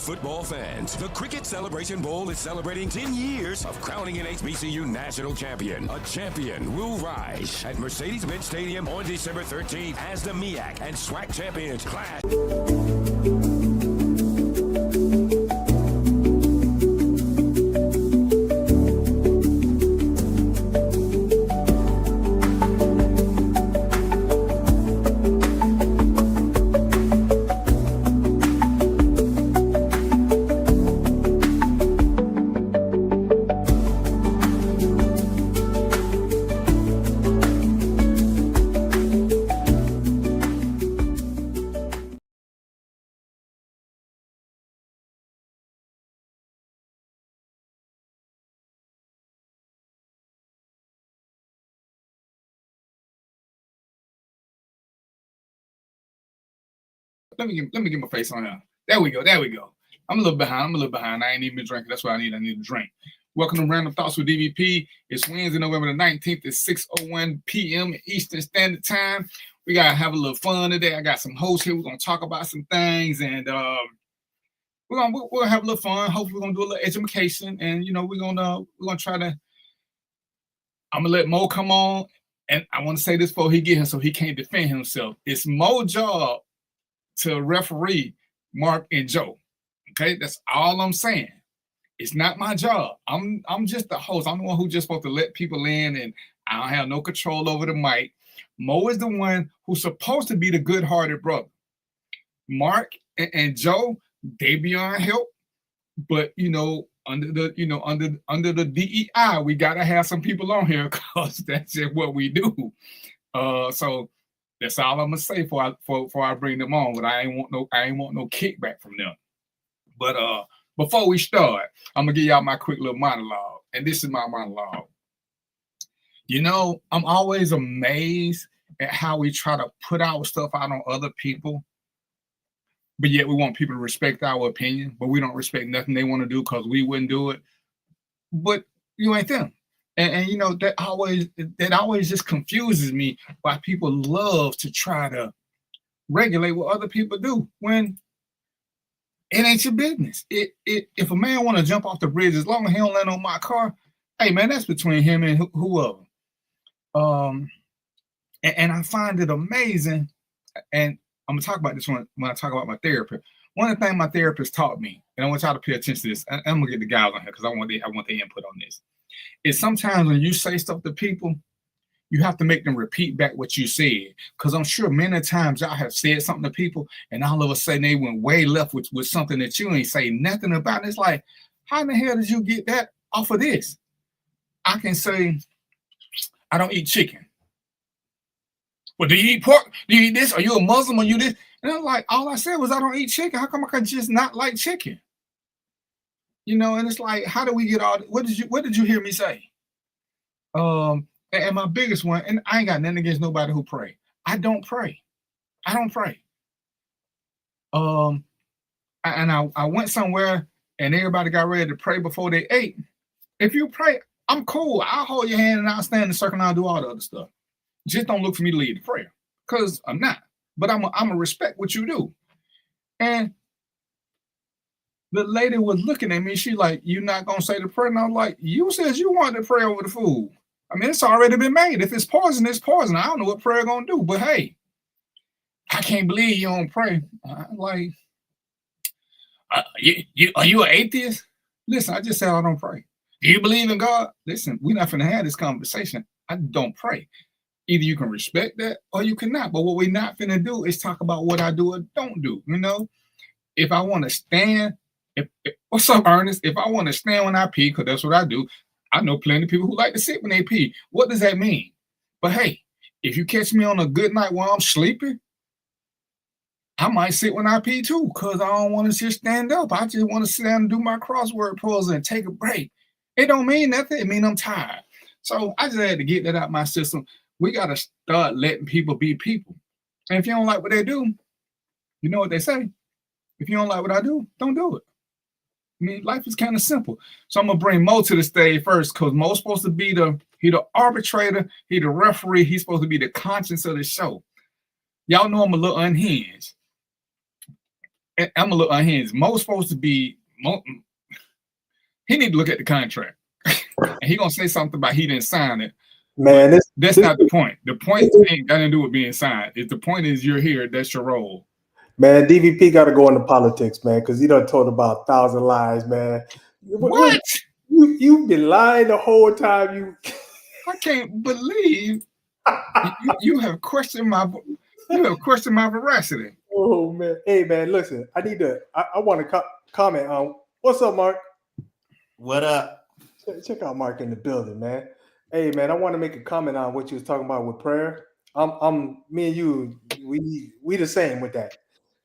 football fans, the Cricket Celebration Bowl is celebrating 10 years of crowning an HBCU national champion. A champion will rise at Mercedes-Benz Stadium on December 13th as the MEAC and SWAC champions clash. Let me get my face on here. There we go. I'm a little behind. I ain't even been drinking. That's what I need a drink. Welcome to Random Thoughts with DVP. It's Wednesday, November the 19th. It's 6:01 p.m. Eastern Standard Time. We gotta have a little fun today. I got some hosts here. We're gonna talk about some things, and we're gonna have a little fun. Hopefully, we're gonna do a little education, and we're gonna try to. I'm gonna let Mo come on, and I want to say this before he get here, so he can't defend himself. It's Mo's job to referee Mark and Joe. Okay, that's all I'm saying. It's not my job. I'm just the host. I'm the one who's just supposed to let people in, and I don't have no control over the mic. Mo is the one who's supposed to be the good-hearted brother. Mark and Joe, they beyond help, but under the DEI, we gotta have some people on here because that's just what we do. So that's all I'm gonna say before I bring them on. But I ain't want no kickback from them. But before we start, I'm gonna give y'all my quick little monologue, and this is my monologue. I'm always amazed at how we try to put our stuff out on other people, but yet we want people to respect our opinion, but we don't respect nothing they want to do because we wouldn't do it. But you ain't them. And that always just confuses me why people love to try to regulate what other people do when it ain't your business. If a man want to jump off the bridge, as long as he don't land on my car, hey man, that's between him and whoever. And I find it amazing, and I'm gonna talk about this when I talk about my therapist. One of the things my therapist taught me, and I want y'all to pay attention to this, and I'm gonna get the guys on here because I want their input on this. Is sometimes when you say stuff to people, you have to make them repeat back what you said. Because I'm sure many times y'all have said something to people, and all of a sudden they went way left with something that you ain't say nothing about. It's like, how in the hell did you get that off of this? I can say, I don't eat chicken. Well, do you eat pork? Do you eat this? Are you a Muslim? Are you this? And I'm like, all I said was I don't eat chicken. How come I can just not like chicken? And it's like, how do we get all? What did you hear me say? And my biggest one, and I ain't got nothing against nobody who pray. I don't pray. And I went somewhere and everybody got ready to pray before they ate. If you pray, I'm cool. I'll hold your hand and I'll stand in the circle and I'll do all the other stuff. Just don't look for me to lead the prayer, because I'm not. But I'm a respect what you do. And the lady was looking at me. She like, you not gonna say the prayer? And I'm like, you said you wanted to pray over the food. I mean, it's already been made. If it's poison, it's poison. I don't know what prayer gonna do. But hey, I can't believe you don't pray. I'm like, are you an atheist? Listen, I just said I don't pray. Do you believe in God? Listen, we're not finna have this conversation. I don't pray. Either you can respect that or you cannot. But what we're not finna do is talk about what I do or don't do. If I want to stand, what's up, Ernest? If I want to stand when I pee, because that's what I do. I know plenty of people who like to sit when they pee. What does that mean? But hey, if you catch me on a good night while I'm sleeping, I might sit when I pee too, because I don't want to just stand up. I just want to sit down and do my crossword puzzle and take a break. It don't mean nothing. It mean I'm tired. So I just had to get that out of my system. We got to start letting people be people. And if you don't like what they do, you know what they say. If you don't like what I do, don't do it. I mean, life is kind of simple. So I'm going to bring Mo to the stage first, because Mo's supposed to be the arbitrator, he the referee, he's supposed to be the conscience of the show. Y'all know I'm a little unhinged. I'm a little unhinged. Mo's supposed to be. He need to look at the contract, and he gonna say something about he didn't sign it. Man, that's not the point. The point ain't got to do with being signed. If the point is you're here, that's your role. Man, DVP got to go into politics, man, because he done told about 1,000 lies, man. What? You've been lying the whole time. I can't believe you have questioned my veracity. Oh man, hey man, listen, I want to comment on what's up, Mark. What up? Check out Mark in the building, man. Hey man, I want to make a comment on what you was talking about with prayer. Me and you, we the same with that.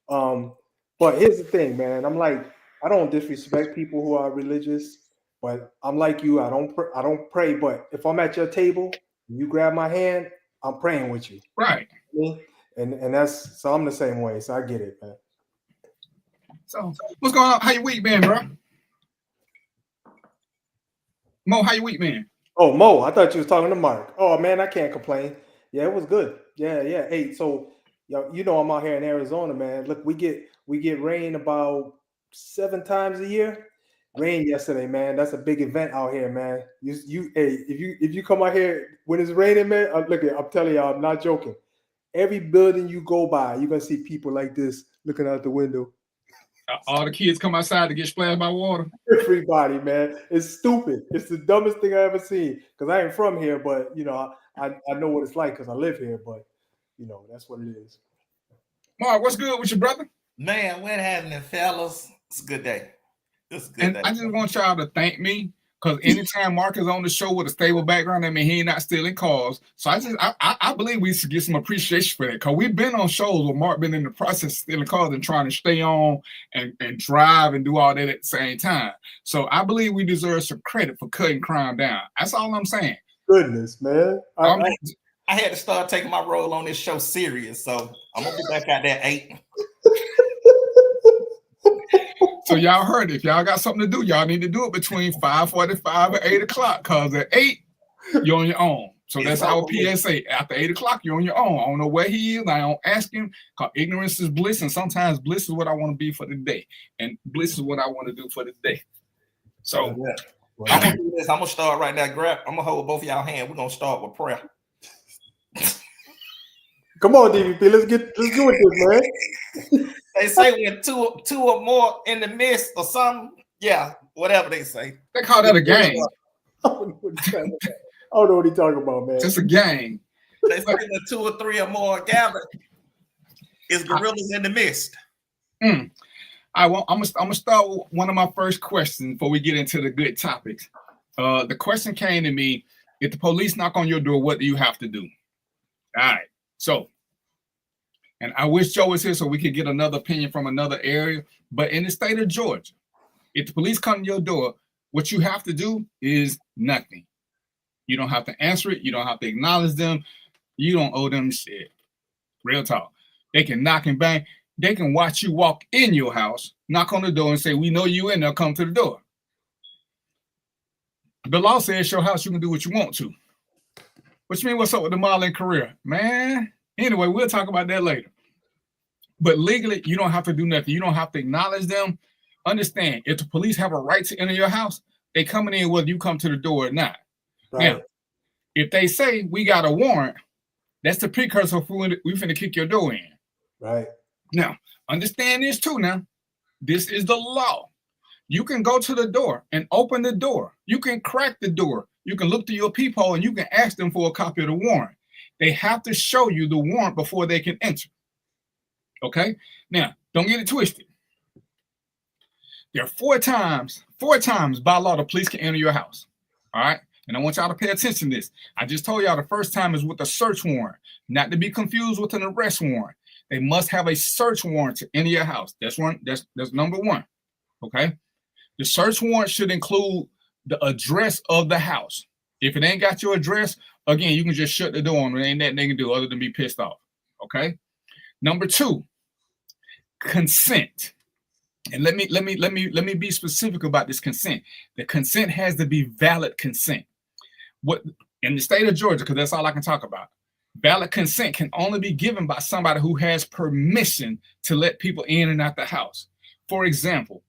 But here's the thing, man. I'm like, I don't disrespect people who are religious, but I'm like you. I don't pray. But if I'm at your table, you grab my hand, I'm praying with you. Right. And that's so I'm the same way. So I get it, man. So what's going on? How your week been, bro? Mo, how your week been? Oh, Mo, I thought you was talking to Mark. Oh man, I can't complain. Yeah, it was good. Yeah. Hey, so you know I'm out here in Arizona, man. Look, we get rain about 7 times a year. Rain yesterday, man. That's a big event out here, man. If you come out here when it's raining, man, I'm telling y'all, I'm not joking. Every building you go by, you're gonna see people like this looking out the window. All the kids come outside to get splashed by water. Everybody, man. It's stupid. It's the dumbest thing I ever seen. Because I ain't from here, but you know, I know what it's like because I live here, but you know, that's what it is. Mark, what's good with your brother? Man, what happening, fellas? It's a good day. It's a good day. I just want y'all to thank me because anytime Mark is on the show with a stable background, I mean, he ain't not stealing cars. So I believe we should get some appreciation for that because we've been on shows where Mark been in the process of stealing cars and trying to stay on and drive and do all that at the same time. So I believe we deserve some credit for cutting crime down. That's all I'm saying. Goodness, man. I had to start taking my role on this show serious, so I'm gonna be back out there 8. So y'all heard it. If y'all got something to do, y'all need to do it between 5:45 and 8 o'clock. Cause at 8, you're on your own. So that's our PSA. After 8 o'clock, you're on your own. I don't know where he is. I don't ask him. Cause ignorance is bliss, and sometimes bliss is what I want to be for the day, and bliss is what I want to do for the day. So I'm gonna do this. I'm gonna start right now. I'm gonna hold both of y'all hand. We're gonna start with prayer. Come on, DVP. Let's do it, man. They say when two or more in the midst or something. Yeah, whatever they say. They call that a gang. I don't know what he's talking about, man. It's a gang. They say when 2 or 3 or more gathered, it's gorillas in the midst. I'm gonna start with one of my first questions before we get into the good topics. The question came to me: if the police knock on your door, what do you have to do? All right. So, and I wish Joe was here so we could get another opinion from another area. But in the state of Georgia, if the police come to your door, what you have to do is nothing. You don't have to answer it. You don't have to acknowledge them. You don't owe them shit. Real talk. They can knock and bang. They can watch you walk in your house, knock on the door and say, we know you in there, come to the door. The law says it's your house, you can do what you want to. Which means what's up with the modeling career? Man, anyway, we'll talk about that later. But legally, you don't have to do nothing. You don't have to acknowledge them. Understand, if the police have a right to enter your house, they coming in whether you come to the door or not. Right. Now, if they say we got a warrant, that's the precursor for when we finna kick your door in. Right. Now, understand this too now. This is the law. You can go to the door and open the door. You can crack the door. You can look through your peephole and you can ask them for a copy of the warrant. They have to show you the warrant before they can enter. Okay? Now, don't get it twisted. There are 4 times by law the police can enter your house. All right? And I want y'all to pay attention to this. I just told y'all the first time is with a search warrant, not to be confused with an arrest warrant. They must have a search warrant to enter your house. That's number 1. Okay? The search warrant should include the address of the house. If it ain't got your address, again, you can just shut the door on. There ain't nothing they can do other than be pissed off. Okay. Number 2, consent. And let me be specific about this consent. The consent has to be valid consent. What in the state of Georgia, because that's all I can talk about. Valid consent can only be given by somebody who has permission to let people in and out the house. For example,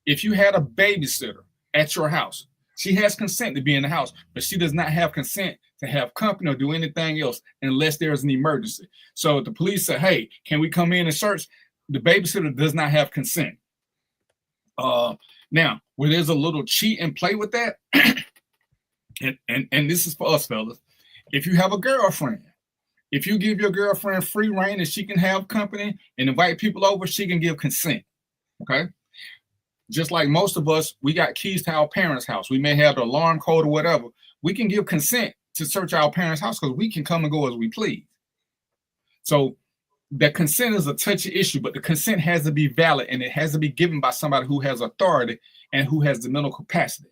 if you had a babysitter at your house, she has consent to be in the house, but she does not have consent to have company or do anything else unless there is an emergency. So if the police say, hey, can we come in and search? The babysitter does not have consent. Now, where there's a little cheat and play with that, and this is for us fellas, if you have a girlfriend, if you give your girlfriend free reign and she can have company and invite people over, she can give consent, okay? Just like most of us, we got keys to our parents' house. We may have the alarm code or whatever. We can give consent to search our parents' house because we can come and go as we please. So the consent is a touchy issue, but the consent has to be valid and it has to be given by somebody who has authority and who has the mental capacity.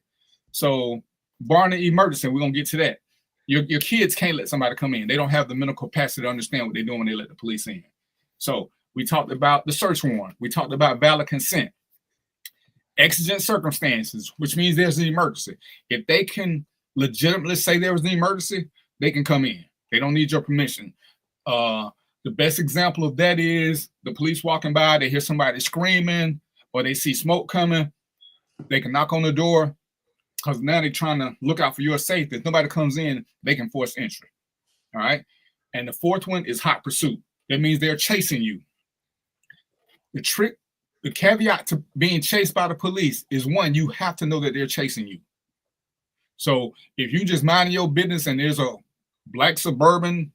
So barring an emergency, we're going to get to that. Your kids can't let somebody come in. They don't have the mental capacity to understand what they're doing when they let the police in. So we talked about the search warrant. We talked about valid consent. Exigent circumstances, which means there's an emergency. If they can legitimately say there was an emergency, they can come in. They don't need your permission. The best example of that is the police walking by, they hear somebody screaming or they see smoke coming. They can knock on the door because now they're trying to look out for your safety. If nobody comes in, they can force entry. All right. And the fourth one is hot pursuit. That means they're chasing you. The caveat to being chased by the police is one, you have to know that they're chasing you. So if you just minding your business and there's a black Suburban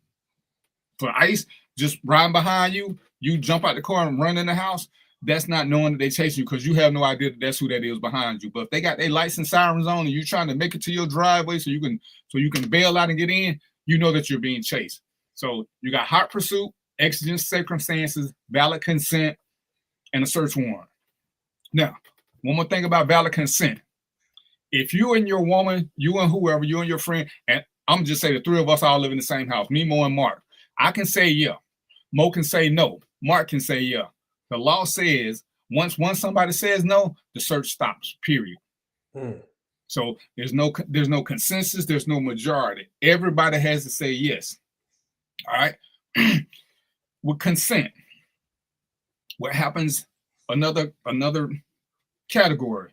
for ICE just riding behind you, you jump out the car and run in the house, that's not knowing that they chase you because you have no idea that that's who that is behind you. But if they got their lights and sirens on and you're trying to make it to your driveway so you can bail out and get in, you know that you're being chased. So you got hot pursuit, exigent circumstances, valid consent, and a search warrant. Now, one more thing about valid consent. If you and your woman, you and whoever, you and your friend, and I'm just saying the three of us all live in the same house, me, Mo, and Mark. I can say yeah. Mo can say no. Mark can say yeah. The law says once somebody says no, the search stops, period. So there's no consensus, there's no majority. Everybody has to say yes. All right. With consent, what happens? Another category.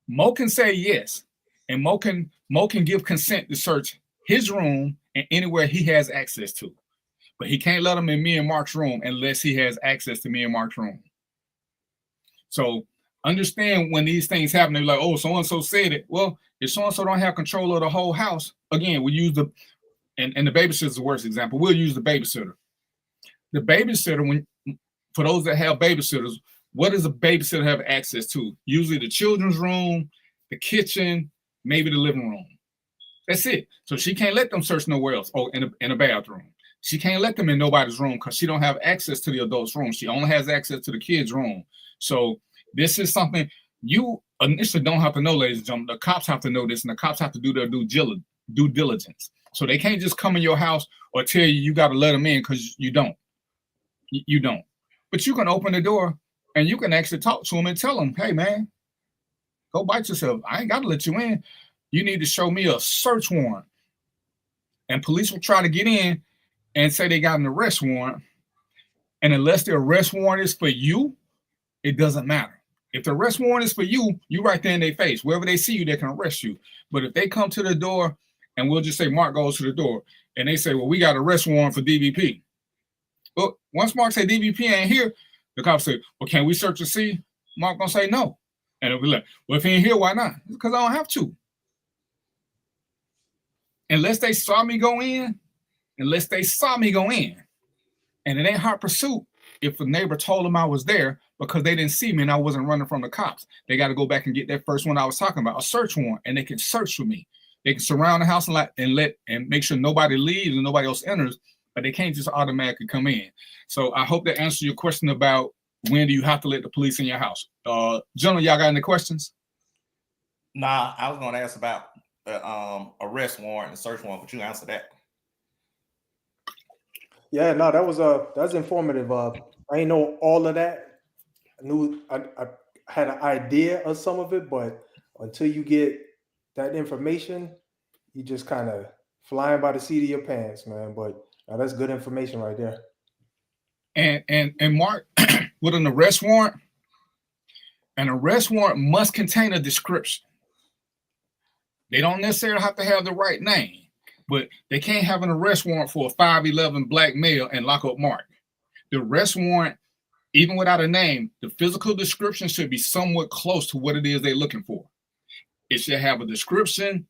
Mo can say yes, and Mo can give consent to search his room and anywhere he has access to. But he can't let him in me and Mark's room unless he has access to me and Mark's room. So understand when these things happen, they're like, oh, so-and-so said it. Well, if so-and-so don't have control of the whole house, again, we use and the babysitter is the worst example. We'll use the babysitter. The babysitter, for those that have babysitters, what does a babysitter have access to? Usually the children's room, the kitchen, maybe the living room. That's it. So she can't let them search nowhere else. Oh, in a bathroom. She can't let them in nobody's room because she don't have access to the adult's room. She only has access to the kid's room. So this is something you initially don't have to know, ladies and gentlemen. The cops have to know this, and the cops have to do their due diligence. So they can't just come in your house or tell you got to let them in because you don't. You don't. But you can open the door and you can actually talk to them and tell them, hey, man, go bite yourself. I ain't got to let you in. You need to show me a search warrant. And police will try to get in and say they got an arrest warrant. And unless the arrest warrant is for you, it doesn't matter. If the arrest warrant is for you, you right there in their face. Wherever they see you, they can arrest you. But if they come to the door, and we'll just say Mark goes to the door, and they say, well, we got an arrest warrant for DVP. Well, once Mark say DVP ain't here, the cops say, well, can we search and see? Mark gonna say no. And it'll be like, well, if he ain't here, why not? Because I don't have to. Unless they saw me go in, and it ain't hot pursuit if the neighbor told them I was there because they didn't see me and I wasn't running from the cops. They got to go back and get that first one I was talking about, a search warrant, and they can search for me. They can surround the house and make sure nobody leaves and nobody else enters, but they can't just automatically come in. So I hope that answers your question about when do you have to let the police in your house. Gentlemen, y'all got any questions? Nah, I was going to ask about the arrest warrant and search warrant, but you answered that. Yeah, no, that's informative. I ain't know all of that. I knew I had an idea of some of it, but until you get that information, you just kind of flying by the seat of your pants, man. But Now, that's good information right there. And Mark, with an arrest warrant must contain a description. They don't necessarily have to have the right name, but they can't have an arrest warrant for a 5'11" black male and lock up Mark. The arrest warrant, even without a name, the physical description should be somewhat close to what it is they're looking for. It should have a description.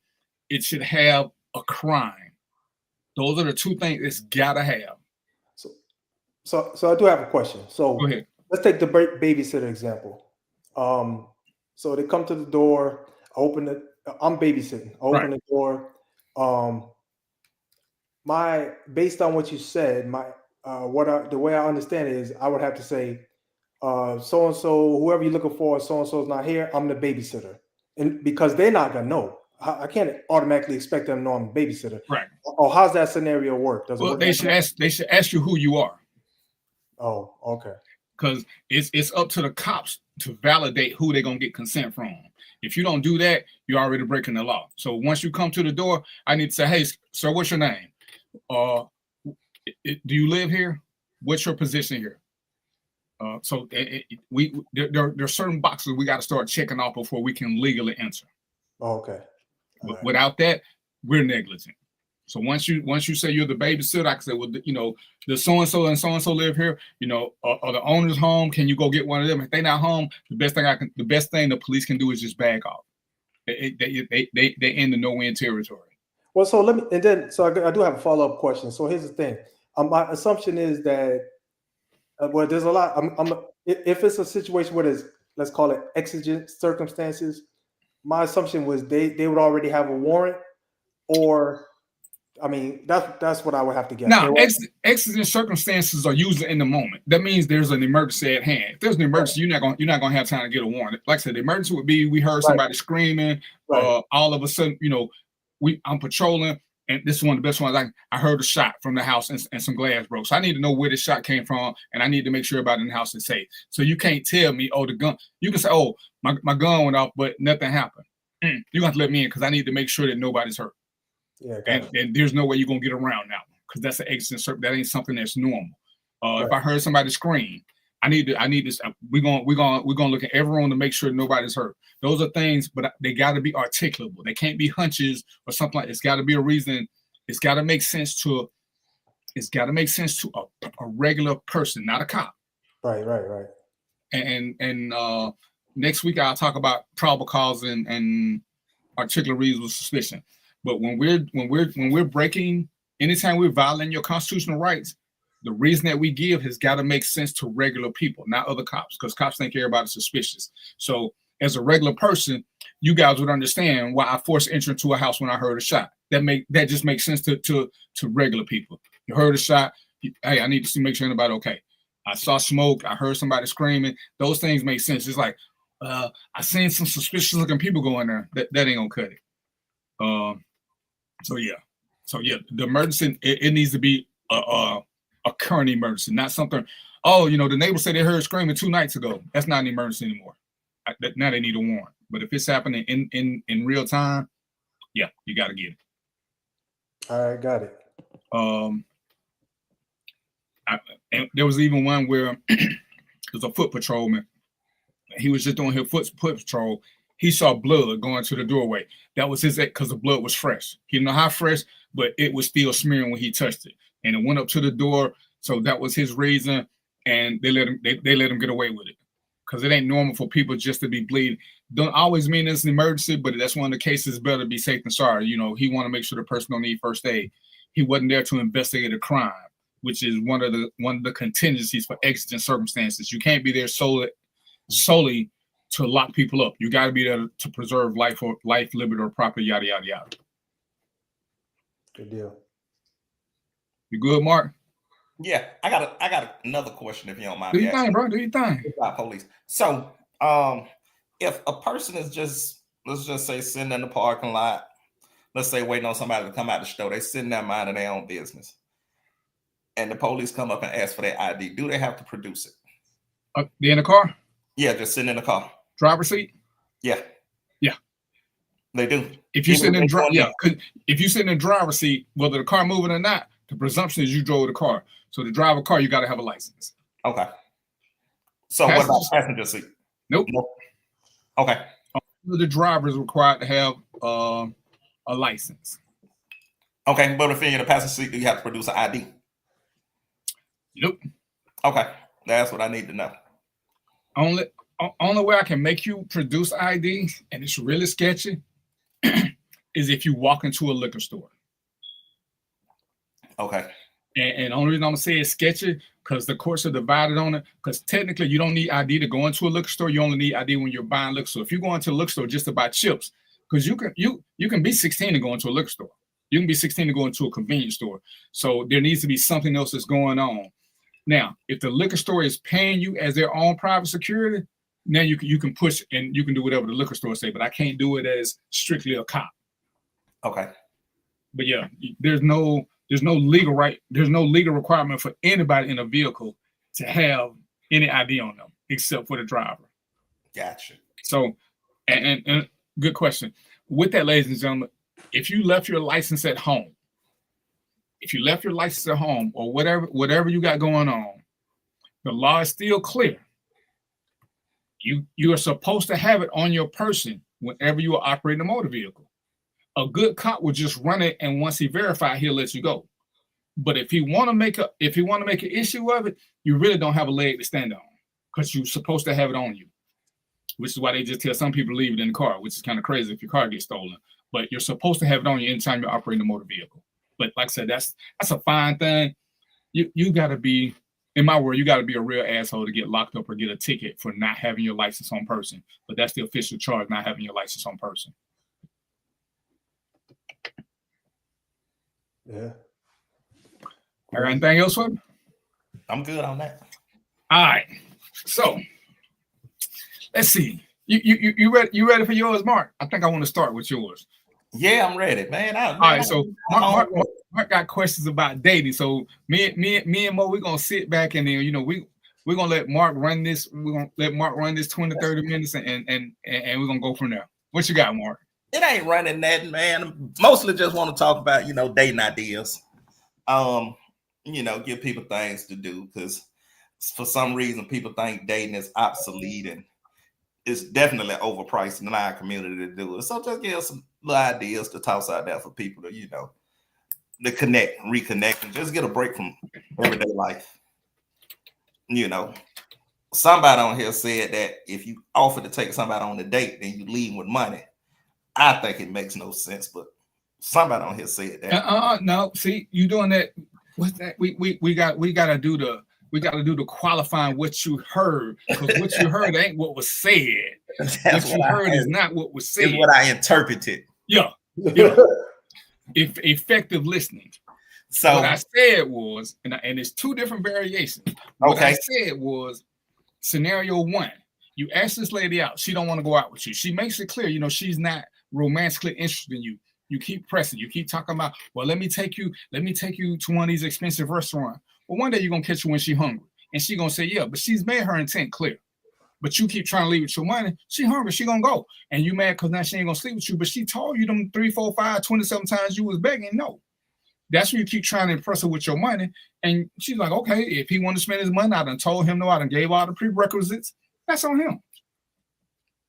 It should have a crime. Those are the two things it's gotta have. So I do have a question. So Go ahead. let's take the babysitter example. So they come to the door, I'm babysitting. I open the door. Based on what you said, the way I understand it is I would have to say, so and so, whoever you're looking for, so and so is not here. I'm the babysitter, and because they're not gonna know, I can't automatically expect them to know I'm a babysitter. Right. Oh, how's that scenario work? Does it work? They should ask you who you are. Oh, okay. Because it's up to the cops to validate who they're gonna get consent from. If you don't do that, you're already breaking the law. So once you come to the door, I need to say, hey, sir, what's your name? Do you live here? What's your position here? So there are certain boxes we got to start checking off before we can legally enter. Okay. Right. Without that, we're negligent. So once you say you're the babysitter, I can say, well, the so and so live here. Are the owners home? Can you go get one of them? If they're not home, the best thing the police can do is just bag off. They in the no-win territory. Well, so I do have a follow-up question. So here's the thing. My assumption is that there's a lot. If it's a situation where there's, let's call it, exigent circumstances, my assumption was they would already have a warrant, or that's what I would have to guess. Now, exigent circumstances are usually in the moment. That means there's an emergency at hand. If there's an emergency, you're not gonna have time to get a warrant. Like I said, the emergency would be we heard somebody screaming. All of a sudden, I'm patrolling, and this is one of the best ones. I heard a shot from the house and some glass broke. So I need to know where the shot came from, and I need to make sure everybody in the house is safe. So you can't tell me, oh, the gun. You can say, oh, my gun went off, but nothing happened. You have to let me in because I need to make sure that nobody's hurt. Yeah, and there's no way you're gonna get around that one because that's an exigent. That ain't something that's normal. If I heard somebody scream, I need this. We're gonna look at every room to make sure nobody's hurt. Those are things, but they got to be articulable. They can't be hunches or something like. It's got to be a reason. It's got to make sense to. It's got to make sense to a regular person, not a cop. Right. And next week I'll talk about probable cause and articulable reasonable suspicion. But when we're breaking, anytime we're violating your constitutional rights, the reason that we give has got to make sense to regular people, not other cops, because cops think everybody's suspicious. So as a regular person, you guys would understand why I forced entry into a house when I heard a shot. That just makes sense to regular people. You heard a shot. Hey, I need to make sure everybody okay. I saw smoke. I heard somebody screaming. Those things make sense. It's like I seen some suspicious looking people go in there. That ain't gonna cut it. So yeah, the emergency it needs to be a current emergency, not something. Oh, the neighbor said they heard screaming 2 nights ago. That's not an emergency anymore. Now they need a warrant. But if it's happening in real time, yeah, you got to get it. All right, got it. And there was even one where there's a foot patrolman. He was just doing his foot patrol. He saw blood going to the doorway. That was his because the blood was fresh. He didn't know how fresh, but it was still smearing when he touched it. And it went up to the door. So that was his reason. And they let him get away with it. Because it ain't normal for people just to be bleeding. Don't always mean it's an emergency, but that's one of the cases better to be safe than sorry. He want to make sure the person don't need first aid. He wasn't there to investigate a crime, which is one of the contingencies for exigent circumstances. You can't be there solely to lock people up. You got to be there to preserve life, liberty, or property, yada, yada, yada. Good deal. You good, Mark? Yeah, I got another question if you don't mind. Do your thing, bro. Do your thing. About police. So, if a person is let's just say sitting in the parking lot, let's say waiting on somebody to come out the store, they sitting there minding their own business, and the police come up and ask for their ID, do they have to produce it? They in the car? Yeah, just sitting in the car. Driver's seat? Yeah. They do. If you sit in if you sit in the driver's seat, whether the car moving or not, The presumption is you drove the car. So to drive a car, you got to have a license. Okay. So what about passenger seat? Nope. Okay. The driver is required to have a license. Okay, but if you're in the passenger seat, you have to produce an ID. Nope. Okay, that's what I need to know. Only way I can make you produce ID, and it's really sketchy, is if you walk into a liquor store. Okay. And the only reason I'm gonna say it's sketchy because the courts are divided on it. Because technically, you don't need ID to go into a liquor store. You only need ID when you're buying liquor. So if you go into a liquor store just to buy chips, because you can be 16 to go into a liquor store. You can be 16 to go into a convenience store. So there needs to be something else that's going on. Now, if the liquor store is paying you as their own private security, now you can push and you can do whatever the liquor store say. But I can't do it as strictly a cop. Okay. But yeah, there's no legal right. There's no legal requirement for anybody in a vehicle to have any ID on them except for the driver. Gotcha. So, and good question. With that, ladies and gentlemen, if you left your license at home, or whatever you got going on, the law is still clear. You are supposed to have it on your person whenever you are operating a motor vehicle. A good cop will just run it, and once he verifies, he'll let you go. But if he want to make an issue of it, you really don't have a leg to stand on because you're supposed to have it on you. Which is why they just tell some people to leave it in the car, which is kind of crazy if your car gets stolen. But you're supposed to have it on you anytime you're operating a motor vehicle. But like I said, that's a fine thing. You got to be, in my word, you got to be a real asshole to get locked up or get a ticket for not having your license on person. But that's the official charge, not having your license on person. Yeah. All right, anything else for me? I'm good on that. All right. So let's see. You ready for yours, Mark? I think I want to start with yours. Yeah, I'm ready, man. All right, so Mark got questions about dating. So me and Mo, we're gonna sit back and then we're gonna let Mark run this. We're gonna let Mark run this 20-30 minutes and we're gonna go from there. What you got, Mark? It ain't running that, man. Mostly just want to talk about, dating ideas. Give people things to do because for some reason people think dating is obsolete and it's definitely overpriced in our community to do it. So just give us some little ideas to toss out there for people to, to connect, reconnect, and just get a break from everyday life. Somebody on here said that if you offer to take somebody on a date, then you leave with money. I think it makes no sense, but somebody on here said that. No, see, you doing that. What's that? We gotta do the qualifying what you heard, because what you heard ain't what was said. What you heard is not what was said. It's what I interpreted. Yeah. Effective listening. So what I said was, and it's two different variations. What I said was, scenario one, you ask this lady out. She don't want to go out with you. She makes it clear, she's not romantically interested in you. You keep pressing. You keep talking about, well, let me take you to one of these expensive restaurants. Well, one day you're going to catch her when she's hungry. And she's going to say, yeah, but she's made her intent clear. But you keep trying to leave with your money. She hungry. She going to go. And you mad because now she ain't going to sleep with you. But she told you them 3, 4, 5, 27 times you was begging. No. That's when you keep trying to impress her with your money. And she's like, okay, if he want to spend his money, I done told him no. I done gave all the prerequisites. That's on him.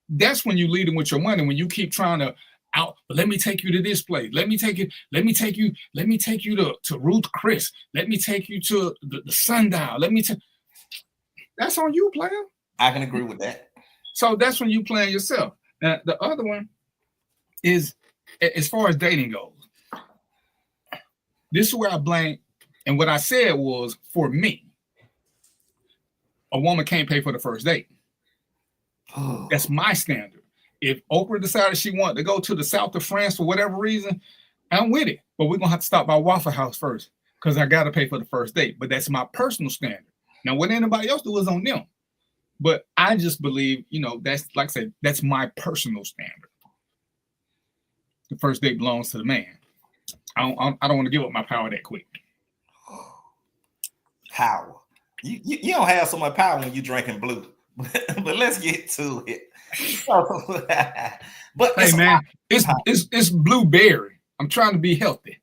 That's when you lead him with your money. When you keep trying to but let me take you to this place. Let me take you to Ruth Chris. Let me take you to the Sundial. That's on you, player. I can agree with that. So that's when you playing yourself. Now, the other one is, as far as dating goes, this is where I blame, and what I said was, for me, a woman can't pay for the first date. That's my standard. If Oprah decided she wanted to go to the south of France for whatever reason, I'm with it. But we're going to have to stop by Waffle House first because I got to pay for the first date. But that's my personal standard. Now, what anybody else do is on them. But I just believe, that's, like I said, that's my personal standard. The first date belongs to the man. I don't want to give up my power that quick. Power. You don't have so much power when you're drinking blue. But let's get to it. But hey man, it's blueberry. I'm trying to be healthy.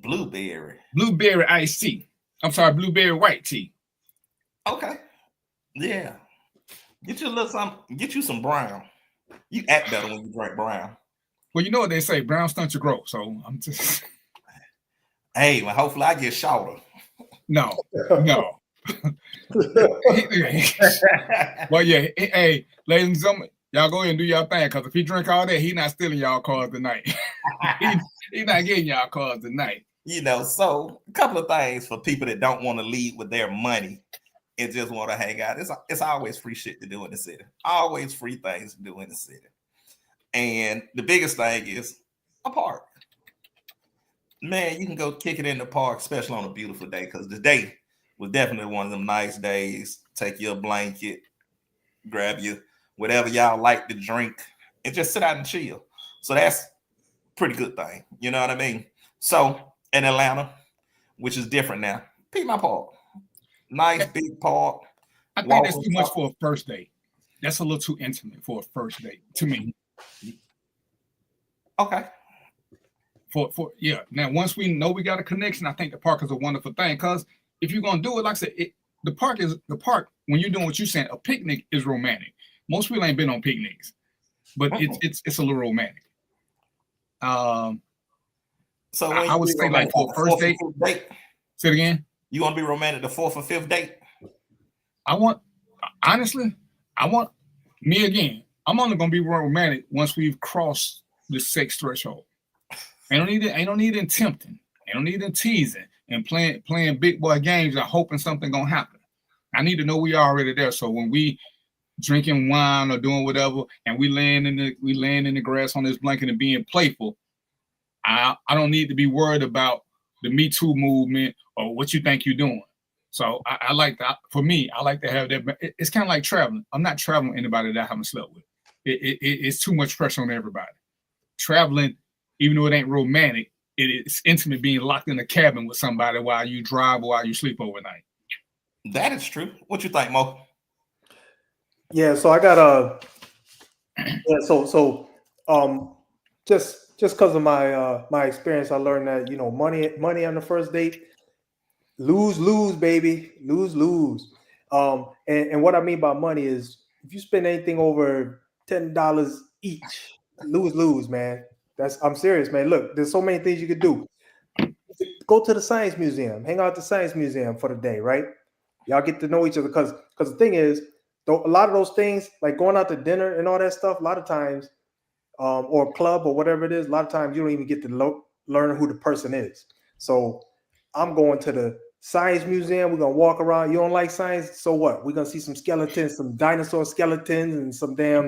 Blueberry. Blueberry iced tea. I'm sorry, blueberry white tea. Okay. Yeah. Get you a little something. Get you some brown. You act better when you drink brown. Well, you know what they say, brown stunts your growth. So I'm just Hey, well, hopefully I get shorter. no. Well, yeah. Hey, ladies and gentlemen, y'all go ahead and do y'all thing. Because if he drink all that, he not stealing y'all cars tonight. He not getting y'all cars tonight. You know, so a couple of things for people that don't want to lead with their money and just want to hang out. It's always free shit to do in the city. Always free things to do in the city. And the biggest thing is a park. Man, you can go kick it in the park, especially on a beautiful day, because the day was definitely one of them nice days. Take your blanket, grab your whatever y'all like to drink, and just sit out and chill. So that's a pretty good thing. You know what I mean? So in Atlanta, which is different now, Piedmont Park. Nice big park. I think that's too much for a first date. That's a little too intimate for a first date to me. Okay. For yeah. Now, once we know we got a connection, I think the park is a wonderful thing. Because if you're gonna do it, like I said, the park. When you're doing what you're saying, a picnic is romantic. Most people ain't been on picnics, but it's a little romantic. So I would say like for a first date. Say it again. You want to be romantic the 4th or 5th date? Honestly, me again. I'm only gonna be romantic once we've crossed the sex threshold. Ain't no need in tempting. Ain't no need in teasing and playing big boy games and hoping something gonna happen. I need to know we already there. So when we drinking wine or doing whatever, and we laying in the grass on this blanket and being playful, I don't need to be worried about the Me Too movement or what you think you're doing. So I like that. For me, I like to have that. It's kind of like traveling. I'm not traveling with anybody that I haven't slept with. It's too much pressure on everybody. Traveling, even though it ain't romantic, it's intimate being locked in a cabin with somebody while you drive or while you sleep overnight. That is true. What you think, Mo? Yeah, so I got just because of my experience, I learned that money on the first date, lose baby, lose. And what I mean by money is if you spend anything over $10 each, lose, man. I'm serious, man. Look, there's so many things you could do. Go to the science museum, hang out at the science museum for the day, right? Y'all get to know each other because the thing is, a lot of those things, like going out to dinner and all that stuff, a lot of times, or club or whatever it is, a lot of times you don't even get to learn who the person is. So I'm going to the science museum. We're going to walk around. You don't like science? So what? We're going to see some skeletons, some dinosaur skeletons and some damn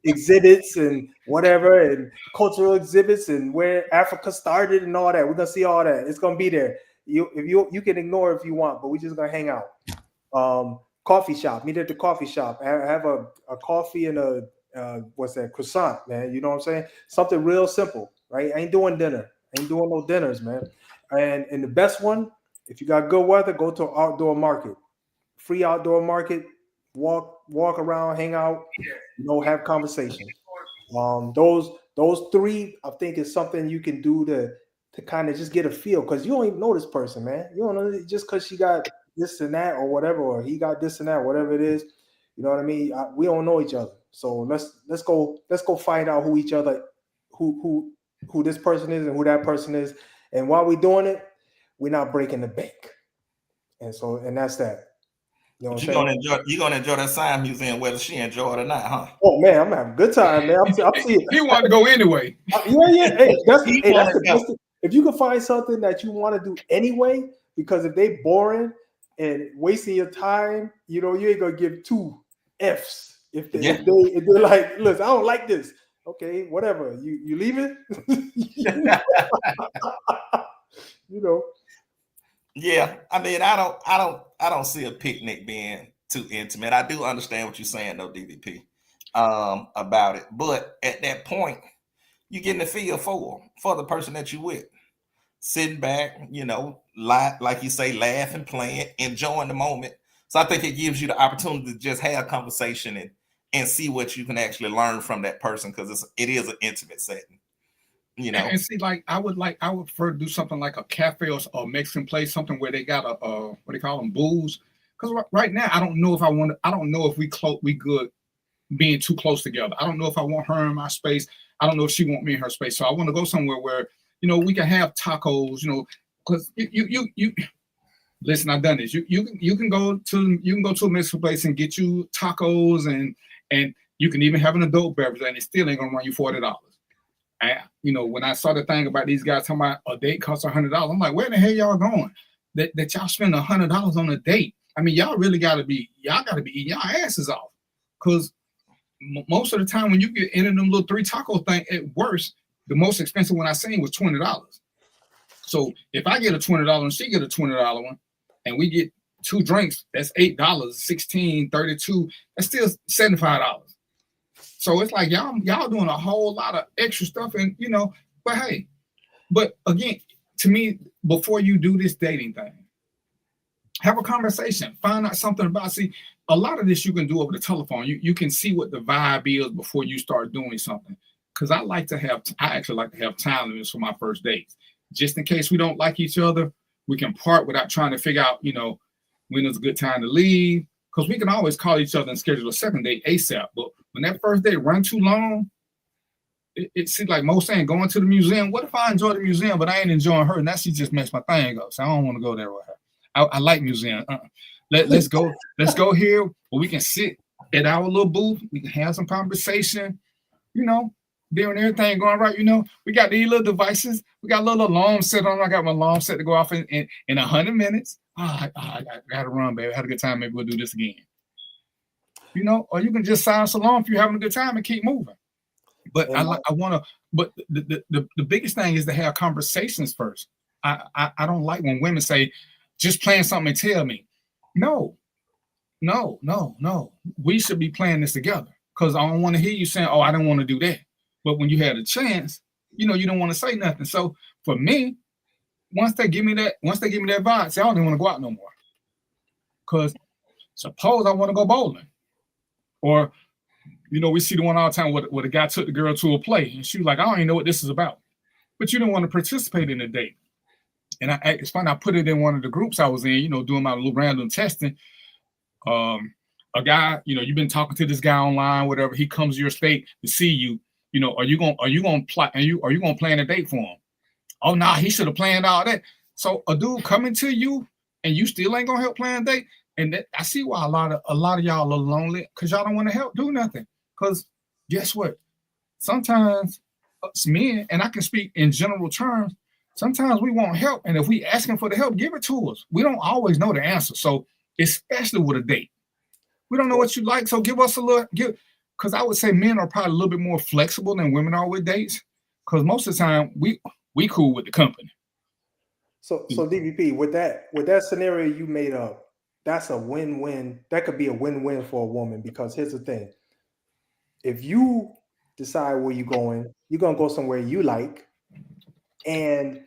exhibits and whatever, and cultural exhibits and where Africa started and all that. We're going to see all that. It's going to be there. You can ignore it if you want, but we're just going to hang out. Coffee shop, meet at the coffee shop, have a coffee and a croissant, man. You know what I'm saying? Something real simple, right? I ain't doing dinner. I ain't doing no dinners, man. And the best one, if you got good weather, go to an outdoor market. Free outdoor market, walk around, hang out, have conversation. Those three, I think, is something you can do to kind of just get a feel, because you don't even know this person, man. You don't know just because she got this and that or whatever, or he got this and that, whatever it is. You know what I mean? We don't know each other, so let's go find out who each other, who this person is and who that person is. And while we're doing it, we're not breaking the bank. And that's that. You know what I'm saying? You're gonna enjoy that science museum whether she enjoy it or not, huh? Oh man, I'm having a good time, man. I'm seeing. He wanted to go anyway. Yeah. Hey, that's the best thing. If you can find something that you want to do anyway, because if they boring and wasting your time, you ain't gonna give 2 F's if they're like, listen, I don't like this. Okay, whatever. You leave it. Yeah, I mean, I don't see a picnic being too intimate. I do understand what you're saying, though, DVP, about it. But at that point, you're getting the feel for the person that you with. Sitting back, like you say, laughing, playing, enjoying the moment. So I think it gives you the opportunity to just have a conversation and see what you can actually learn from that person, because it is an intimate setting. You know, And see, like I would prefer to do something like a cafe or a Mexican place, something where they got a what do they call them, booze. Because right now I don't know if I want to. I don't know if we good being too close together. I don't know if I want her in my space. I don't know if she want me in her space. So I want to go somewhere where we can have tacos. Because you listen. I've done this. You can go to a Mexican place and get you tacos and you can even have an adult beverage and it still ain't gonna run you $40. When I saw the thing about these guys talking about a date costs $100, I'm like, where the hell y'all going? That y'all spend $100 on a date? I mean, y'all gotta be eating y'all asses off. Because most of the time when you get into them little 3 taco thing, at worst, the most expensive one I seen was $20. So if I get a $20 and she get a $20 one, and we get 2 drinks, that's $8, 16, 32, that's still $75. So it's like y'all doing a whole lot of extra stuff, and but hey, but again, to me, before you do this dating thing, have a conversation, find out something about. See, a lot of this you can do over the telephone. You can see what the vibe is before you start doing something. Because I actually like to have time limits for my first dates, just in case we don't like each other. We can part without trying to figure out, when is a good time to leave. Because we can always call each other and schedule a second date ASAP. But when that first date run too long, it seems like Mo saying going to the museum. What if I enjoy the museum, but I ain't enjoying her? And that she just makes my thing go. So I don't want to go there with her. I like museum. Let's go here where we can sit at our little booth. We can have some conversation, doing everything going right. We got these little devices. We got a little alarm set on. I got my alarm set to go off in 100 minutes. I got to run, baby. I had a good time. Maybe we'll do this again. Or you can just silence alarm if you're having a good time and keep moving. But but the biggest thing is to have conversations first. I don't like when women say, just plan something and tell me. No. We should be planning this together, because I don't want to hear you saying, oh, I don't want to do that. But when you had a chance, you don't want to say nothing. So for me, once they give me that vibe, say, I don't even want to go out no more. Because suppose I want to go bowling. Or, we see the one all the time where the guy took the girl to a play and she was like, I don't even know what this is about. But you don't want to participate in the date. And it's funny, I put it in one of the groups I was in, doing my little random testing. A guy, you've been talking to this guy online, whatever, he comes to your state to see you, are you gonna plan a date for him? Oh, nah, he should have planned all that. So a dude coming to you and you still ain't gonna help plan a date. And I see why a lot of y'all are lonely, because y'all don't want to help do nothing. Because guess what? Sometimes us men, and I can speak in general terms, sometimes we want help. And if we asking for the help, give it to us. We don't always know the answer. So especially with a date, we don't know what you like. So give us a little, because I would say men are probably a little bit more flexible than women are with dates. Because most of the time we cool with the company. So DVP, with that scenario you made up, that's a win-win. That could be a win-win for a woman, because here's the thing. If you decide where you're going to go somewhere you like, and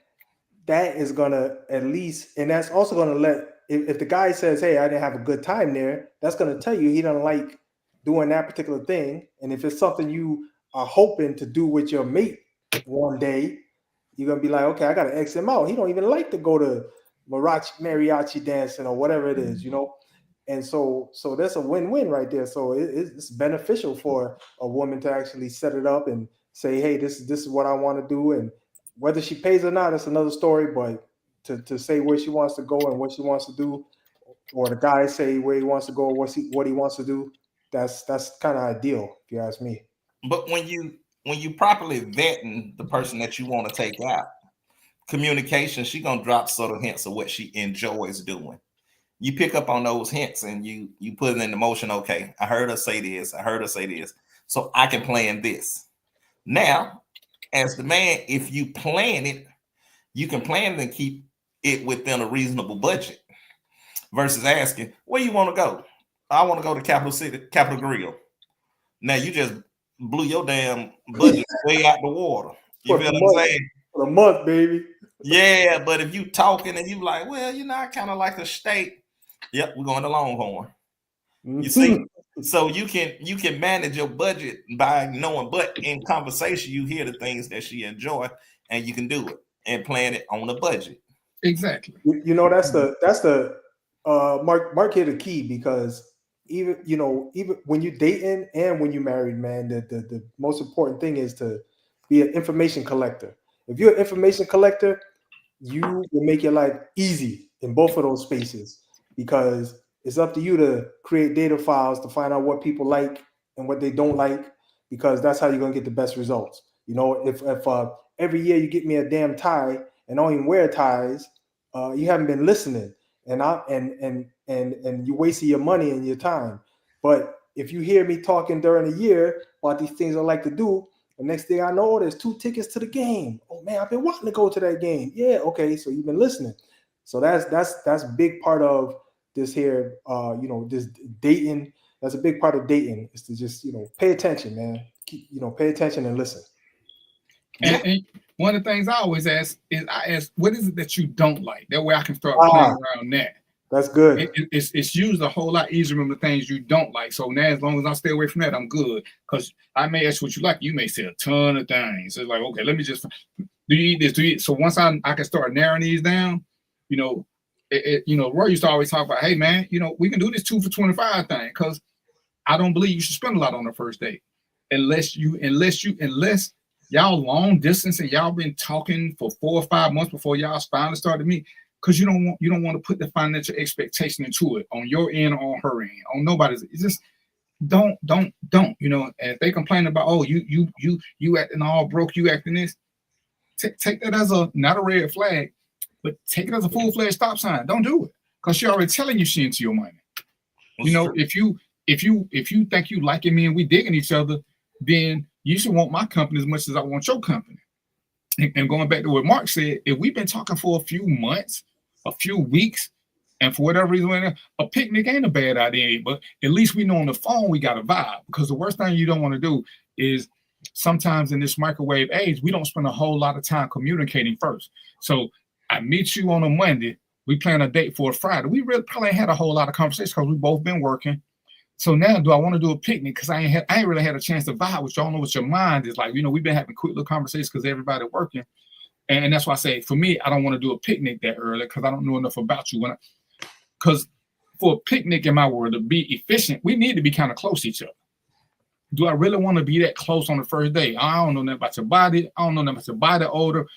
that is going to at least, and that's also going to let, if the guy says, hey, I didn't have a good time there, that's going to tell you he doesn't like doing that particular thing. And if it's something you are hoping to do with your mate one day, you're going to be like, okay, I got to X him out. He don't even like to go to mariachi dancing or whatever it is, And so that's a win-win right there. So it's beneficial for a woman to actually set it up and say, hey, this is what I want to do. And whether she pays or not, that's another story. But to say where she wants to go and what she wants to do, or the guy say where he wants to go, what he wants to do, that's kind of ideal, if you ask me. But when you properly vetting the person that you want to take out, communication, she gonna drop subtle hints of what she enjoys doing. You pick up on those hints and you put it into motion. Okay, I heard her say this. So I can plan this. Now, as the man, if you plan it, you can plan it and keep it within a reasonable budget. Versus asking, where you want to go? I want to go to Capitol Grill. Now you just blew your damn budget way out the water. You feel what I'm saying? For a month, baby. Yeah, but if you talking and you like, well, I kind of like the steak. Yep, we're going to Longhorn. Mm-hmm. You see? So you can manage your budget by knowing, but in conversation, you hear the things that she enjoy, and you can do it and plan it on a budget. Exactly. You know, that's the Mark hit a key, because even when you're dating and when you're married, man, the most important thing is to be an information collector. If you're an information collector, you will make your life easy in both of those spaces, because it's up to you to create data files to find out what people like and what they don't like, because that's how you're gonna get the best results. You know, if every year you get me a damn tie and I don't even wear ties, you haven't been listening, and you wasting your money and your time. But if you hear me talking during the year about these things I like to do, the next thing I know, there's 2 tickets to the game. Oh man, I've been wanting to go to that game. Yeah, okay, so you've been listening. So that's a big part of this here. This dating. That's a big part of dating, is to just pay attention, man. Pay attention and listen. And one of the things I always ask is, what is it that you don't like? That way I can start playing around that. That's good. It's usually a whole lot easier from the things you don't like. So now, as long as I stay away from that, I'm good. Because I may ask what you like. You may say a ton of things. So it's like, okay, let me just, do you eat this? Do you eat? So once I can start narrowing these down, Roy used to always talk about, hey man, we can do this 2 for $25 thing, because I don't believe you should spend a lot on the first date unless y'all long distance and y'all been talking for 4 or 5 months before y'all finally started meeting. Because you don't want to put the financial expectation into it on your end or on her end, on nobody's. It's just don't. And if they complain about, oh, you acting all broke, you acting this, take that as not a red flag, but take it as a full-fledged stop sign. Don't do it, because she's already telling you she into your money. If you think you liking me and we digging each other, then you should want my company as much as I want your company. And going back to what Mark said, if we've been talking for a few months, a few weeks, and for whatever reason, a picnic ain't a bad idea, but at least we know on the phone we got a vibe. Because the worst thing you don't want to do is, sometimes in this microwave age, we don't spend a whole lot of time communicating first. So I meet you on a Monday, we plan a date for a Friday. We really probably ain't had a whole lot of conversation because we both been working. So now, do I want to do a picnic? Because I ain't really had a chance to vibe with you. I don't know what your mind is like. We've been having quick little conversations because everybody working. And that's why I say, for me, I don't want to do a picnic that early, because I don't know enough about you. Because for a picnic, in my world, to be efficient, we need to be kind of close to each other. Do I really want to be that close on the first day? I don't know nothing about your body. I don't know nothing about your body odor.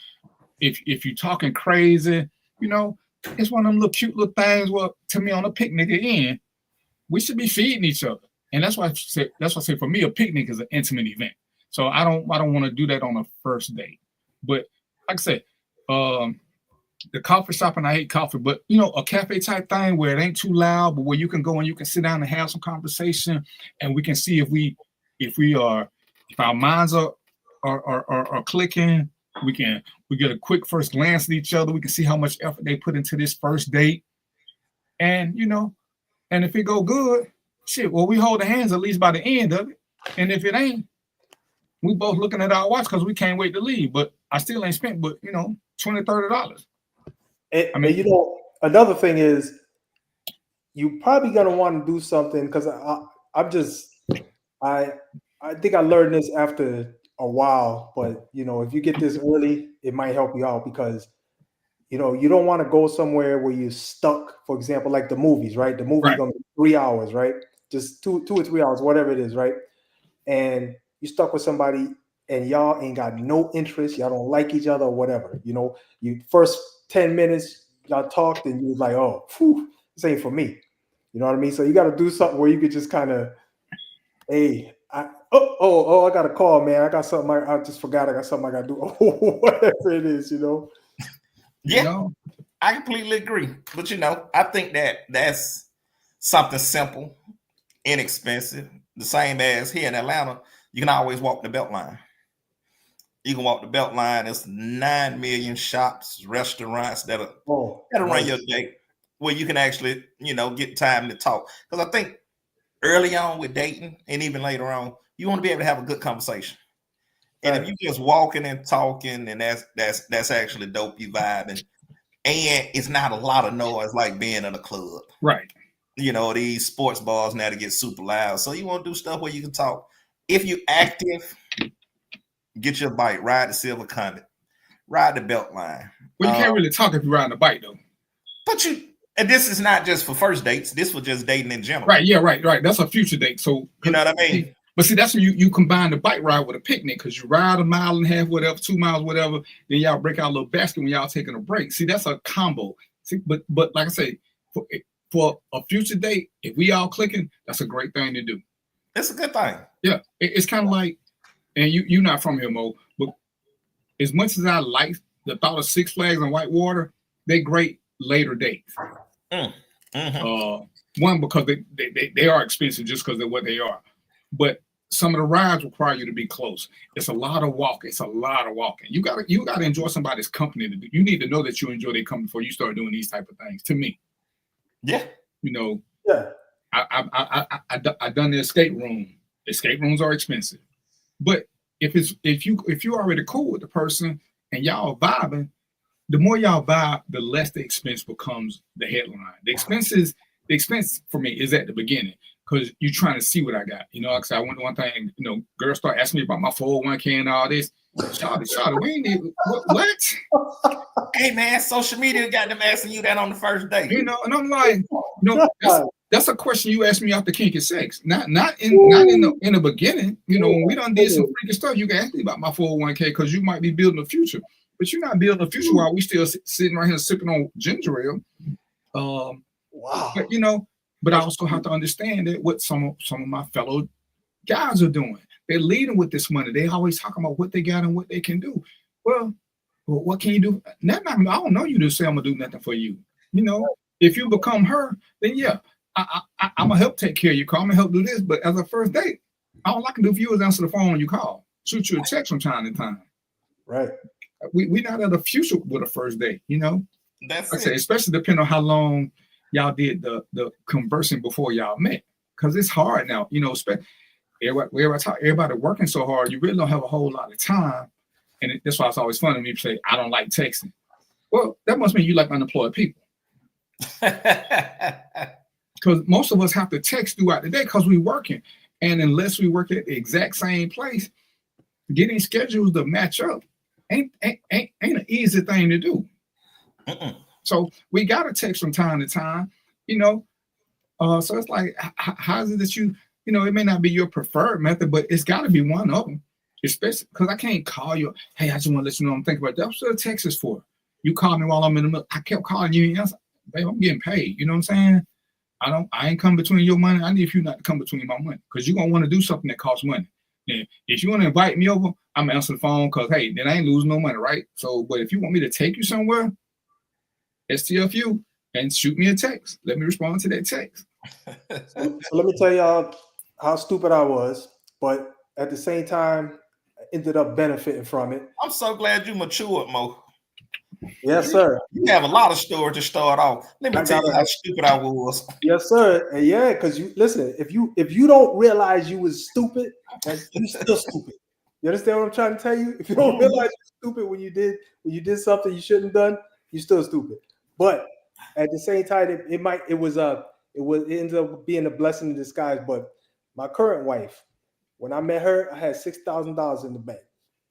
If you're talking crazy, it's one of them little cute little things. Well, to me, on a picnic again, we should be feeding each other. And that's why I say for me, a picnic is an intimate event. So I don't want to do that on a first date. But like I said, the coffee shop, and I hate coffee, but a cafe type thing where it ain't too loud, but where you can go and you can sit down and have some conversation, and we can see if our minds are clicking. We get a quick first glance at each other. We can see how much effort they put into this first date, and and if it go good, shit, well, we hold the hands at least by the end of it. And if it ain't, we both looking at our watch because we can't wait to leave. But I still ain't spent but $20, $30. Another thing is, you probably gonna want to do something, because I think I learned this after a while, but if you get this early, it might help you out, because you don't want to go somewhere where you're stuck. For example, like the movies, right? The movie's gonna be 3 hours, right? Just 2 or 3 hours, whatever it is, right? And you're stuck with somebody and y'all ain't got no interest, y'all don't like each other or whatever. You first 10 minutes y'all talked and you was like, oh, this ain't for me. You know what I mean? So you got to do something where you could just kind of, hey, I got a call, man. I got something. I just forgot. I got something I got to do. Whatever it is, Yeah, I completely agree. But I think that's something simple, inexpensive. The same as here in Atlanta, you can always walk the Beltline. You can walk the Beltline. There's 9 million shops, restaurants that'll run your day, where you can actually, get time to talk. Because I think early on with dating, and even later on, you want to be able to have a good conversation. And if you just walking and talking, and that's actually dope, you vibing, and it's not a lot of noise like being in a club. Right. these sports bars now to get super loud. So you want to do stuff where you can talk. If you active, get your bike, ride the Silver Comet, ride the Beltline. Well, you can't really talk if you're riding a bike, though. But and this is not just for first dates. This was just dating in general. Right, yeah, right. That's a future date. So you know what I mean? But see, that's when you combine the bike ride with a picnic, because you ride a mile and a half, whatever, 2 miles, whatever. Then y'all break out a little basket when y'all taking a break. See, that's a combo. See, but like I say, for a future date, if we all clicking, that's a great thing to do. It's a good thing. Yeah, it's kind of like, and you're not from here, Mo, but as much as I like the thought of Six Flags and Whitewater, they're great later dates. One, because they are expensive just because they're what they are. But some of the rides require you to be close. It's a lot of walking. You gotta enjoy somebody's company. You need to know that you enjoy their company before you start doing these type of things. To me, yeah, yeah. I done the escape room. Escape rooms are expensive, but if you already cool with the person and y'all vibing, the more y'all vibe, the less the expense becomes the headline. The expense for me is at the beginning, because you're trying to see what I got. Because I went one thing, girls start asking me about my 401k and all this. Shawty, we ain't what? Hey man, social media got them asking you that on the first date. And I'm like, that's a question you asked me after kinky sex. Not in the beginning. When we done did some freaky stuff, you can ask me about my 401k, because you might be building a future. But you're not building a future while we still sitting right here sipping on ginger ale. Wow. But I also have to understand that what some of my fellow guys are doing. They're leading with this money. They always talking about what they got and what they can do. Well, what can you do? I don't know you to say I'm gonna do nothing for you. If you become her, then yeah, I'm gonna help take care of you. I'm gonna help do this. But as a first date, all I can do for you is answer the phone when you call, shoot you a text from time to time. Right. We not at a future with a first date. That's like I say, especially depending on how long y'all did the conversing before y'all met, because it's hard now. Everybody working so hard, you really don't have a whole lot of time, and that's why it's always fun to me to say I don't like texting. Well, that must mean you like unemployed people, because most of us have to text throughout the day because we're working, and unless we work at the exact same place, getting schedules to match up ain't an easy thing to do. So we got to text from time to time, so it's like, how is it that it may not be your preferred method, but it's got to be one of them, especially because I can't call you, hey, I just want to let you know I'm thinking about that. That's what a text is for. You call me while I'm in the middle. I kept calling you, and I was like, babe, I'm getting paid. You know what I'm saying? I ain't come between your money. I need you not to come between my money, because you're going to want to do something that costs money. And if you want to invite me over, I'm going to answer the phone, because, hey, then I ain't losing no money, right? So, but if you want me to take you somewhere, STFU, and shoot me a text. Let me respond to that text. So let me tell y'all how stupid I was, but at the same time, I ended up benefiting from it. I'm so glad you matured, Mo. Yes, sir. You have a lot of stories to start off. Let me tell you how stupid I was. Yes, sir. And yeah, because you listen, if you don't realize you was stupid, you're still stupid. You understand what I'm trying to tell you? If you don't realize you're stupid when you did something you shouldn't have done, you're still stupid. But at the same time, it ended up being a blessing in disguise. But my current wife, when I met her, I had $6,000 in the bank,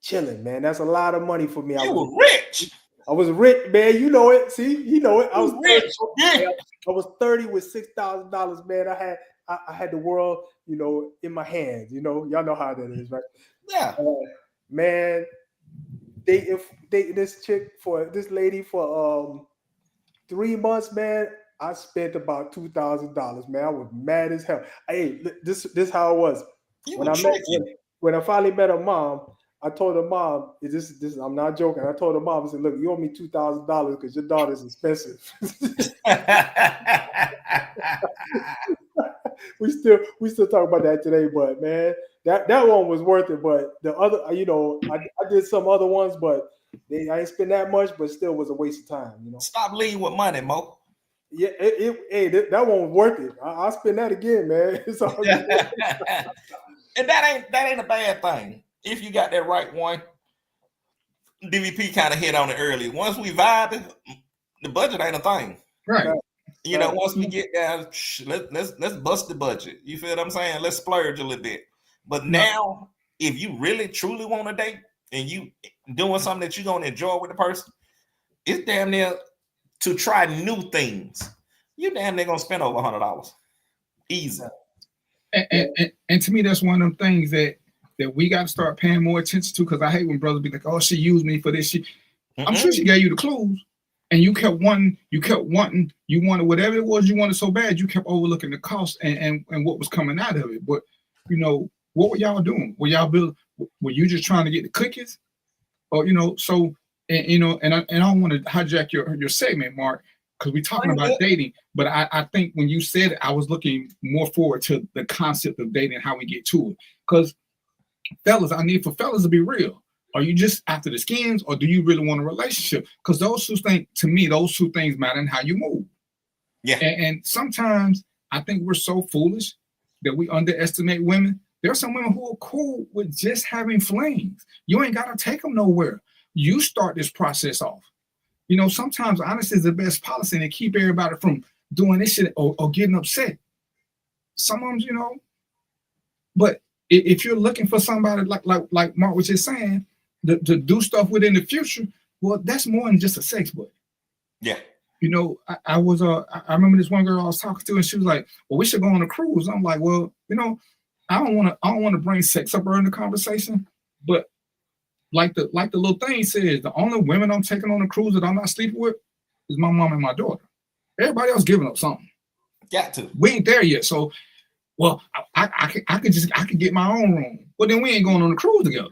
chilling, man. That's a lot of money for me. You were rich. I was rich, man. You know it. See, you know it. I was rich. I was 30 with $6,000, man. I had the world, in my hands. Y'all know how that is, right? Yeah, man. This lady for 3 months, man. I spent about $2,000, man. I was mad as hell. Hey, this how it was. When I finally met her mom, I told her mom, this I'm not joking. I told her mom, I said, look, you owe me $2,000 because your daughter's expensive. we still talk about that today, but man, that one was worth it. But the other, I did some other ones, but I ain't spend that much, but still was a waste of time. Stop leading with money, Mo. Yeah, that one was worth it. I'll spend that again, man. It's all good. And that ain't a bad thing. If you got that right one, DVP kind of hit on it early. Once we vibe, the budget ain't a thing. Right. You know, once we get down, let's bust the budget. You feel what I'm saying? Let's splurge a little bit. But now, if you really truly want a date and you doing something that you're gonna enjoy with the person, it's damn near to try new things. You damn near gonna spend over $100. Easy. And to me, that's one of them things that we got to start paying more attention to, because I hate when brothers be like, "Oh, she used me for this." I'm sure she gave you the clues, and you kept wanting, you wanted whatever it was you wanted so bad, you kept overlooking the cost and what was coming out of it. But you know, what were y'all doing? Were you just trying to get the cookies, or so? And I don't want to hijack your segment, Mark, because we're talking about dating, but I think when you said it, I was looking more forward to the concept of dating and how we get to it. Because fellas, I need for fellas to be real. Are you just after the skins, or do you really want a relationship? Because those two things matter in how you move. Yeah. And sometimes I think we're so foolish that we underestimate women. There are some women who are cool with just having flings. You ain't got to take them nowhere. You start this process off. Sometimes honesty is the best policy, and they keep everybody from doing this shit or getting upset. Some of them, but if you're looking for somebody like Mark was just saying, to do stuff with in the future, well, that's more than just a sex buddy. Yeah. I remember this one girl I was talking to, and she was like, "Well, we should go on a cruise." I'm like, "Well, I don't want to bring sex up in the conversation, but like the little thing says, the only women I'm taking on a cruise that I'm not sleeping with is my mom and my daughter. Everybody else giving up something. Got to. We ain't there yet. So, well, I could get my own room. But then we ain't going on a cruise together.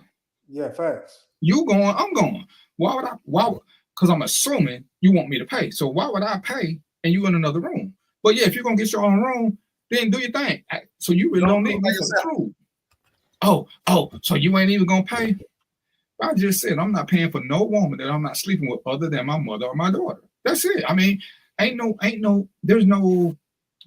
Yeah, facts. You going, I'm going. Why would because I'm assuming you want me to pay. So why would I pay and you in another room? But yeah, if you're gonna get your own room, then do your thing. So you really don't need me for the cruise. Oh, so you ain't even gonna pay? I just said I'm not paying for no woman that I'm not sleeping with other than my mother or my daughter. That's it. I mean, there's no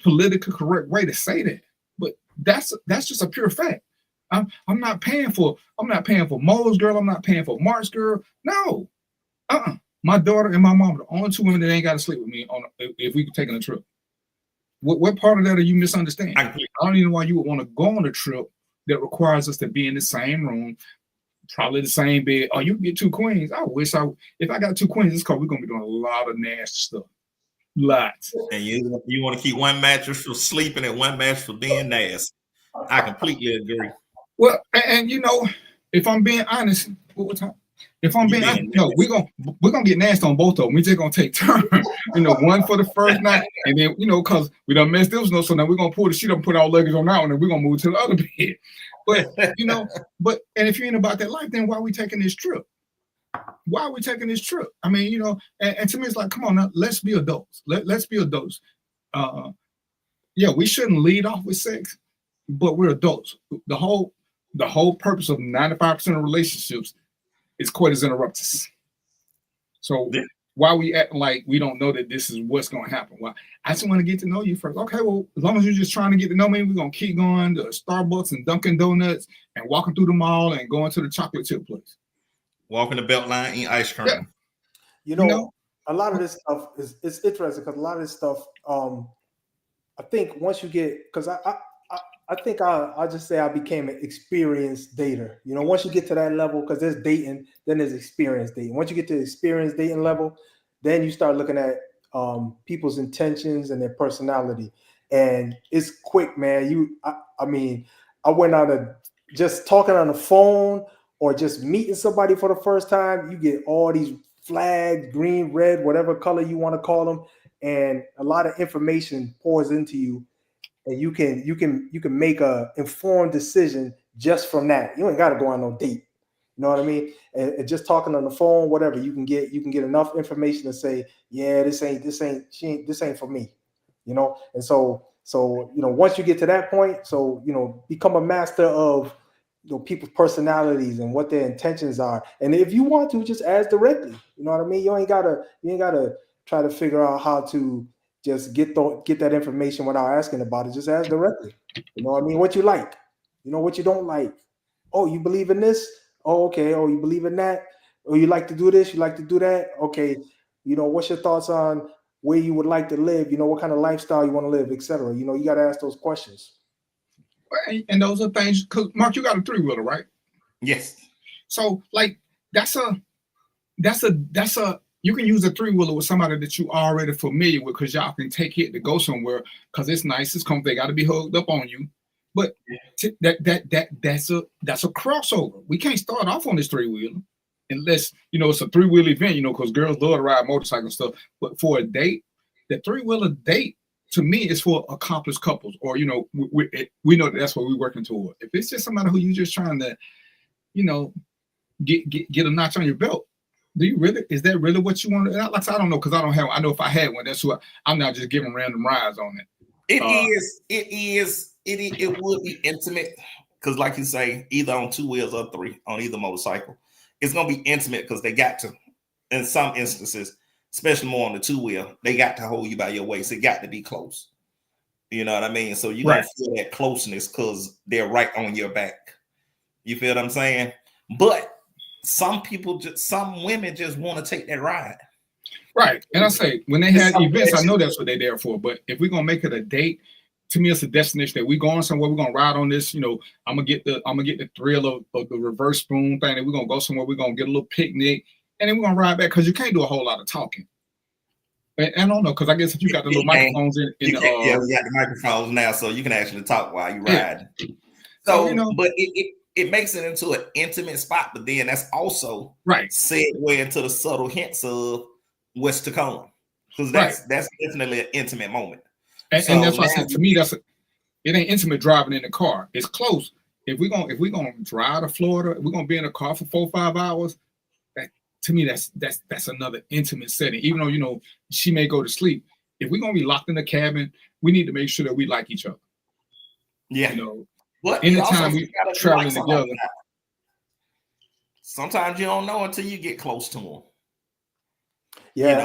politically correct way to say that, but that's just a pure fact. I'm not paying for Mo's girl. I'm not paying for Mark's girl. No, my daughter and my mom are the only two women that ain't got to sleep with me if we could take on a trip. What part of that are you misunderstanding? I don't even know why you would want to go on a trip that requires us to be in the same room, probably the same bed. Oh, you can get two queens. I wish if I got two queens, it's because we're gonna be doing a lot of nasty stuff. Lots. And you want to keep one mattress for sleeping and one mattress for being nasty. I completely agree. Well, and if I'm being honest, if I'm being honest, no, we're gonna get nasty on both of them. We're just gonna take turns. One for the first night, and then because we done messed this one up, so now we're gonna pull the sheet up and put our luggage on that one, and we're gonna move to the other bed. But and if you ain't about that life, then why are we taking this trip? Why are we taking this trip? I mean, and to me, it's like, come on now, let's be adults. Let's be adults. Yeah, we shouldn't lead off with sex, but we're adults. The whole purpose of 95% of relationships is coitus interruptus. So why we acting like we don't know that this is what's going to happen? Well, I just want to get to know you first. Okay, well, as long as you're just trying to get to know me, we're going to keep going to Starbucks and Dunkin' Donuts and walking through the mall and going to the chocolate chip place. Walking the Beltline, eat ice cream. Yeah. A lot of this stuff is interesting because a lot of this stuff, I think once you get, because I think I'll just say I became an experienced dater. Once you get to that level, because there's dating, then there's experienced dating. Once you get to the experienced dating level, then you start looking at people's intentions and their personality. And it's quick, man. I mean, I went out of just talking on the phone or just meeting somebody for the first time. You get all these flags, green, red, whatever color you want to call them. And a lot of information pours into you. And you can make a informed decision just from that. You ain't got to go on no date. You know what I mean? And just talking on the phone, whatever, you can get enough information to say, yeah, this ain't for me. And so once you get to that point, become a master of people's personalities and what their intentions are. And if you want to, just ask directly. You know what I mean? You ain't gotta try to figure out how to just get that information without asking about it. Just ask directly. You know what I mean? What you like, what you don't like. Oh, you believe in this? Oh, okay. Oh, you believe in that? Oh, you like to do this? You like to do that? Okay. What's your thoughts on where you would like to live, what kind of lifestyle you want to live, etc. You got to ask those questions. And those are things, because Mark, you got a 3-wheeler, right? Yes. So like that's a you can use a 3-wheeler with somebody that you already familiar with, because y'all can take it to go somewhere because it's nice, it's comfortable. They got to be hugged up on you. But that's a crossover. We can't start off on this 3-wheeler unless it's a 3-wheel event, because girls love to ride motorcycle and stuff. But for a date, the 3-wheeler date to me is for accomplished couples, or we know that's what we're working toward. If it's just somebody who you just trying to get a notch on your belt, is that really what you want? Like, I don't know, because I know if I had one, that's what I'm not just giving random rides on it. It would be intimate, because like you say, either on 2 wheels or 3 on either motorcycle, it's gonna be intimate because they got to, in some instances, especially more on the 2-wheel, they got to hold you by your waist. It got to be close. You know what I mean? So you're gonna feel that closeness because they're right on your back. You feel what I'm saying? But some women just want to take that ride. Right. And I say, when they had events, I know that's what they're there for. But if we're gonna make it a date, to me, it's a destination that we're going somewhere. We're gonna ride on this. I'm gonna get the thrill of the reverse spoon thing. And we're gonna go somewhere. We're gonna get a little picnic, and then we're gonna ride back, because you can't do a whole lot of talking. And I don't know, because I guess if you got the little microphones we got the microphones now, so you can actually talk while you ride. Yeah. So but it makes it into an intimate spot, but then that's also segue into the subtle hints of what's to come, because that's definitely an intimate moment. And that's why I said, to me, it ain't intimate driving in the car. It's close. If we're gonna drive to Florida, we're gonna be in a car for 4 or 5 hours. To me, that's another intimate setting. Even though she may go to sleep, if we're gonna be locked in the cabin, we need to make sure that we like each other. Yeah. But anytime we traveling together, sometimes you don't know until you get close to them. Yeah,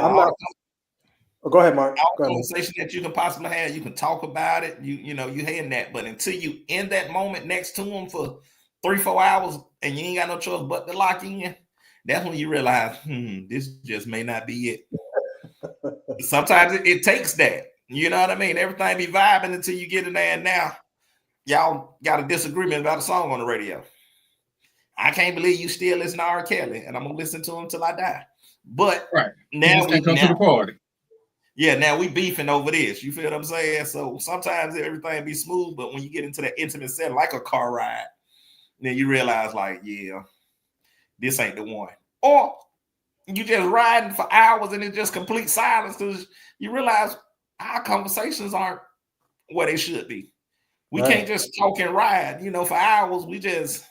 go ahead, Mark. Conversation that you can possibly have, you can talk about it. You hearing that, but until you in that moment next to them for 3-4 hours, and you ain't got no choice but to lock in, that's when you realize, this just may not be it. Sometimes it takes that. You know what I mean? Everything be vibing until you get in there, and now y'all got a disagreement about a song on the radio. I can't believe you still listen to R. Kelly, and I'm gonna listen to him till I die. But now we come to the party. Yeah, now we beefing over this. You feel what I'm saying? So sometimes everything be smooth, but when you get into that intimate setting, like a car ride, then you realize, like, yeah, this ain't the one. Or you just riding for hours and it's just complete silence, because you realize our conversations aren't where they should be. We can't just talk and ride, for hours. We just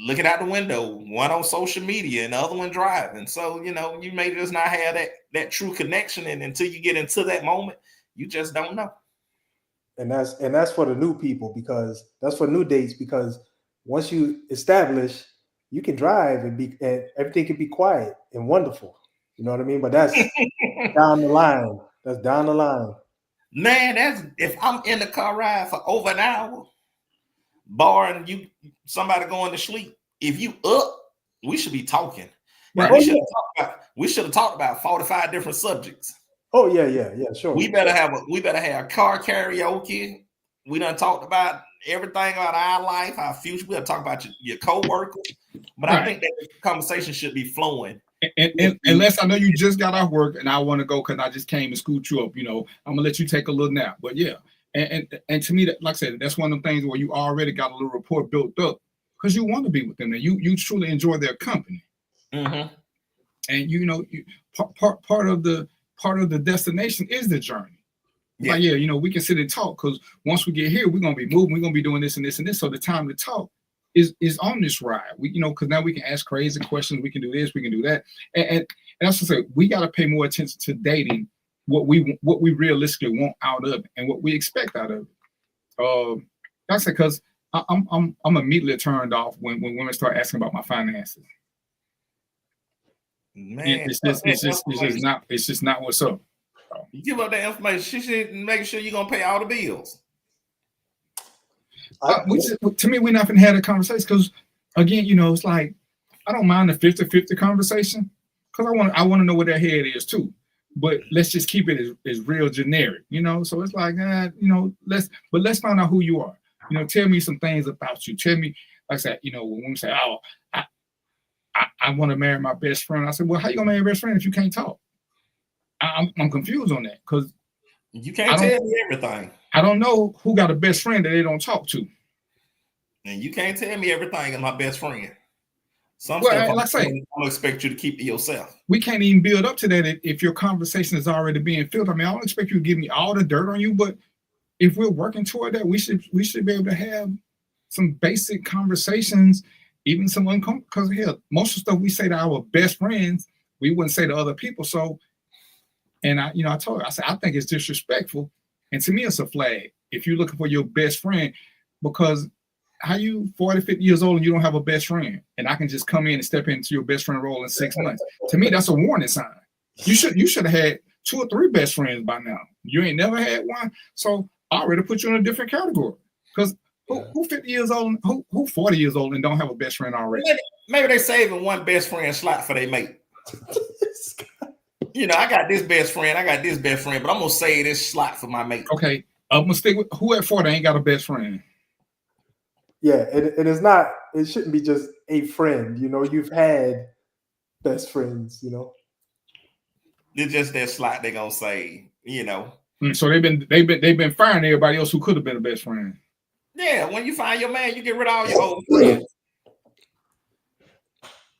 looking out the window, one on social media and the other one driving. So, you may just not have that true connection. And until you get into that moment, you just don't know. And that's for the new people, because that's for new dates, because once you establish, you can drive and everything can be quiet and wonderful. You know what I mean? But that's down the line. That's down the line. Man, if I'm in the car ride for over an hour, barring somebody going to sleep, if you up, we should be talking. Right. We should have talked about 45 different subjects. Oh yeah, sure. We better have car karaoke. We done talked about everything about our life, our future. We'll talk about your co-workers. But I think that conversation should be flowing. And unless I know you just got off work and I want to go because I just came and scoot you up, I'm gonna let you take a little nap. But yeah, and to me, that, like I said, that's one of the things where you already got a little rapport built up because you want to be with them and you truly enjoy their company. Mm-hmm. And part of the destination is the journey. Yeah. Like, we can sit and talk because once we get here, we're gonna be moving, we're gonna be doing this and this and this. So the time to talk is on this ride. We, because now we can ask crazy questions, we can do this, we can do that. And that's to say, we gotta pay more attention to dating, what we realistically want out of it and what we expect out of it. That's because I'm immediately turned off when women start asking about my finances. Man, it's just not what's up. You give up that information, she should make sure you're gonna pay all the bills. To me, we're not gonna have a conversation because, again, it's like I don't mind the 50-50 conversation because I want to know where their head is too. but let's just keep it as real generic, you know. So it's like, you know, let's find out who you are. You know, tell me some things about you. Tell me, like I said, you know, when we say, oh, I want to marry my best friend. I said, well, how you gonna marry your best friend if you can't talk? I'm confused on that because you can't tell me everything. I don't know who got a best friend that they don't talk to. And you can't tell me everything is my best friend. Some Well, stuff like I say, I'm gonna expect you to keep to yourself. We can't even build up to that if your conversation is already being filled. I mean, I don't expect you to give me all the dirt on you, but if we're working toward that, we should be able to have some basic conversations, even some uncomfortable. Because hell, most of the stuff we say to our best friends, we wouldn't say to other people. So, and I told her, I said, I think it's disrespectful, and to me, it's a flag if you're looking for your best friend, because how you 40, 50 years old and you don't have a best friend, and I can just come in and step into your best friend role in 6 months. To me, that's a warning sign. You should have had 2 or 3 best friends by now. You ain't never had one, so I already put you in a different category. Because who 50 years old, who 40 years old and don't have a best friend already? Maybe they saving one best friend slot for their mate. You know, I got this best friend, but I'm gonna save this slot for my mate. Okay, I'm gonna stick with who at 40 ain't got a best friend. Yeah, and it's not. It shouldn't be just a friend. You know, you've had best friends. You know, It's just that slot they're gonna save. You know. So they've been firing everybody else who could have been a best friend. Yeah, when you find your man, you get rid of all your old friends.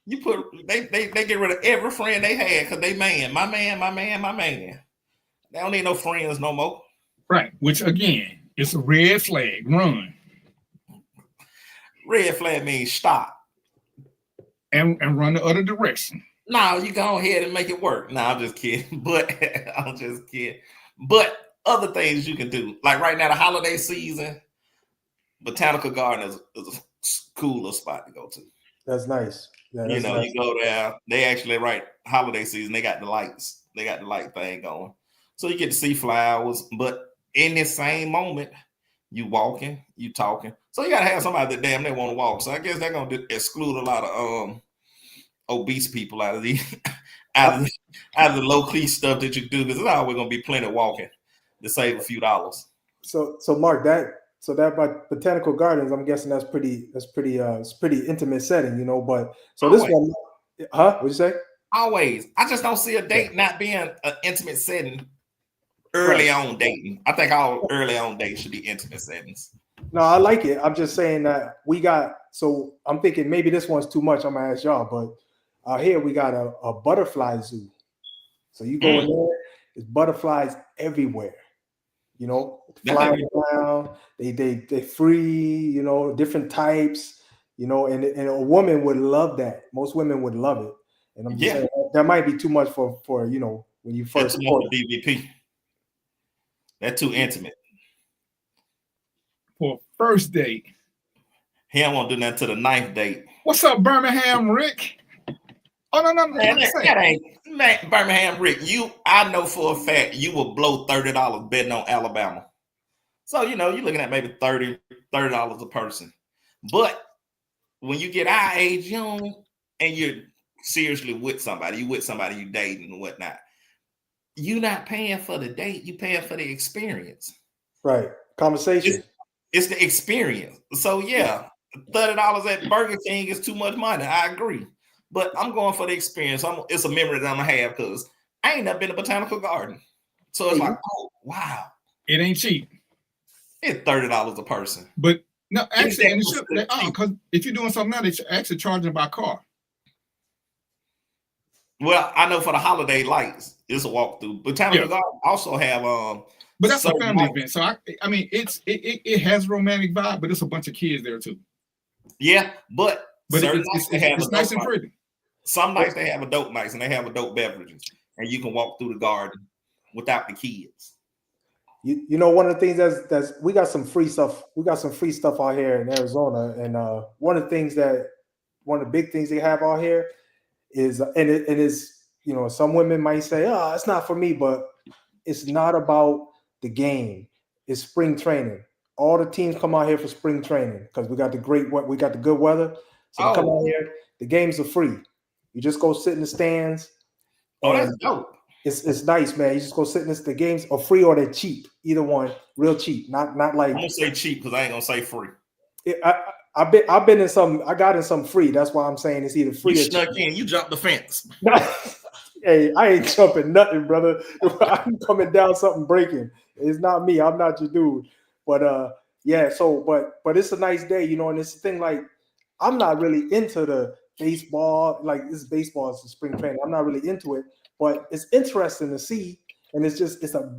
You put they get rid of every friend they had because they my man. They don't need no friends no more. Right, which again, it's a red flag. Run. Red flag means stop. And run the other direction. No, you go ahead and make it work. No, I'm just kidding. But I'm just kidding. But other things you can do, like right now, the holiday season, Botanical Garden is a cooler spot to go to. That's nice. Yeah, that's nice. You go there. They actually holiday season. They got the lights. They got the light thing going, so you get to see flowers. But in this same moment, you walking, you talking. So you gotta have somebody that damn they want to walk. So I guess they're gonna exclude a lot of obese people out of the out of the low key stuff that you do, because there's always gonna be plenty walking to save a few dollars. So Mark, that about Botanical Gardens, I'm guessing it's pretty intimate setting, you know. But so always. This one, What'd you say? Always. I just don't see a date not being an intimate setting early on dating. I think all early on dates should be intimate settings. No, I like it. I'm just saying that so I'm thinking maybe this one's too much. I'm gonna ask y'all, but out here we got a butterfly zoo. So you go in there, there's butterflies everywhere. You know, flying around. They free. You know, different types. You know, and a woman would love that. Most women would love it. And I'm just saying that might be too much for you know when you first. That's too much BVP. That's too intimate. For first date. He don't want to do nothing to the 9th date. What's up, Birmingham Rick? Oh no. Man, that ain't Birmingham Rick. I know for a fact you will blow $30 betting on Alabama. So you know you're looking at maybe $30 a person. But when you get our age, young, and you're seriously with somebody, you dating and whatnot, you're not paying for the date, you paying for the experience. Right. Conversation. It's the experience. So yeah, $30 at Burger King is too much money. I agree. But I'm going for the experience. It's a memory that I'm gonna have because I ain't never been to Botanical Garden. So it's like, oh wow. It ain't cheap. It's $30 a person. But no, actually, because if you're doing something now, they're actually charging by car. Well, I know for the holiday lights, it's a walkthrough. Botanical Garden also have but that's a family event. So I mean it has a romantic vibe, but it's a bunch of kids there too. Yeah, but it's nice and pretty. Some nights they have adult nights and they have adult beverages, and you can walk through the garden without the kids. You know, one of the things that's we got some free stuff. We got some free stuff out here in Arizona, and one of the big things they have out here is, and it is, you know, some women might say, "Oh, it's not for me," but it's not about the game. It's spring training. All the teams come out here for spring training because we got the good weather. So they come out here. The games are free. You just go sit in the stands. Oh, that's dope. It's nice, man. You just go sit in this. The games are free or they're cheap. Either one, real cheap. Not like I'm gonna say cheap because I ain't gonna say free. I've been in some. I got in some free. That's why I'm saying it's either free You or cheap. snuck in. You jumped the fence. Hey, I ain't jumping nothing, brother. I'm coming down something breaking. It's not me. I'm not your dude. But yeah. So but it's a nice day, you know. And it's the thing. Like I'm not really into the baseball. Like this baseball is spring training. I'm not really into it. But it's interesting to see, and it's a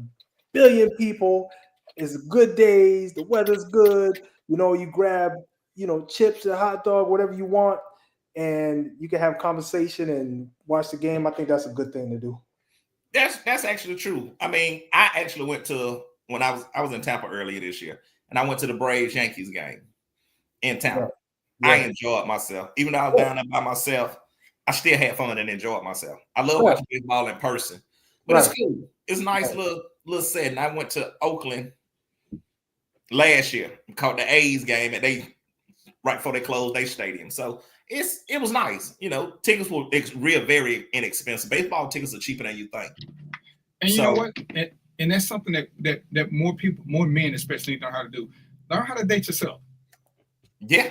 billion people. It's good days. The weather's good. You know, you grab, you know, chips, a hot dog, whatever you want, and you can have conversation and watch the game. I think that's a good thing to do. That's actually true. I mean, I actually went to when I was in Tampa earlier this year, and I went to the Braves Yankees game in Tampa. Yeah. I enjoyed myself, even though I was down there by myself. I still had fun and enjoyed myself. I love watching baseball in person, but it's cool. It's a nice little setting. I went to Oakland last year, caught the A's game, and they right before they closed their stadium. So it was nice. You know, tickets were very inexpensive. Baseball tickets are cheaper than you think. And you know what? And that's something that more people, more men especially, know how to do. Learn how to date yourself. Yeah.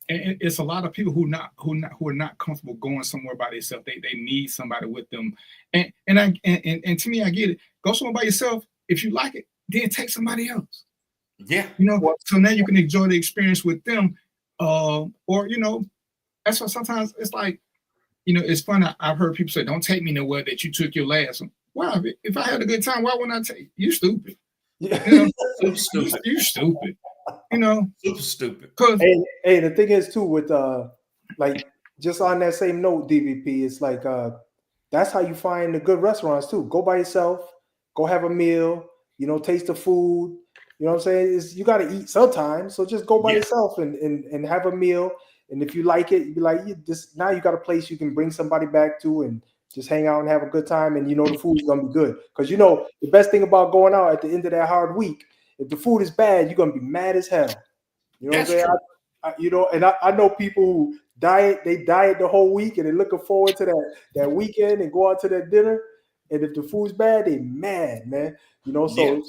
And it's a lot of people who are not comfortable going somewhere by themselves. They need somebody with them. And to me, I get it. Go somewhere by yourself. If you like it, then take somebody else. Yeah. You know, so now you can enjoy the experience with them. Or, you know, that's why sometimes it's like, you know, it's fun. I've heard people say, don't take me nowhere that you took your last one. Well, if I had a good time, why wouldn't I take you? Stupid. Yeah. You know, you stupid. You know, super stupid. Hey, the thing is too with like just on that same note, DVP, it's like that's how you find the good restaurants too. Go by yourself, go have a meal, you know, taste the food. You know what I'm saying? You got to eat sometimes, so just go by yourself and have a meal. And if you like it, you be like, now you got a place you can bring somebody back to and just hang out and have a good time. And you know the food's gonna be good because you know the best thing about going out at the end of that hard week. If the food is bad, you're gonna be mad as hell. You know what I'm saying? You know, and I know people who diet the whole week and they're looking forward to that weekend and go out to that dinner. And if the food's bad, they mad, man. You know, so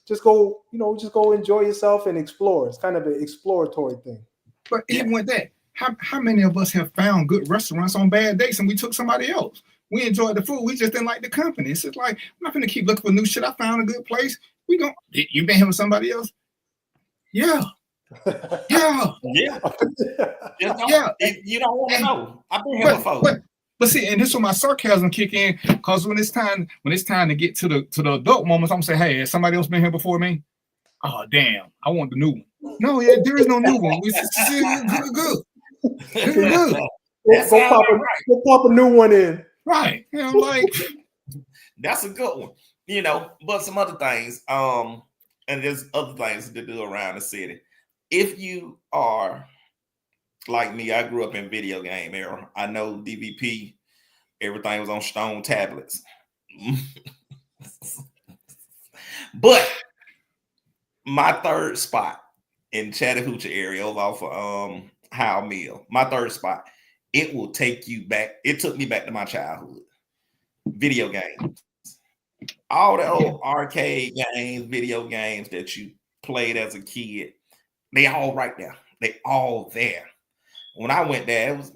just go, you know, just go enjoy yourself and explore. It's kind of an exploratory thing. But even with that, how many of us have found good restaurants on bad days and we took somebody else? We enjoyed the food, we just didn't like the company. It's just like, I'm not gonna keep looking for new shit. I found a good place. You been here with somebody else? Yeah. Yeah. Yeah. Yeah. You don't want to know. I've been here before. But see, and this is where my sarcasm kick in, because when it's time to get to the adult moments, I'm saying, hey, has somebody else been here before me? Oh damn, I want the new one. No, yeah, there is no new one. We good. Go pop a new one in. Right. You know, like that's a good one. You know, but some other things, and there's other things to do around the city. If you are like me, I grew up in video game era. I know DVP, everything was on stone tablets. But my third spot in Chattahoochee area over off of Howell Mill, my third spot, it will take you back. It took me back to my childhood. Video games. All the old arcade games, video games that you played as a kid, they all right there. They all there. When I went there, it was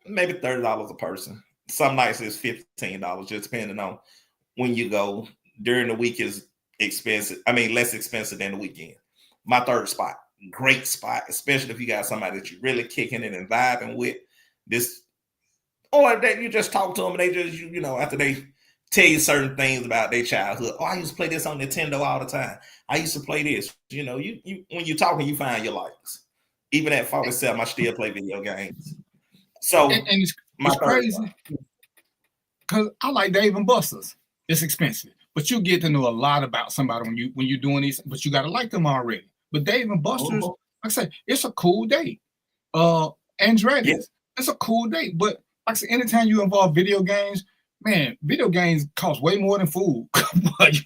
maybe $30 a person. Some nights it's $15, just depending on when you go. During the week is expensive. I mean, less expensive than the weekend. My third spot, great spot, especially if you got somebody that you're really kicking it and vibing with. This, or that you just talk to them and they just, you know, after they tell you certain things about their childhood. Oh, I used to play this on Nintendo all the time. I used to play this. You know, you when you're talking, you find your likes. Even at 47, I still play video games. So and it's crazy because I like Dave and Buster's. It's expensive, but you get to know a lot about somebody when you're doing these. But you got to like them already. But Dave and Buster's, like I said, it's a cool date. Andretti's, it's a cool date. But like I said, anytime you involve video games, man, video games cost way more than food. But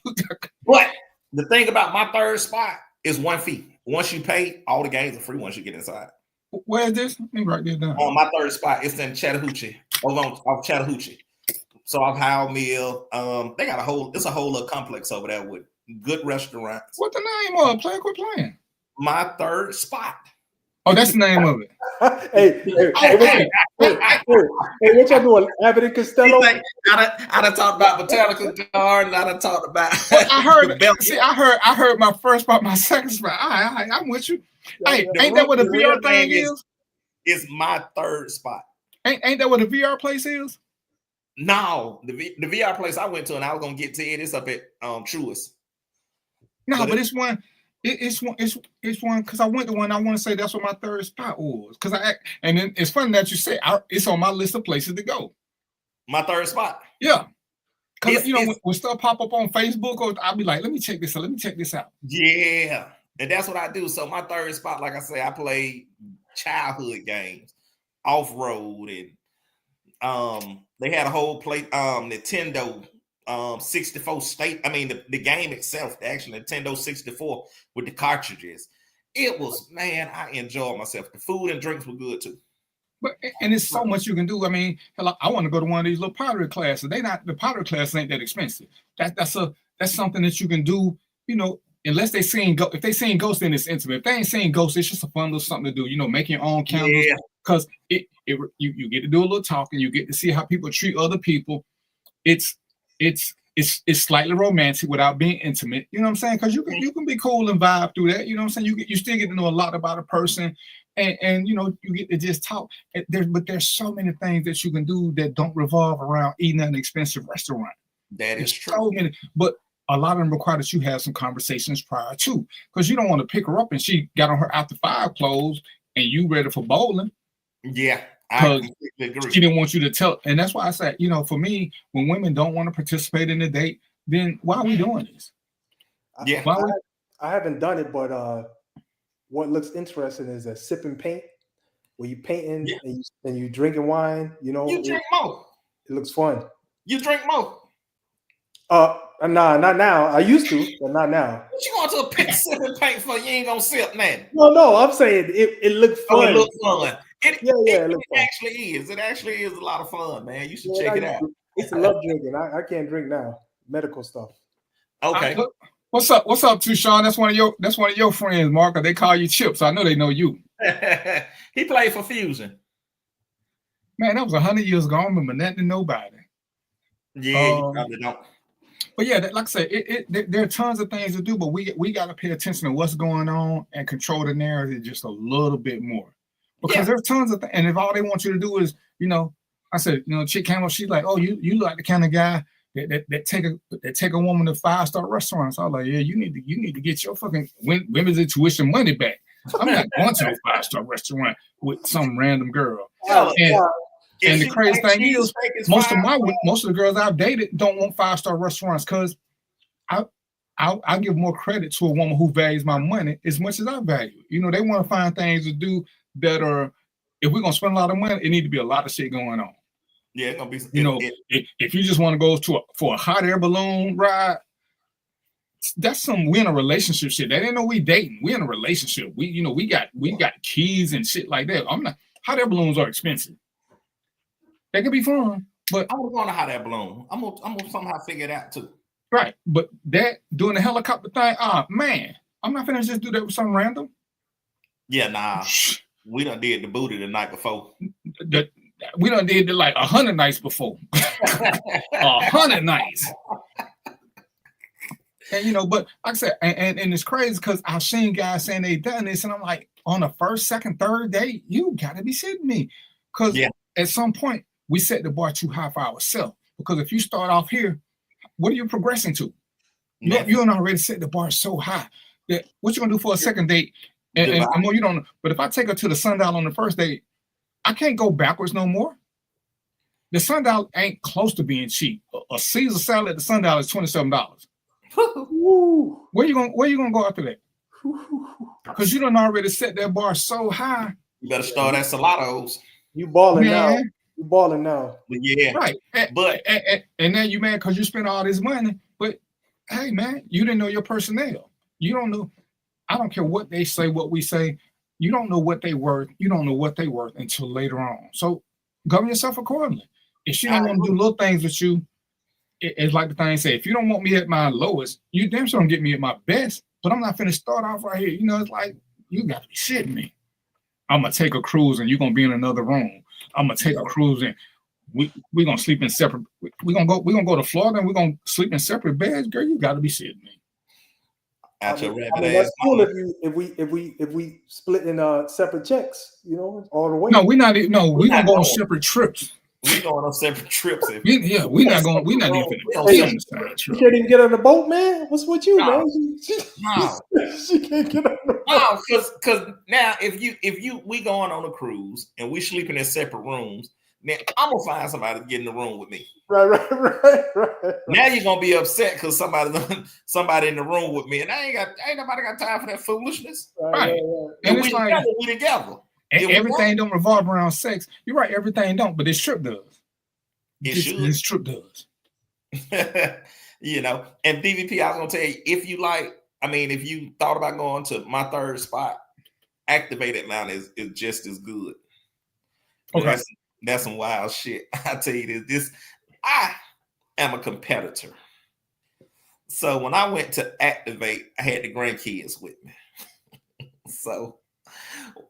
the thing about my third spot is one fee. Once you pay, all the games are free once you get inside. Where is this? Let me write this down. On my third spot, it's in Chattahoochee, off Chattahoochee. Soft Howl Mill. They got it's a whole little complex over there with good restaurants. What the name of it? Play, quit playing. My Third Spot. Oh, that's the name of it. Hey, what y'all doing? Abbott and Costello? I done talked about Botanical Garden. I done talked about. Well, I heard my first spot, my second spot. I'm with you. Hey, ain't that what the VR thing is? It's My Third Spot. Ain't that what the VR place is? No, the VR place I went to, and I was gonna get to it. It's up at Truist. No, but it's one. It's one because I went to one. I want to say that's what my third spot was. And then it's funny that you say it's on my list of places to go. My third spot. Yeah, because when stuff pop up on Facebook, or I'll be like, let me check this out. Let me check this out. Yeah, and that's what I do. So my third spot, like I say, I play childhood games, off road, and they had a whole Nintendo 64 state. I mean, the game itself, actually Nintendo 64 with the cartridges. It was, man, I enjoyed myself. The food and drinks were good too. And it's so much you can do. I mean, I want to go to one of these little pottery classes. The pottery classes ain't that expensive. That's something that you can do, unless they seeing if they seeing ghosts, then it's intimate. If they ain't seeing ghosts, it's just a fun little something to do, make your own candles. Because you get to do a little talking, you get to see how people treat other people. It's slightly romantic without being intimate. You know what I'm saying? Because you can be cool and vibe through that. You know what I'm saying? You still get to know a lot about a person, and you get to just talk. But there's so many things that you can do that don't revolve around eating at an expensive restaurant. That is true. So many, but a lot of them require that you have some conversations prior to, because you don't want to pick her up and she got on her after 5 clothes and you ready for bowling. Yeah. I agree. She didn't want you to tell, and that's why I said, for me, when women don't want to participate in the date, then why are we doing this? Yeah, I haven't done it, but what looks interesting is a sip and paint, where you painting and you drinking wine. You drink more. It looks fun. You drink more. Nah, not now. I used to, but not now. What you going to a pit sip and paint for? You ain't gonna sip, man. No, I'm saying it looked fun. It looked fun. It actually is. It actually is a lot of fun, man. You should check it out. I love drinking. I can't drink now. Medical stuff. Okay. What's up? What's up, Tushawn? That's one of your friends, Mark. They call you Chips. I know they know you. He played for Fusion. Man, that was 100 years ago. I don't remember nothing to nobody. Yeah, you probably don't. But yeah, like I said, there are tons of things to do, but we got to pay attention to what's going on and control the narrative just a little bit more. Because there's tons of things, and if all they want you to do is, I said, chick came up, she's like, oh, you like the kind of guy that take a woman to 5-star restaurants. I was like, yeah, you need to get your fucking women's intuition money back. I'm not going to a 5-star restaurant with some random girl. And the crazy thing is, most of the girls I've dated don't want 5-star restaurants, because I give more credit to a woman who values my money as much as I value it. They want to find things to do that are, if we're gonna spend a lot of money, it need to be a lot of shit going on. Yeah, it's gonna be. If you just want to go for a hot air balloon ride, that's some we in a relationship shit. They didn't know we dating. We in a relationship. We got keys and shit like that. Hot air balloons are expensive. They can be fun, but I want to hot air balloon. I'm gonna somehow figure it out too. Right, but that doing the helicopter thing, man, I'm not finna just do that with some random. Yeah, nah. We done did the booty the night before. We done did it like 100 nights before. 100 nights. And but like I said, and it's crazy because I've seen guys saying they done this, and I'm like, on the first, second, third date, you gotta be shitting me. Because at some point we set the bar too high for ourselves. Because if you start off here, what are you progressing to? You don't already set the bar so high that what you gonna do for a second date? And more you don't. But if I take her to the Sundial on the first date, I can't go backwards no more. The Sundial ain't close to being cheap. A Caesar salad at the Sundial is $27. Where you gonna go after that? Because you done already set that bar so high. You better start at Salados. You balling now. You balling now. Yeah. Right. And then you mad because you spent all this money. But hey, man, you didn't know your personnel. You don't know. I don't care what they say, what we say. You don't know what they worth. You don't know what they worth until later on. So govern yourself accordingly. If she don't want to do little things with you, it's like the thing say, if you don't want me at my lowest, you damn sure don't get me at my best. But I'm not finna start off right here. You know, it's like, you got to be shitting me. I'm gonna take a cruise and you're gonna be in another room. I'm gonna take a cruise and we're gonna sleep in separate. We're gonna go to Florida and we're gonna sleep in separate beds. Girl, you got to be shitting me. Out your rabbit that's ass. cool if we split in separate checks, you know, all the way. No, we're not. No, we're gonna go on separate trips. We going on separate trips. We're not going. We're not even Hey, be on the side you trip. can't even get on the boat, man. What's with you, No. man? No. She can't get on the boat. No, because now if we going on a cruise and we sleeping in separate rooms, then I'm gonna find somebody to get in the room with me. Right. Now you're gonna be upset because somebody in the room with me, and ain't nobody got time for that foolishness. Right. And And we it's like together, we together. If we everything don't revolve around sex. You're right. Everything don't, but this trip does. This trip does. You know, and DVP, I was gonna tell you, if you thought about going to my third spot, Activate Atlanta is just as good. Okay. That's some wild shit. I tell you this. I am a competitor. So when I went to Activate, I had the grandkids with me. So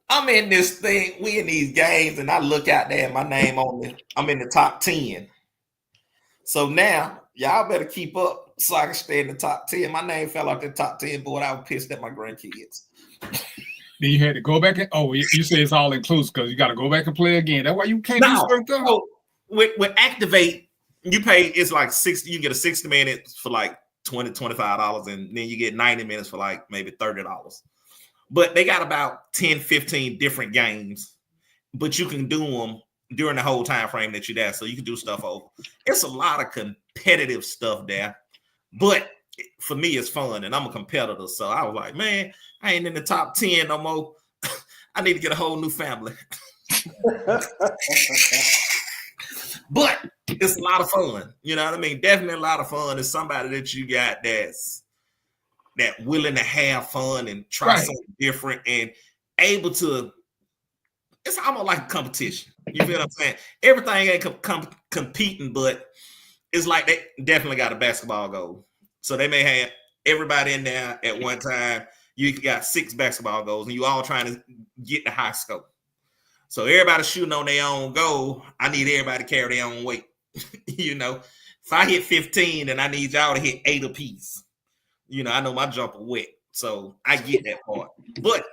I'm in this thing, we in these games, and I look out there and my name I'm in the top 10. So now y'all better keep up so I can stay in the top 10. My name fell out the top 10, boy. I was pissed at my grandkids. Then you had to go back and you say it's all inclusive because you got to go back and play again. That's why you can't do certain things. So with Activate, you pay, it's like 60, you get a 60 minutes for like $20, $25, and then you get 90 minutes for like maybe $30. But they got about 10, 15 different games, but you can do them during the whole time frame that you're there. So you can do stuff over. It's a lot of competitive stuff there, but for me, it's fun, and I'm a competitor. So I was like, man, I ain't in the top 10 no more. I need to get a whole new family. But it's a lot of fun. You know what I mean? Definitely a lot of fun. It's somebody that you got that's willing to have fun and try something different and able to. It's almost like a competition. You feel what I'm saying? Everything ain't competing, but it's like they definitely got a basketball goal. So they may have everybody in there at one time. You got 6 basketball goals, and you all trying to get the high score. So everybody shooting on their own goal. I need everybody to carry their own weight. You know, if I hit 15, then I need y'all to hit 8 apiece. You know, I know my jumper wet, so I get that part. But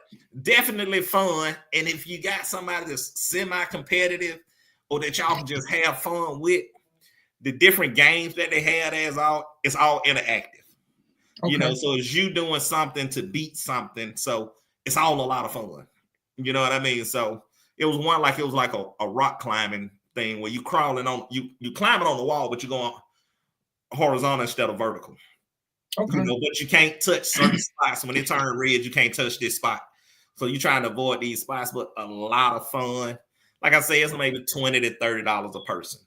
definitely fun. And if you got somebody that's semi-competitive or that y'all can just have fun with, the different games that they have, it's all interactive. Okay. You know, so it's you doing something to beat something. So it's all a lot of fun. You know what I mean? So it was like a rock climbing thing where you crawling on, you climbing on the wall, but you're going horizontal instead of vertical. Okay. You know, but you can't touch certain spots. When it turn red, you can't touch this spot. So you're trying to avoid these spots, but a lot of fun. Like I say, it's maybe $20 to $30 a person.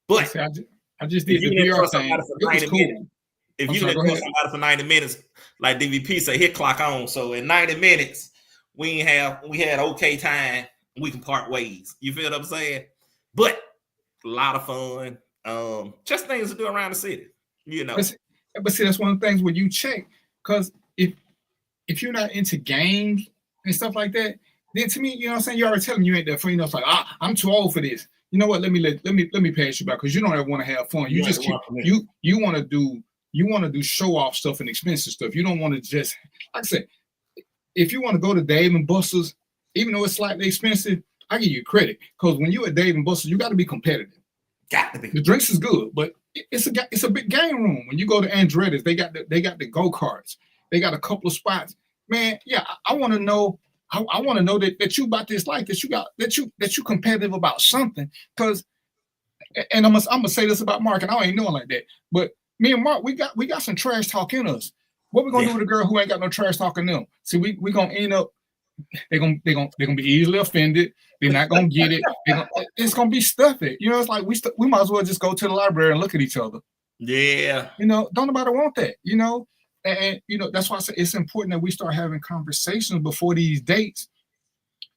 But see, I just did the VR thing. It was cool. Minutes, if you didn't trust somebody for 90 minutes, like DVP say, hit clock on. So in 90 minutes, we had okay time. We can part ways. You feel what I'm saying? But a lot of fun. Just things to do around the city. You know. But see, that's one of the things when you check, because if you're not into games and stuff like that, then to me, you know what I'm saying, you already telling you ain't that fun. You know, it's like, I'm too old for this. You know what? Let me pass you back because you don't ever want to have fun. You just keep you want to do show off stuff and expensive stuff. You don't want to just, like I said, if you want to go to Dave and Buster's, even though it's slightly expensive, I give you credit because when you at Dave and Buster's, you got to be competitive. Got to be. The drinks is good, but it's a big game room. When you go to Andretti's, they got the go-karts. They got a couple of spots. Man, yeah, I want to know. I want to know that you about this life, that you competitive about something. Because, and I'm gonna say this about Mark, and I ain't knowing like that. But me and Mark, we got some trash talk in us. What we gonna do with a girl who ain't got no trash talk in them? See, we gonna end up. They're gonna be easily offended. They're not gonna get it. It's gonna be stuffy. You know, it's like we might as well just go to the library and look at each other. Yeah. You know, don't nobody want that. You know. And you know, that's why I say it's important that we start having conversations before these dates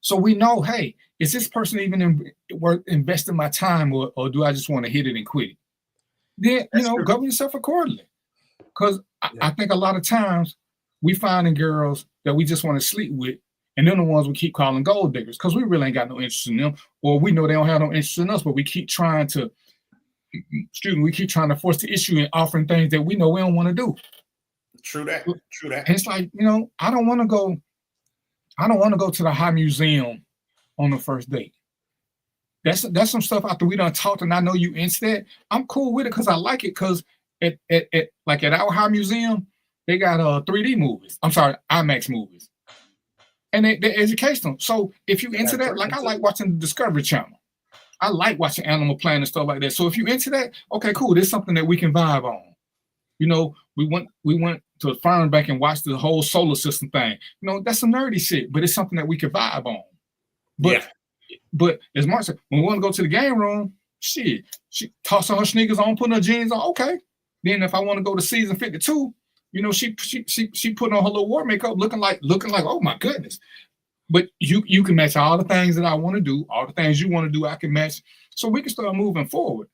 So we know, hey, is this person even worth investing my time, or do I just want to hit it and quit it? Then, That's true. govern yourself accordingly. Because Yeah. I think a lot of times we finding girls that we just want to sleep with, and they're the ones we keep calling gold diggers because we really ain't got no interest in them, or we know they don't have no interest in us, but we keep trying to, force the issue and offering things that we know we don't want to do. True that. True that. And it's like, I don't want to go to the high museum on the first date. That's some stuff after we done talked and I know you into that. I'm cool with it because I like it because at our high museum, they got 3D movies. I'm sorry, IMAX movies. And they're educational. So if you into that, like I like watching the Discovery Channel. I like watching Animal Planet and stuff like that. So if you into that, okay, cool. There's something that we can vibe on. We went to a farm back and watched the whole solar system thing. That's some nerdy shit, but it's something that we can vibe on. But as Mark said, when we want to go to the game room, shit, she tossing her sneakers on, putting her jeans on. Okay. Then if I want to go to season 52, she put on her little war makeup, looking like, oh my goodness. But you can match all the things that I want to do, all the things you want to do, I can match, so we can start moving forward.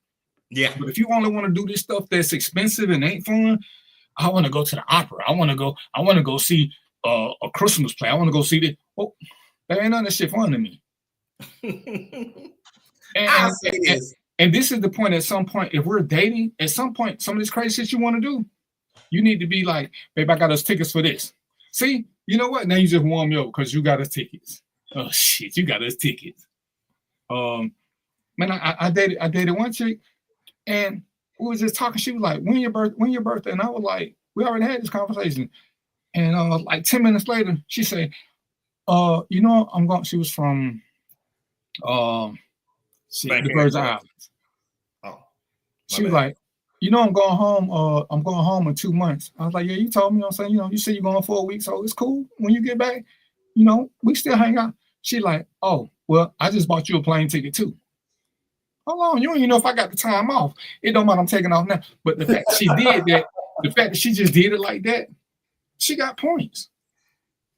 Yeah. But if you only want to do this stuff that's expensive and ain't fun, I want to go to the opera. I want to go see a Christmas play. I want to go see that. Well, that ain't none of that shit fun to me. And this is the point. At some point, if we're dating, at some point, some of this crazy shit you want to do, you need to be like, babe, I got us tickets for this. See, you know what? Now you just warm me up because you got us tickets. Oh shit, you got us tickets. Man, I dated one chick, and we was just talking. She was like, when your birthday? And I was like, we already had this conversation. And like 10 minutes later, she said, I'm going. She was from the Virgin Islands. Oh, she was like, I'm going home. I'm going home in 2 months. I was like, yeah, you told me. I'm saying, you said you're going for a week, so it's cool. When you get back, we still hang out. She like, oh, well, I just bought you a plane ticket too. Hold on, you don't even know if I got the time off. It don't matter, I'm taking off now. But the fact she did that, the fact that she just did it like that, she got points.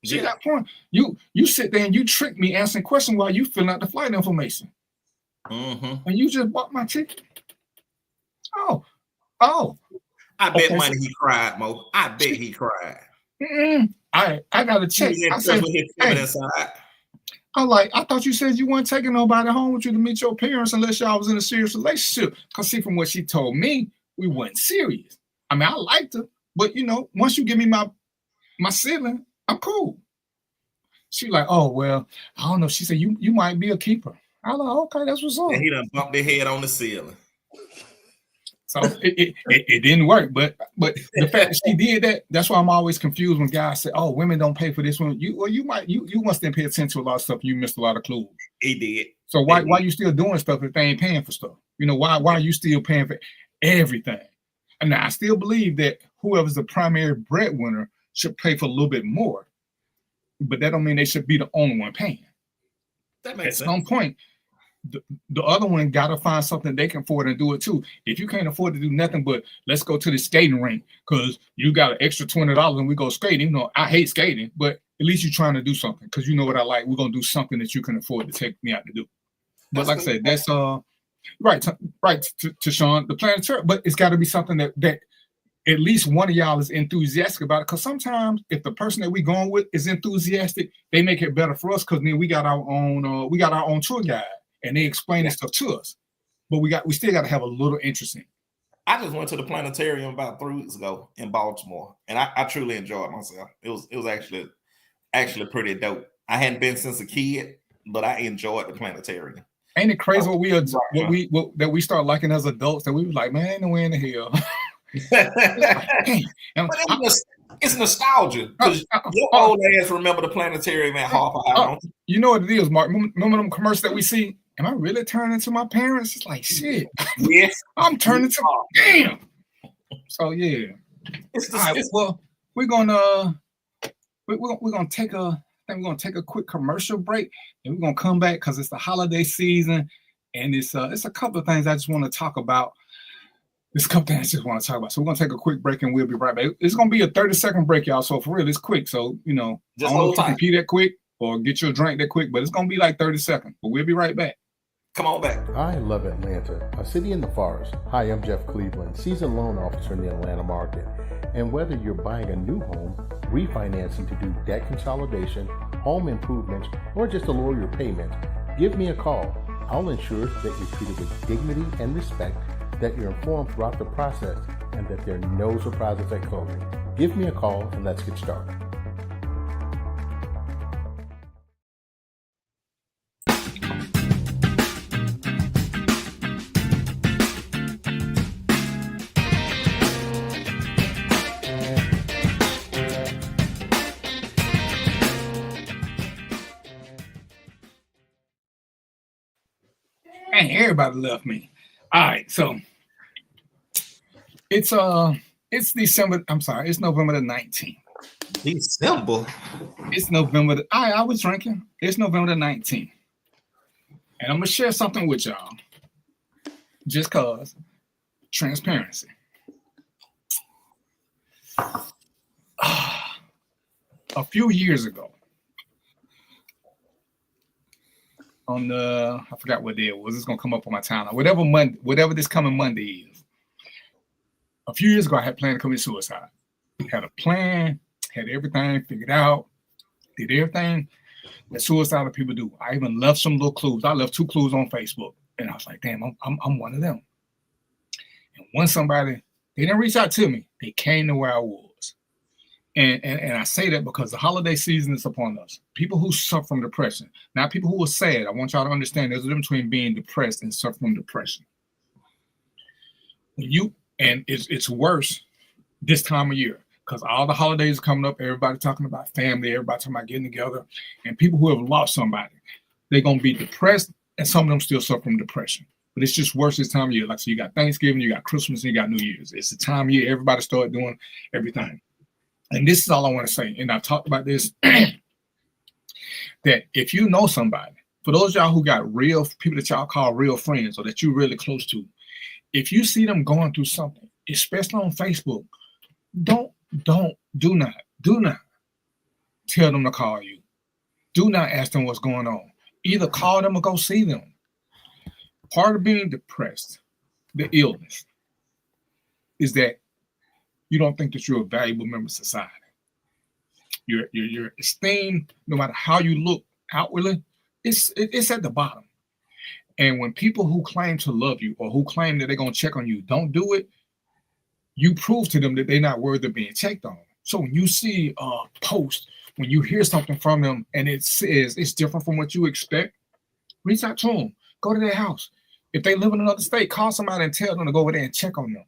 She got points. You sit there and you trick me answering questions while you filling out the flight information. Mm-hmm. And you just bought my ticket. Oh. I bet money he cried, Mo. I bet he cried. I got to check. I said, hey, I thought you said you weren't taking nobody home with you to meet your parents unless y'all was in a serious relationship. Because see, from what she told me, we weren't serious. I mean, I liked her, but once you give me my ceiling, I'm cool. She like, oh well, I don't know. She said you might be a keeper. I was like, okay, that's what's up. And he done bumped their head on the ceiling. So it didn't work, but the fact that she did that, that's why I'm always confused when guys say, "Oh, women don't pay for this one." You must didn't pay attention to a lot of stuff. You missed a lot of clues. He did. So why you still doing stuff if they ain't paying for stuff? Why are you still paying for everything? And I still believe that whoever's the primary breadwinner should pay for a little bit more, but that don't mean they should be the only one paying. That makes sense. At some point, the other one got to find something they can afford and do it too. If you can't afford to do nothing but let's go to the skating rink because you got an extra $20 and we go skating. I hate skating, but at least you're trying to do something because you know what I like. We're gonna do something that you can afford to take me out to do. But like I said, that's right to Sean, the planetarium. But it's got to be something that at least one of y'all is enthusiastic about it. Because sometimes if the person that we going with is enthusiastic, they make it better for us because then we got our own tour guide. And they explain this stuff to us, but we still got to have a little interest in it. I just went to the planetarium about 3 weeks ago in Baltimore, and I truly enjoyed myself. It was actually pretty dope. I hadn't been since a kid, but I enjoyed the planetarium. Ain't it crazy that we start liking as adults that we was like, man, ain't no way in the hell. But it's nostalgia because your old ass remember the planetarium at Harper Island. You know what it is, Mark? Remember them commercials that we see? Am I really turning to my parents? It's like shit. Yes, I'm turning to damn. So yeah. Well, we're gonna take a quick commercial break, and we're gonna come back because it's the holiday season, and it's a couple of things I just want to talk about. There's a couple things I just want to talk about. So we're going to take a quick break and we'll be right back. It's going to be a 30-second break, y'all. So for real, it's quick. So, just I don't know if you can be that quick or get you a drink that quick, but it's going to be like 30 seconds. But we'll be right back. Come on back. I love Atlanta, a city in the forest. Hi, I'm Jeff Cleveland, seasoned loan officer in the Atlanta market. And whether you're buying a new home, refinancing to do debt consolidation, home improvements, or just to lower your payment, give me a call. I'll ensure that you're treated with dignity and respect, that you're informed throughout the process, and that there are no surprises at closing. Give me a call and let's get started. Man, everybody left me. All right, so it's December. I'm sorry, it's November the 19th. December. It's November. I was drinking. It's November the 19th, and I'm gonna share something with y'all. Just cause transparency. A few years ago, on the, I forgot what day it was. It's gonna come up on my timeline. Whatever this coming Monday is. A few years ago, I had planned to commit suicide. Had a plan, had everything figured out, did everything that suicidal people do. I even left some little clues. I left 2 clues on Facebook, and I was like, "Damn, I'm one of them." And once somebody, they didn't reach out to me. They came to where I was. And I say that because the holiday season is upon us. People who suffer from depression, not people who are sad. I want y'all to understand there's a difference between being depressed and suffering from depression. It's worse this time of year because all the holidays are coming up. Everybody talking about family, everybody talking about getting together, and people who have lost somebody, they're gonna be depressed, and some of them still suffer from depression. But it's just worse this time of year. Like, so you got Thanksgiving, you got Christmas, and you got New Year's. It's the time of year everybody start doing everything. And this is all I want to say. And I've talked about this, that if you know somebody, for those of y'all who got real people that y'all call real friends or that you're really close to, if you see them going through something, especially on Facebook, do not tell them to call you. Do not ask them what's going on. Either call them or go see them. Part of being depressed, the illness, is that you don't think that you're a valuable member of society. Your esteem, no matter how you look outwardly, it's at the bottom. And when people who claim to love you or who claim that they're going to check on you don't do it, you prove to them that they're not worthy of being checked on. So when you see a post, when you hear something from them and it says it's different from what you expect, reach out to them. Go to their house. If they live in another state, call somebody and tell them to go over there and check on them.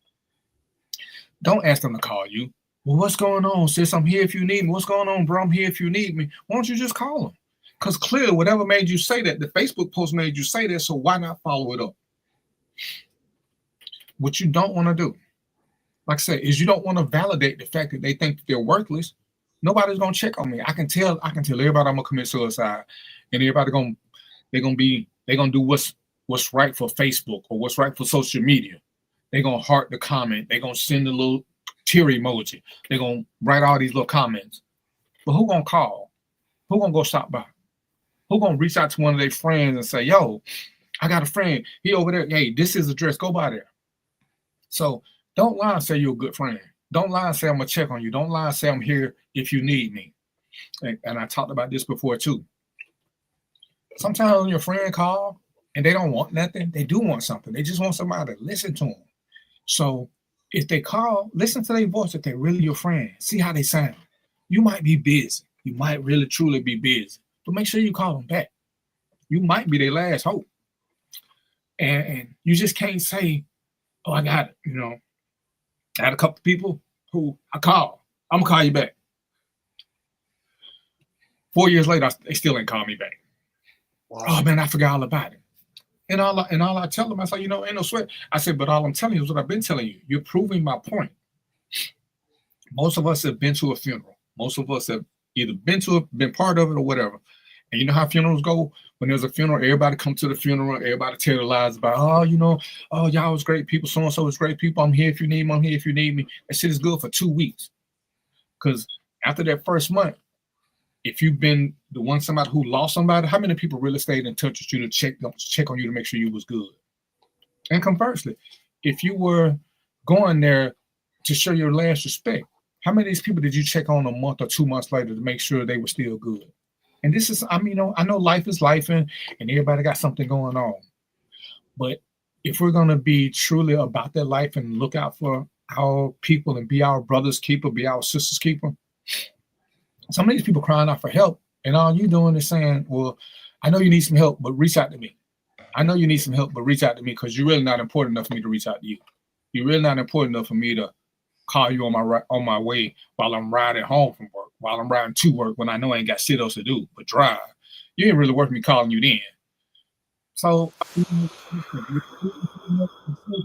Don't ask them to call you. Well, what's going on, sis? I'm here if you need me. What's going on, bro? I'm here if you need me. Why don't you just call them? Because clearly, whatever made you say that, the Facebook post made you say that, so why not follow it up? What you don't want to do, like I said, is you don't want to validate the fact that they think they're worthless. Nobody's going to check on me. I can tell everybody I'm going to commit suicide, and everybody they're going to do what's right for Facebook or what's right for social media. They're going to heart the comment. They're going to send a little tear emoji. They're going to write all these little comments. But who going to call? Who going to go stop by? Who going to reach out to one of their friends and say, yo, I got a friend. He over there. Hey, this is the address. Go by there. So don't lie and say you're a good friend. Don't lie and say I'm going to check on you. Don't lie and say I'm here if you need me. And I talked about this before too. Sometimes when your friend call and they don't want nothing, they do want something. They just want somebody to listen to them. So if they call, listen to their voice if they're really your friend. See how they sound. You might be busy. You might really, truly be busy. But make sure you call them back. You might be their last hope. And you just can't say, oh, I got it. You know, I had a couple of people who I called. I'm going to call you back. 4 years later, they still ain't called me back. Wow. Oh, man, I forgot all about it. And all I tell them, I say, you know, ain't no sweat. I said, but all I'm telling you is what I've been telling you. You're proving my point. Most of us have been to a funeral. Most of us have either been part of it or whatever. And you know how funerals go? When there's a funeral, everybody come to the funeral. Everybody tell their lies about, oh, you know, oh, y'all was great people. So-and-so was great people. I'm here if you need me. I'm here if you need me. That shit is good for 2 weeks. Because after that first month, if you've been the one somebody who lost somebody, how many people really stayed in touch with you to check on you to make sure you was good? And conversely, if you were going there to show your last respect, how many of these people did you check on a month or 2 months later to make sure they were still good? And this is, I mean, I know life is life and everybody got something going on. But if we're going to be truly about that life and look out for our people and be our brother's keeper, be our sister's keeper, some of these people crying out for help, and all you doing is saying, well, I know you need some help, but reach out to me. I know you need some help, but reach out to me because you're really not important enough for me to reach out to you. You're really not important enough for me to call you on my way while I'm riding home from work, while I'm riding to work when I know I ain't got shit else to do but drive. You ain't really worth me calling you then. So you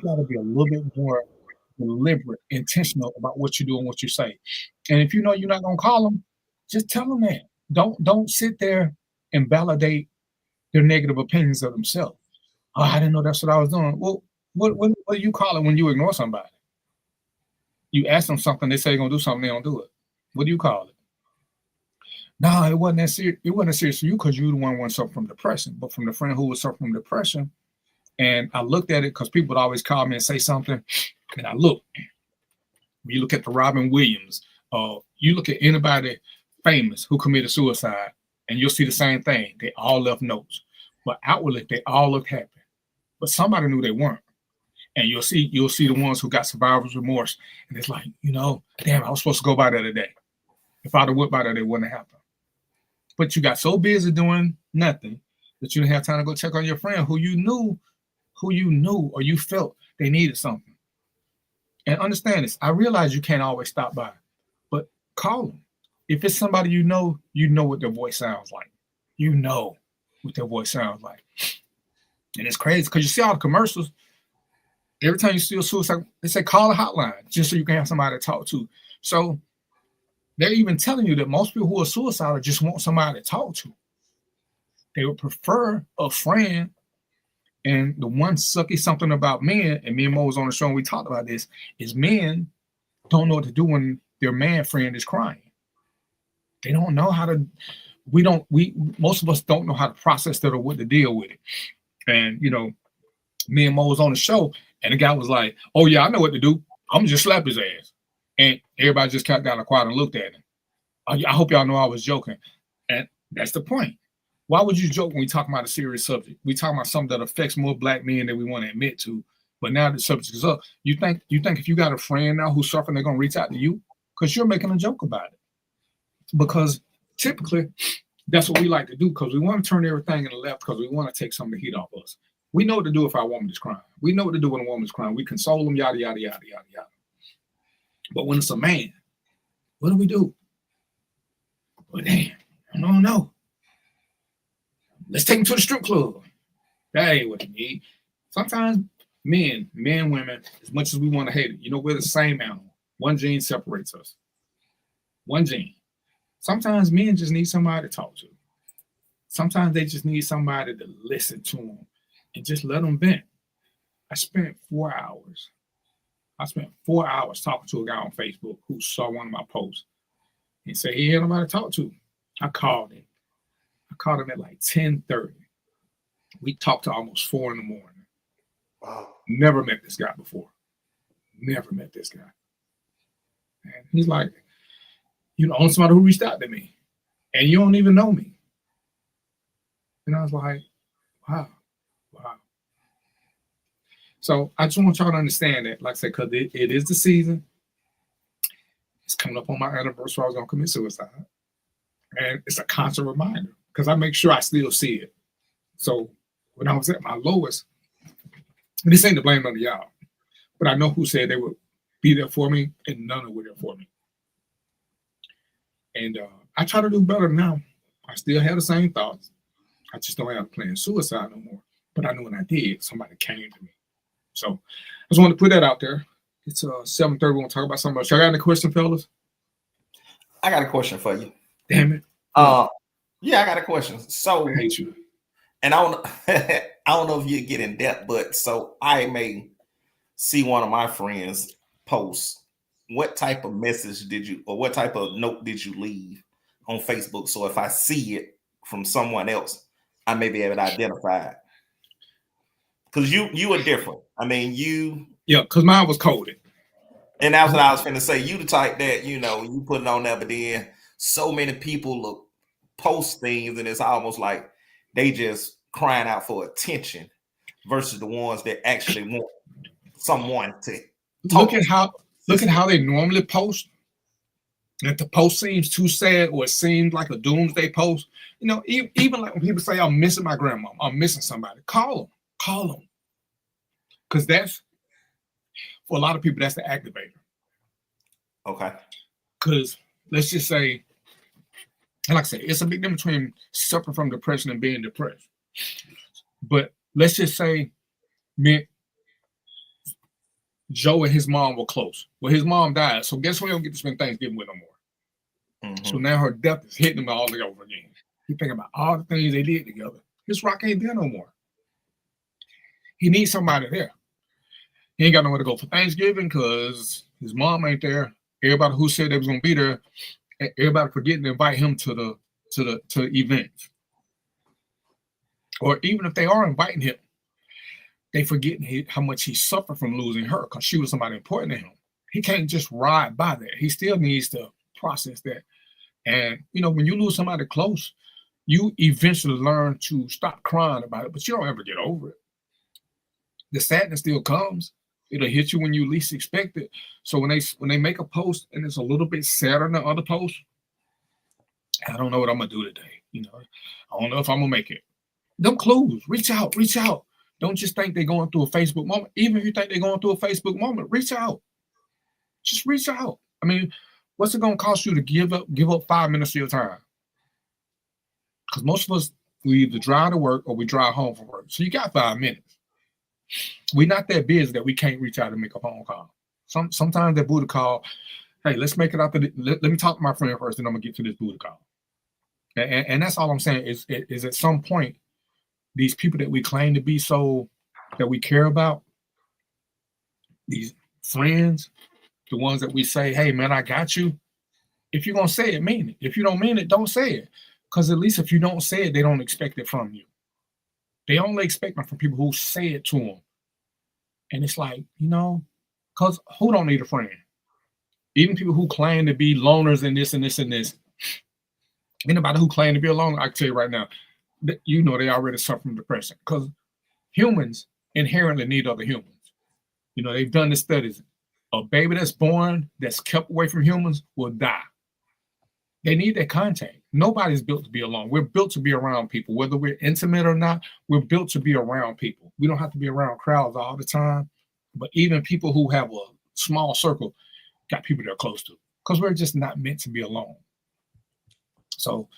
got to be a little bit more deliberate, intentional about what you do and what you say. And if you know you're not gonna call them, just tell them that. Don't sit there and validate their negative opinions of themselves. Oh, I didn't know that's what I was doing. Well, what do you call it when you ignore somebody? You ask them something, they say they're gonna do something, they don't do it. What do you call it? No, it wasn't that serious. It wasn't serious for you because you the one who suffered from depression, but from the friend who was suffering from depression. And I looked at it because people would always call me and say something, and I look. When you look at the Robin Williams, you look at anybody famous who committed suicide, and you'll see the same thing. They all left notes, but outwardly they all look happy. But somebody knew they weren't. And you'll see the ones who got survivor's remorse, and it's like, damn, I was supposed to go by there today. If I'd have went by there, it wouldn't have happened. But you got so busy doing nothing that you didn't have time to go check on your friend who you knew or you felt they needed something. And understand this. I realize you can't always stop by, but call them. If it's somebody you know what their voice sounds like. You know what their voice sounds like. And it's crazy because you see all the commercials. Every time you see a suicide, they say call a hotline just so you can have somebody to talk to. So they're even telling you that most people who are suicidal just want somebody to talk to. They would prefer a friend. And the one sucky something about men, and me and Mo was on the show and we talked about this, is men don't know what to do when their man friend is crying. They don't know how to, most of us don't know how to process that or what to deal with it. And, me and Mo was on the show and the guy was like, oh yeah, I know what to do. I'm gonna just slap his ass. And everybody just got down quiet and looked at him. I hope y'all know I was joking. And that's the point. Why would you joke when we talk about a serious subject? We talk about something that affects more black men than we want to admit to. But now the subject is up. You think if you got a friend now who's suffering, they're gonna reach out to you? Because you're making a joke about it. Because typically that's what we like to do, because we want to turn everything in the left because we want to take some of the heat off us. We know what to do if our woman is crying. We know what to do when a woman's crying. We console them, yada, yada, yada, yada, yada. But when it's a man, what do? Well, damn, I don't know. Let's take him to the strip club. That ain't what you need. Sometimes men, women, as much as we want to hate it, we're the same animal. One gene separates us. One gene. Sometimes men just need somebody to talk to. Sometimes they just need somebody to listen to them and just let them vent. I spent 4 hours. Talking to a guy on Facebook who saw one of my posts and said he had nobody to talk to. I called him. At like 10:30. We talked to almost 4 a.m. Wow. Never met this guy before. Never met this guy. And he's like, only somebody who reached out to me. And you don't even know me. And I was like, wow. So I just want y'all to understand that, like I said, because it is the season. It's coming up on my anniversary. I was going to commit suicide. And it's a constant reminder because I make sure I still see it. So when I was at my lowest, and this ain't to blame none of y'all, but I know who said they would be there for me, and none of them were there for me. And I try to do better now. I still have the same thoughts. I just don't have plan suicide no more. But I know when I did, somebody came to me. So I just wanted to put that out there. It's 7:30. We're going to talk about something else. Y'all got any questions, fellas? I got a question for you. Damn it. Yeah, I got a question. So I hate you. And I don't know if you get in depth, but so I may see one of my friends post. What type of message did you, or what type of note did you leave on Facebook. So if I see it from someone else, I may be able to identify it. Because you are different. I mean, Yeah, because mine was coded. And that's what I was finna say. You the type that, you put it on there, but then so many people post things, and it's almost like they just crying out for attention versus the ones that actually want someone to talk. Look at how they normally post. If the post seems too sad or it seems like a doomsday post, even like when people say, I'm missing my grandma, I'm missing somebody, call them. Because that's, for a lot of people, that's the activator. Okay. Because let's just say, like I said, it's a big difference between suffering from depression and being depressed. But let's just say Joe and his mom were close. Well, his mom died, so guess what? He don't get to spend Thanksgiving with no more. Mm-hmm. So now her death is hitting him all over again. He thinking about all the things they did together. His rock ain't there no more. He needs somebody there. He ain't got nowhere to go for Thanksgiving because his mom ain't there. Everybody who said they was gonna be there, everybody forgetting to invite him to the events. Or even if they are inviting him, they forgetting how much he suffered from losing her because she was somebody important to him. He can't just ride by that. He still needs to process that. And when you lose somebody close, you eventually learn to stop crying about it, but you don't ever get over it. The sadness still comes. It'll hit you when you least expect it. So when they make a post and it's a little bit sadder than the other posts, I don't know what I'm gonna do today. I don't know if I'm gonna make it. Them clues, reach out. Don't just think they're going through a Facebook moment. Even if you think they're going through a Facebook moment, reach out. Just reach out. I mean, what's it gonna cost you to give up 5 minutes of your time? Because most of us, we either drive to work or we drive home from work. So you got 5 minutes. We're not that busy that we can't reach out and make a phone call. Sometimes that booty call, hey, let's make it out. Let me talk to my friend first, and I'm gonna get to this booty call. And that's all I'm saying is at some point, these people that we claim to be that we care about, these friends, the ones that we say, hey man, I got you. If you're gonna say it, mean it. If you don't mean it, don't say it. Because at least if you don't say it, they don't expect it from you. They only expect it from people who say it to them. And it's like, because who don't need a friend? Even people who claim to be loners and this and this and this. Anybody who claim to be a loner, I can tell you right now, they already suffer from depression. Because humans inherently need other humans. They've done the studies. A baby that's born, that's kept away from humans, will die. They need that contact. Nobody's built to be alone. We're built to be around people. Whether we're intimate or not, we're built to be around people. We don't have to be around crowds all the time. But even people who have a small circle got people they're close to. Because we're just not meant to be alone. So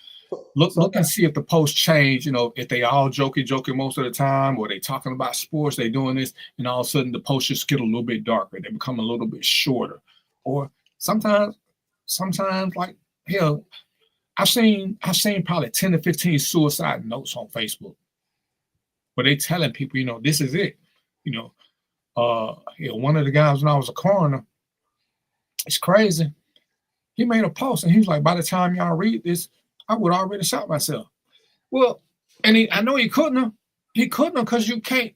look and see if the posts change, if they all joking most of the time, or they talking about sports, they doing this, and all of a sudden the posts just get a little bit darker. They become a little bit shorter. Or sometimes like, hell, I've seen probably 10 to 15 suicide notes on Facebook. But they telling people, this is it. One of the guys when I was a coroner, it's crazy. He made a post and he was like, by the time y'all read this, I would already shot myself. Well, and I know he couldn't have. He couldn't have because you can't.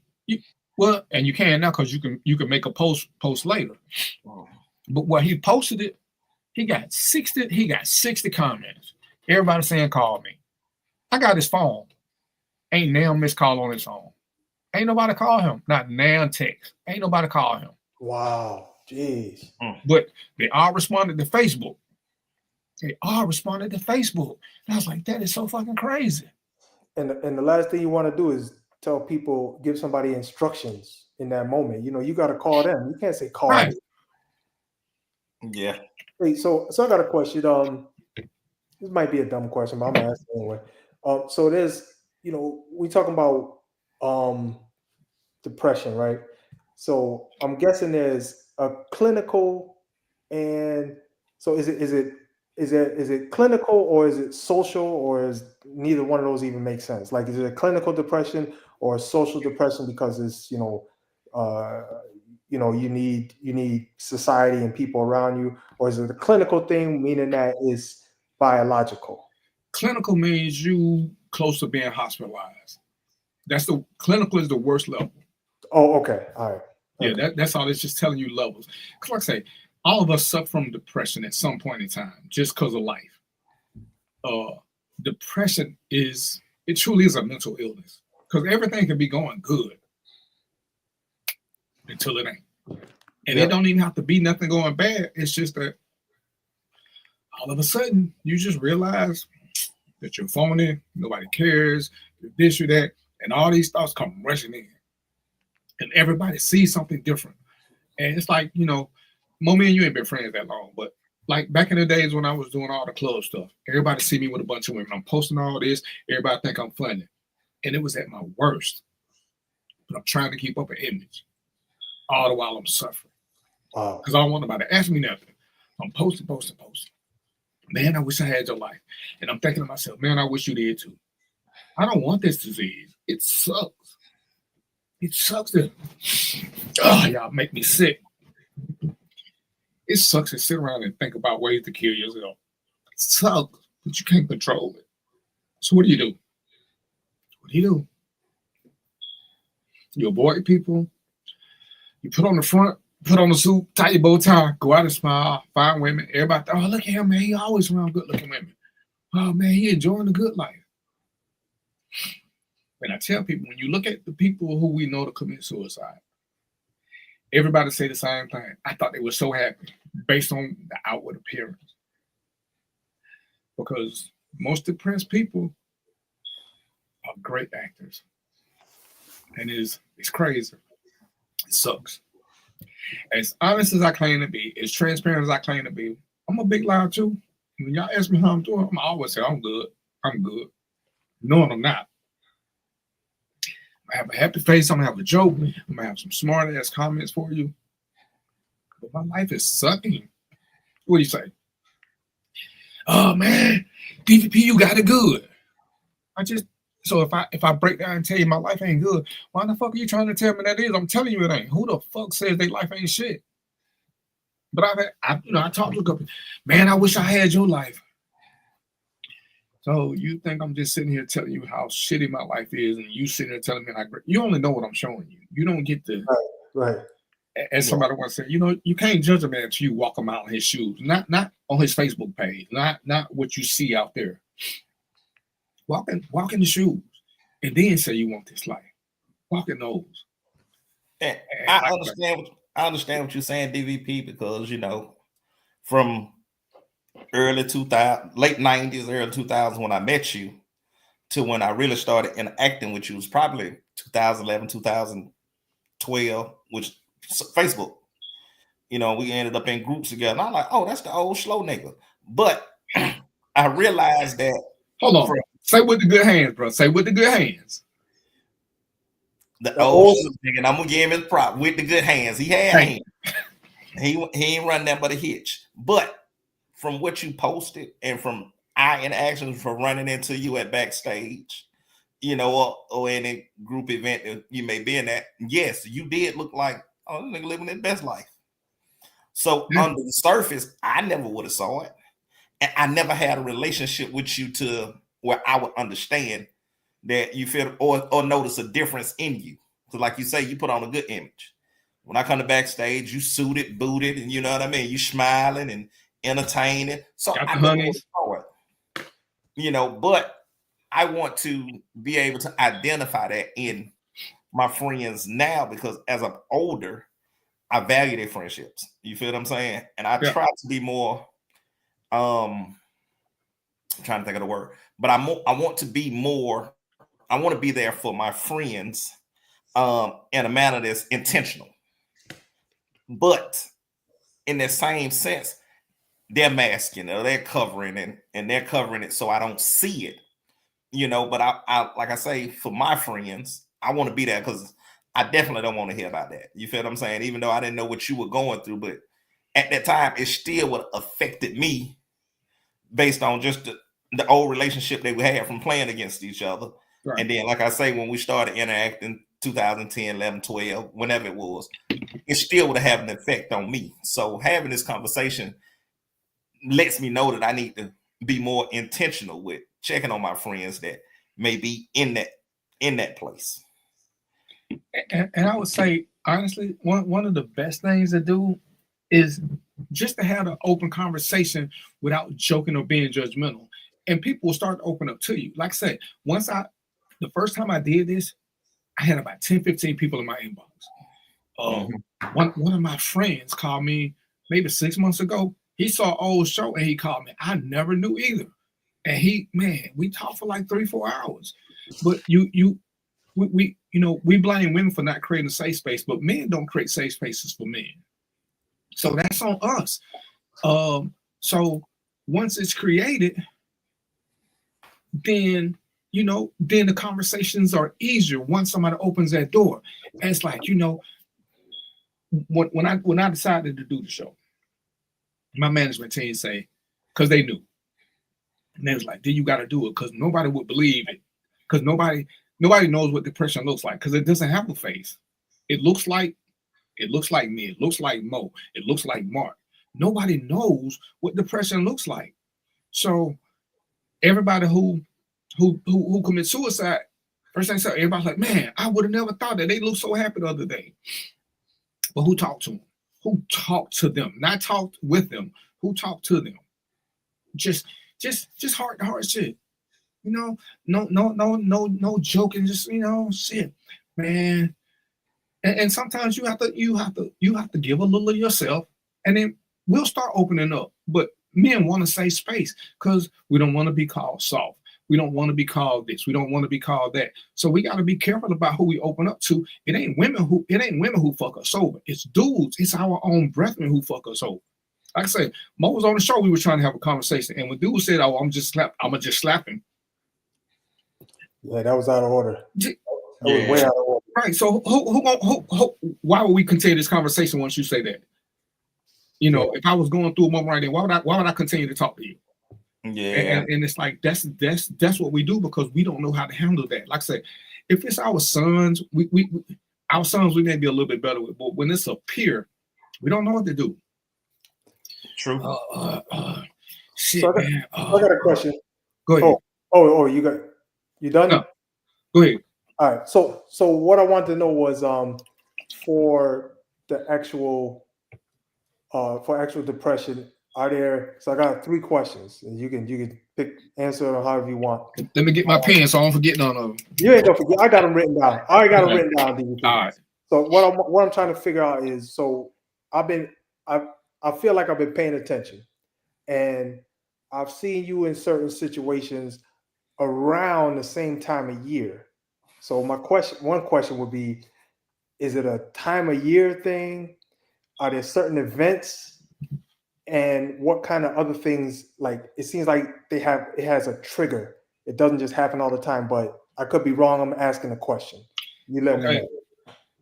And you can now because you can make a post later. But when he posted it, he got 60 comments. Everybody saying, call me. I got his phone. Ain't now missed call on his phone. Ain't nobody call him. Not now text. Ain't nobody call him. Wow. Jeez. But they all responded to Facebook. And I was like, that is so fucking crazy. And the last thing you want to do is tell people, give somebody instructions in that moment. You got to call them. You can't say call Right. me. Yeah. Hey, so I got a question. This might be a dumb question, but I'm gonna ask it anyway. So there's, we talking about depression, right? So I'm guessing there's a clinical, and so is it clinical or is it social, or is neither one of those even make sense? Like, is it a clinical depression or a social depression because it's you need society and people around you, or is it a clinical thing, meaning that is biological? Clinical means you close to being hospitalized. That's the clinical is the worst level. Oh, okay. All right. Yeah, Okay. that's all. It's just telling you levels. Because like I say, all of us suffer from depression at some point in time, just because of life. Depression it truly is a mental illness. Because everything can be going good until it ain't. And it don't even have to be nothing going bad. It's just that all of a sudden you just realize that you're phony, nobody cares, you're this or that, and all these thoughts come rushing in. And everybody sees something different. And it's like, Mommy and you ain't been friends that long, but like back in the days when I was doing all the club stuff, everybody see me with a bunch of women. I'm posting all this, everybody think I'm funny. And it was at my worst. But I'm trying to keep up an image all the while I'm suffering. Wow. Because I don't want nobody to ask me nothing. I'm posting. Man, I wish I had your life. And I'm thinking to myself, man, I wish you did too. I don't want this disease. It sucks. It sucks that y'all make me sick. It sucks to sit around and think about ways to kill yourself. It sucks, but you can't control it. So what do you do? You avoid people. You put on the front, put on the suit, tie your bow tie, go out and smile, find women. Everybody, oh, look at him, man. He always around good-looking women. Oh, man, he enjoying the good life. And I tell people, when you look at the people who we know to commit suicide, everybody say the same thing. I thought they were so happy based on the outward appearance. Because most depressed people are great actors. And it's crazy. It sucks. As honest as I claim to be, as transparent as I claim to be, I'm a big liar too. When y'all ask me how I'm doing, I'm always say I'm good. Knowing I'm not. I have a happy face. I'm gonna have a joke. I'm gonna have some smart ass comments for you. But my life is sucking. What do you say? Oh man, DVP, you got it good. So if I break down and tell you my life ain't good, why the fuck are you trying to tell me that is? I'm telling you it ain't. Who the fuck says their life ain't shit? But I talked to a couple. Man, I wish I had your life. So you think I'm just sitting here telling you how shitty my life is, and you sitting here telling me you only know what I'm showing you. You don't get to right. As somebody once said, you can't judge a man until you walk him out in his shoes, not on his Facebook page, not what you see out there. Walk in the shoes, and then say you want this life. Walk in those. And I understand what you're saying, DVP, because from early 2000, late 90s, early 2000s when I met you to when I really started interacting with you was probably 2011, 2012, which Facebook. We ended up in groups together. And I'm like, oh, that's the old slow nigga. But I realized that. Hold on. Say with the good hands, bro. Say with the good hands. The old nigga, and I'm gonna give him his prop with the good hands. He had hands. He ain't run that but a hitch. But from what you posted and from our interactions from running into you at backstage, or any group event that you may be in at, yes, you did look like, oh, this nigga living his best life. So under the surface, I never would have saw it. And I never had a relationship with you to where I would understand that you feel or notice a difference in you. So like you say, you put on a good image. When I come to backstage, you suited, booted, and you know what I mean? You smiling and entertaining. So I never saw it. But I want to be able to identify that in my friends now, because as I'm older, I value their friendships. You feel what I'm saying? And I try to be more I'm trying to think of the word, but I want to be more. I want to be there for my friends in a manner that's intentional. But in the same sense, they're masking or they're covering and they're covering it so I don't see it. But I like I say, for my friends, I want to be there because I definitely don't want to hear about that. You feel what I'm saying? Even though I didn't know what you were going through, but at that time, it still would have affected me based on just the old relationship that we had from playing against each other. Right. And then, like I say, when we started interacting 2010, 11, 12, whenever it was, it still would have had an effect on me. So having this conversation lets me know that I need to be more intentional with checking on my friends that may be in that place. And I would say, honestly, one of the best things to do is just to have an open conversation without joking or being judgmental. And people will start to open up to you. Like I said, the first time I did this, I had about 10, 15 people in my inbox. One of my friends called me maybe 6 months ago. He saw an old show and he called me. I never knew either. And we talked for like 3-4 hours. But we blame women for not creating a safe space, but men don't create safe spaces for men. So that's on us. So once it's created, then the conversations are easier once somebody opens that door. And it's like, when I decided to do the show, my management team say, because they knew. And they was like, you got to do it because nobody would believe it. Because nobody knows what depression looks like because it doesn't have a face. It looks like me. It looks like Mo. It looks like Mark. Nobody knows what depression looks like. So everybody who commits suicide, first thing I said, everybody's like, man, I would have never thought that. They looked so happy the other day. But who talked to them? Who talked to them? Not talked with them. Who talked to them? Just heart to heart shit. No joking. Just shit, man. And sometimes you have to give a little of yourself, and then we'll start opening up. But men want to say space because we don't want to be called soft. We don't want to be called this. We don't want to be called that. So we got to be careful about who we open up to. It ain't women who fuck us over. It's dudes. It's our own brethren who fuck us over. Like I said, Mo was on the show. We were trying to have a conversation, and when dude said, "Oh, I'm gonna just slap him." Yeah, that was out of order. That was way out of order. Right. So why would we continue this conversation once you say that? If I was going through a moment right there, why would I continue to talk to you? Yeah. And it's like that's what we do because we don't know how to handle that. Like I said, if it's our sons, we may be a little bit better with, but when it's a peer, we don't know what to do. True. Shit, so man. I got a question. Go ahead. You done? No. Go ahead. All right. So what I wanted to know was for the actual depression, are there? So I got 3 questions, and you can answer them however you want. Let me get my pen so I don't forget none of them. You ain't gonna forget. I got them written down. I already got them written down. All right. So what I'm trying to figure out is, so I feel like I've been paying attention, and I've seen you in certain situations around the same time of year. So one question would be, is it a time of year thing? Are there certain events? And what kind of other things? Like, it seems like it has a trigger. It doesn't just happen all the time, but I could be wrong. I'm asking a question. You let me know.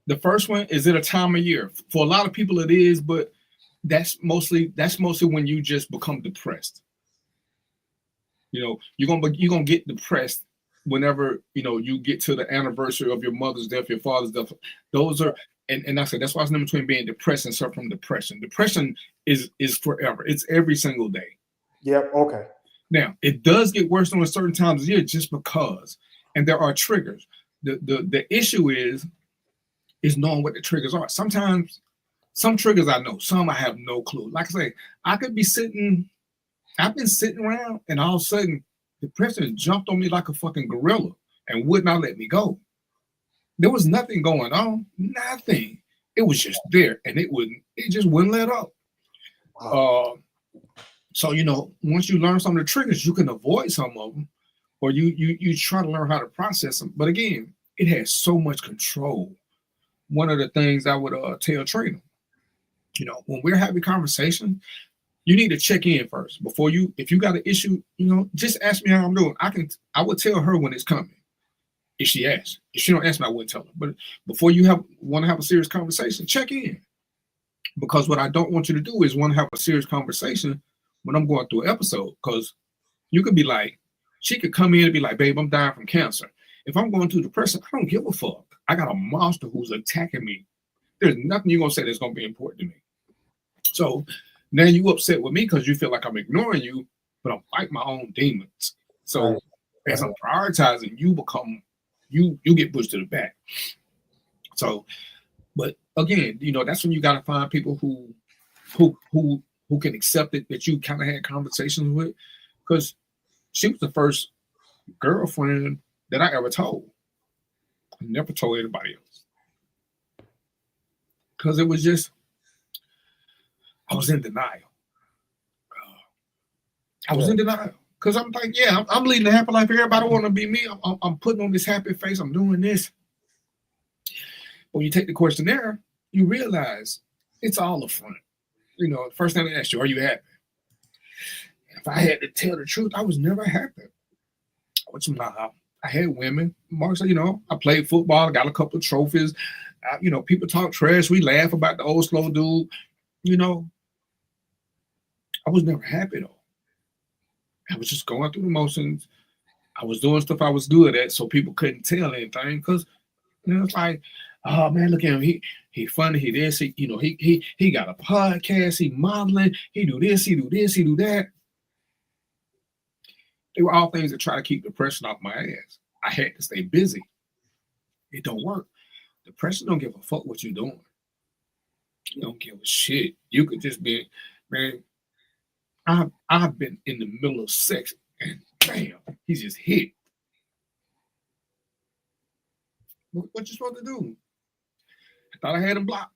The first one, is it a time of year? For a lot of people it is, but that's mostly when you just become depressed. You're gonna get depressed whenever you get to the anniversary of your mother's death, your father's death. Those are and I said that's why it's in between being depressed and suffering from depression. Depression is forever. It's every single day. Yep. Okay. Now it does get worse on certain times of year just because, and there are triggers. The issue is knowing what the triggers are. Sometimes some triggers I know, some I have no clue. Like I say, I've been sitting around and all of a sudden depression jumped on me like a fucking gorilla and would not let me go. There was nothing going on, nothing. It was just there, and it just wouldn't let up. Wow. So once you learn some of the triggers, you can avoid some of them, or you try to learn how to process them. But again, it has so much control. One of the things I would tell Trina, when we're having conversations, you need to check in first before if you got an issue, just ask me how I'm doing. I would tell her when it's coming. If she asks. If she don't ask me, I wouldn't tell her. But before you want to have a serious conversation, check in. Because what I don't want you to do is want to have a serious conversation when I'm going through an episode. Because you could be like, she could come in and be like, babe, I'm dying from cancer. If I'm going through depression, I don't give a fuck. I got a monster who's attacking me. There's nothing you're going to say that's going to be important to me. So now you upset with me because you feel like I'm ignoring you, but I'm fighting my own demons. So As I'm prioritizing, you get pushed to the back. So, but again, that's when you got to find people who can accept it, that you kind of had conversations with, because she was the first girlfriend that I ever told. I never told anybody else, because it was just, I was in denial. I was in denial because I'm like, yeah, I'm leading a happy life. Everybody want to be me. I'm putting on this happy face. I'm doing this. When you take the questionnaire, you realize it's all a front. The first thing they ask you, are you happy? If I had to tell the truth, I was never happy. Which I had women. Mark said, I played football. I got a couple of trophies. People talk trash. We laugh about the old slow dude. I was never happy though. I was just going through the motions. I was doing stuff I was good at, so people couldn't tell anything, because it's like, oh man, look at him. He funny. He this. He got a podcast. He modeling. He do this. He do this. He do that. They were all things that try to keep depression off my ass. I had to stay busy. It don't work. Depression don't give a fuck what you're doing. You don't give a shit. You could just be, man. I've been in the middle of sex and bam, he's just hit. What you supposed to do? I thought I had him blocked.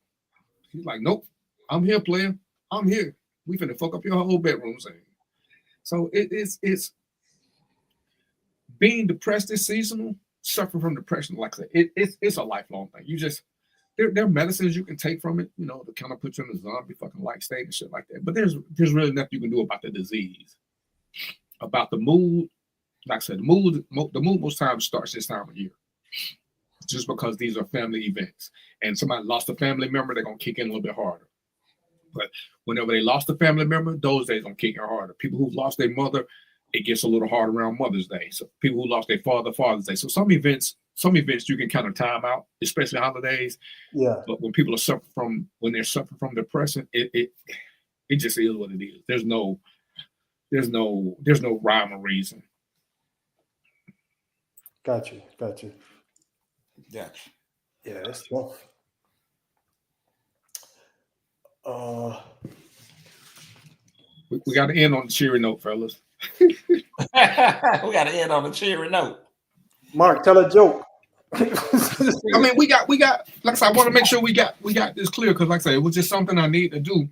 He's like, nope, I'm here, player. I'm here. We finna fuck up your whole bedroom, saying. So it's being depressed is seasonal. Suffering from depression, like I said, it's a lifelong thing. You just there are medicines you can take from it, to kind of put you in a zombie fucking like state and shit like that. But there's really nothing you can do about the disease. About the mood, like I said, the mood most times starts this time of year. Just because these are family events. And somebody lost a family member, they're gonna kick in a little bit harder. But whenever they lost a family member, those days gonna kick in harder. People who've lost their mother, it gets a little harder around Mother's Day. So people who lost their father, Father's Day. So some events you can kind of time out, especially holidays. Yeah. But when people are suffering from depression, it just is what it is. There's no rhyme or reason. Got you. Yeah. Yeah, that's tough. We got to end on the cheery note, fellas. We got to end on a cheery note. Mark, tell a joke. I mean, we got. Like I said, I want to make sure we got this clear, because, like I said, it was just something I need to do,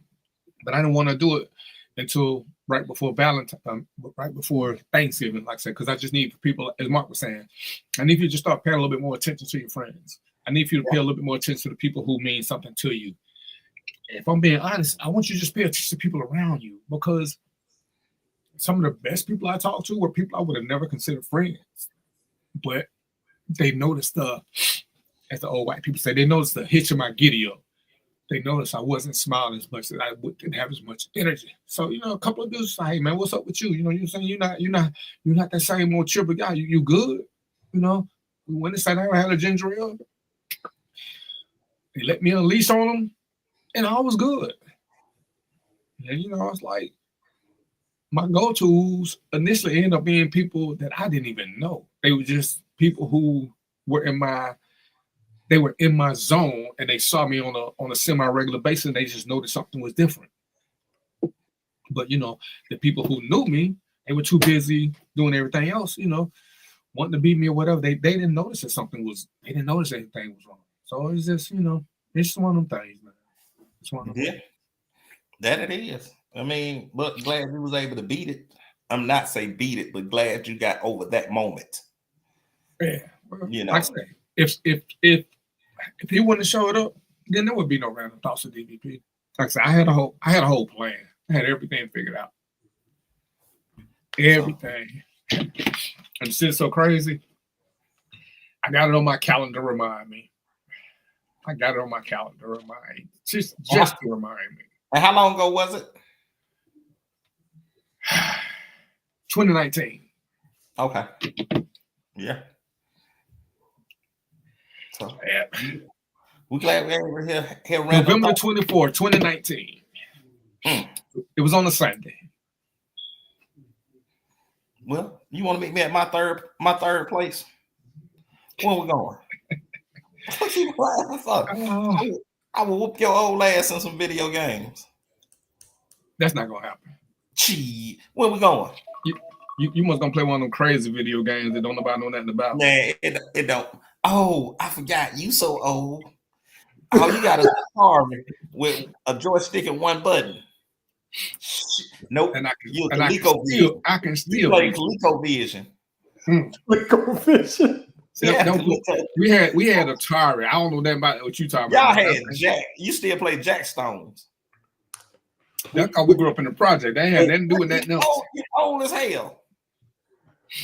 but I didn't want to do it until right before right before Thanksgiving. Like I said, because I just need people, as Mark was saying, I need you to start paying a little bit more attention to your friends. I need you to pay a little bit more attention to the people who mean something to you. If I'm being honest, I want you to just pay attention to people around you, because some of the best people I talk to were people I would have never considered friends, but they noticed as the old white people say, they noticed the hitch in my giddy up. They noticed I wasn't smiling as much, that I didn't have as much energy. So, a couple of dudes say, hey man, what's up with you? You're saying you're not that same old chipper guy. You good? We went inside there, I had a ginger ale. They let me unleash on them, and all was good. And it's like my go-tos initially ended up being people that I didn't even know. They were just people who were in my zone, and they saw me on a semi-regular basis, and they just noticed something was different. But the people who knew me, they were too busy doing everything else, wanting to beat me or whatever. They didn't notice that they didn't notice anything was wrong. So it's just, it's just one of them things, man. It's one of them things. That it is. I mean, but glad you was able to beat it. I'm not say beat it, but glad you got over that moment. Yeah. Like I say, if he wouldn't have showed up, then there would be no random thoughts of DVP. Like I said, I had a whole plan. I had everything figured out. Everything. And it's just so crazy. I got it on my calendar to remind me. Just to remind me. And how long ago was it? 2019. Okay. Yeah. So we're glad we're here November 24th, 2019. It was on a Sunday. Well, you want to meet me at my third place? Where we going? What you laughing for? I will whoop your old ass in some video games. That's not gonna happen. Gee, where we going? You must gonna play one of them crazy video games that don't nobody know nothing about. Man, it don't. Oh, I forgot. You so old. All you got is a car with a joystick and one button. Nope. And I can still you play ColecoVision. ColecoVision. Yeah, we had Atari. I don't know that about what you talking Y'all about. had Jack. You still play Jack Stones. That's because we grew up in the project. They had nothing to do with that. No. Old as hell.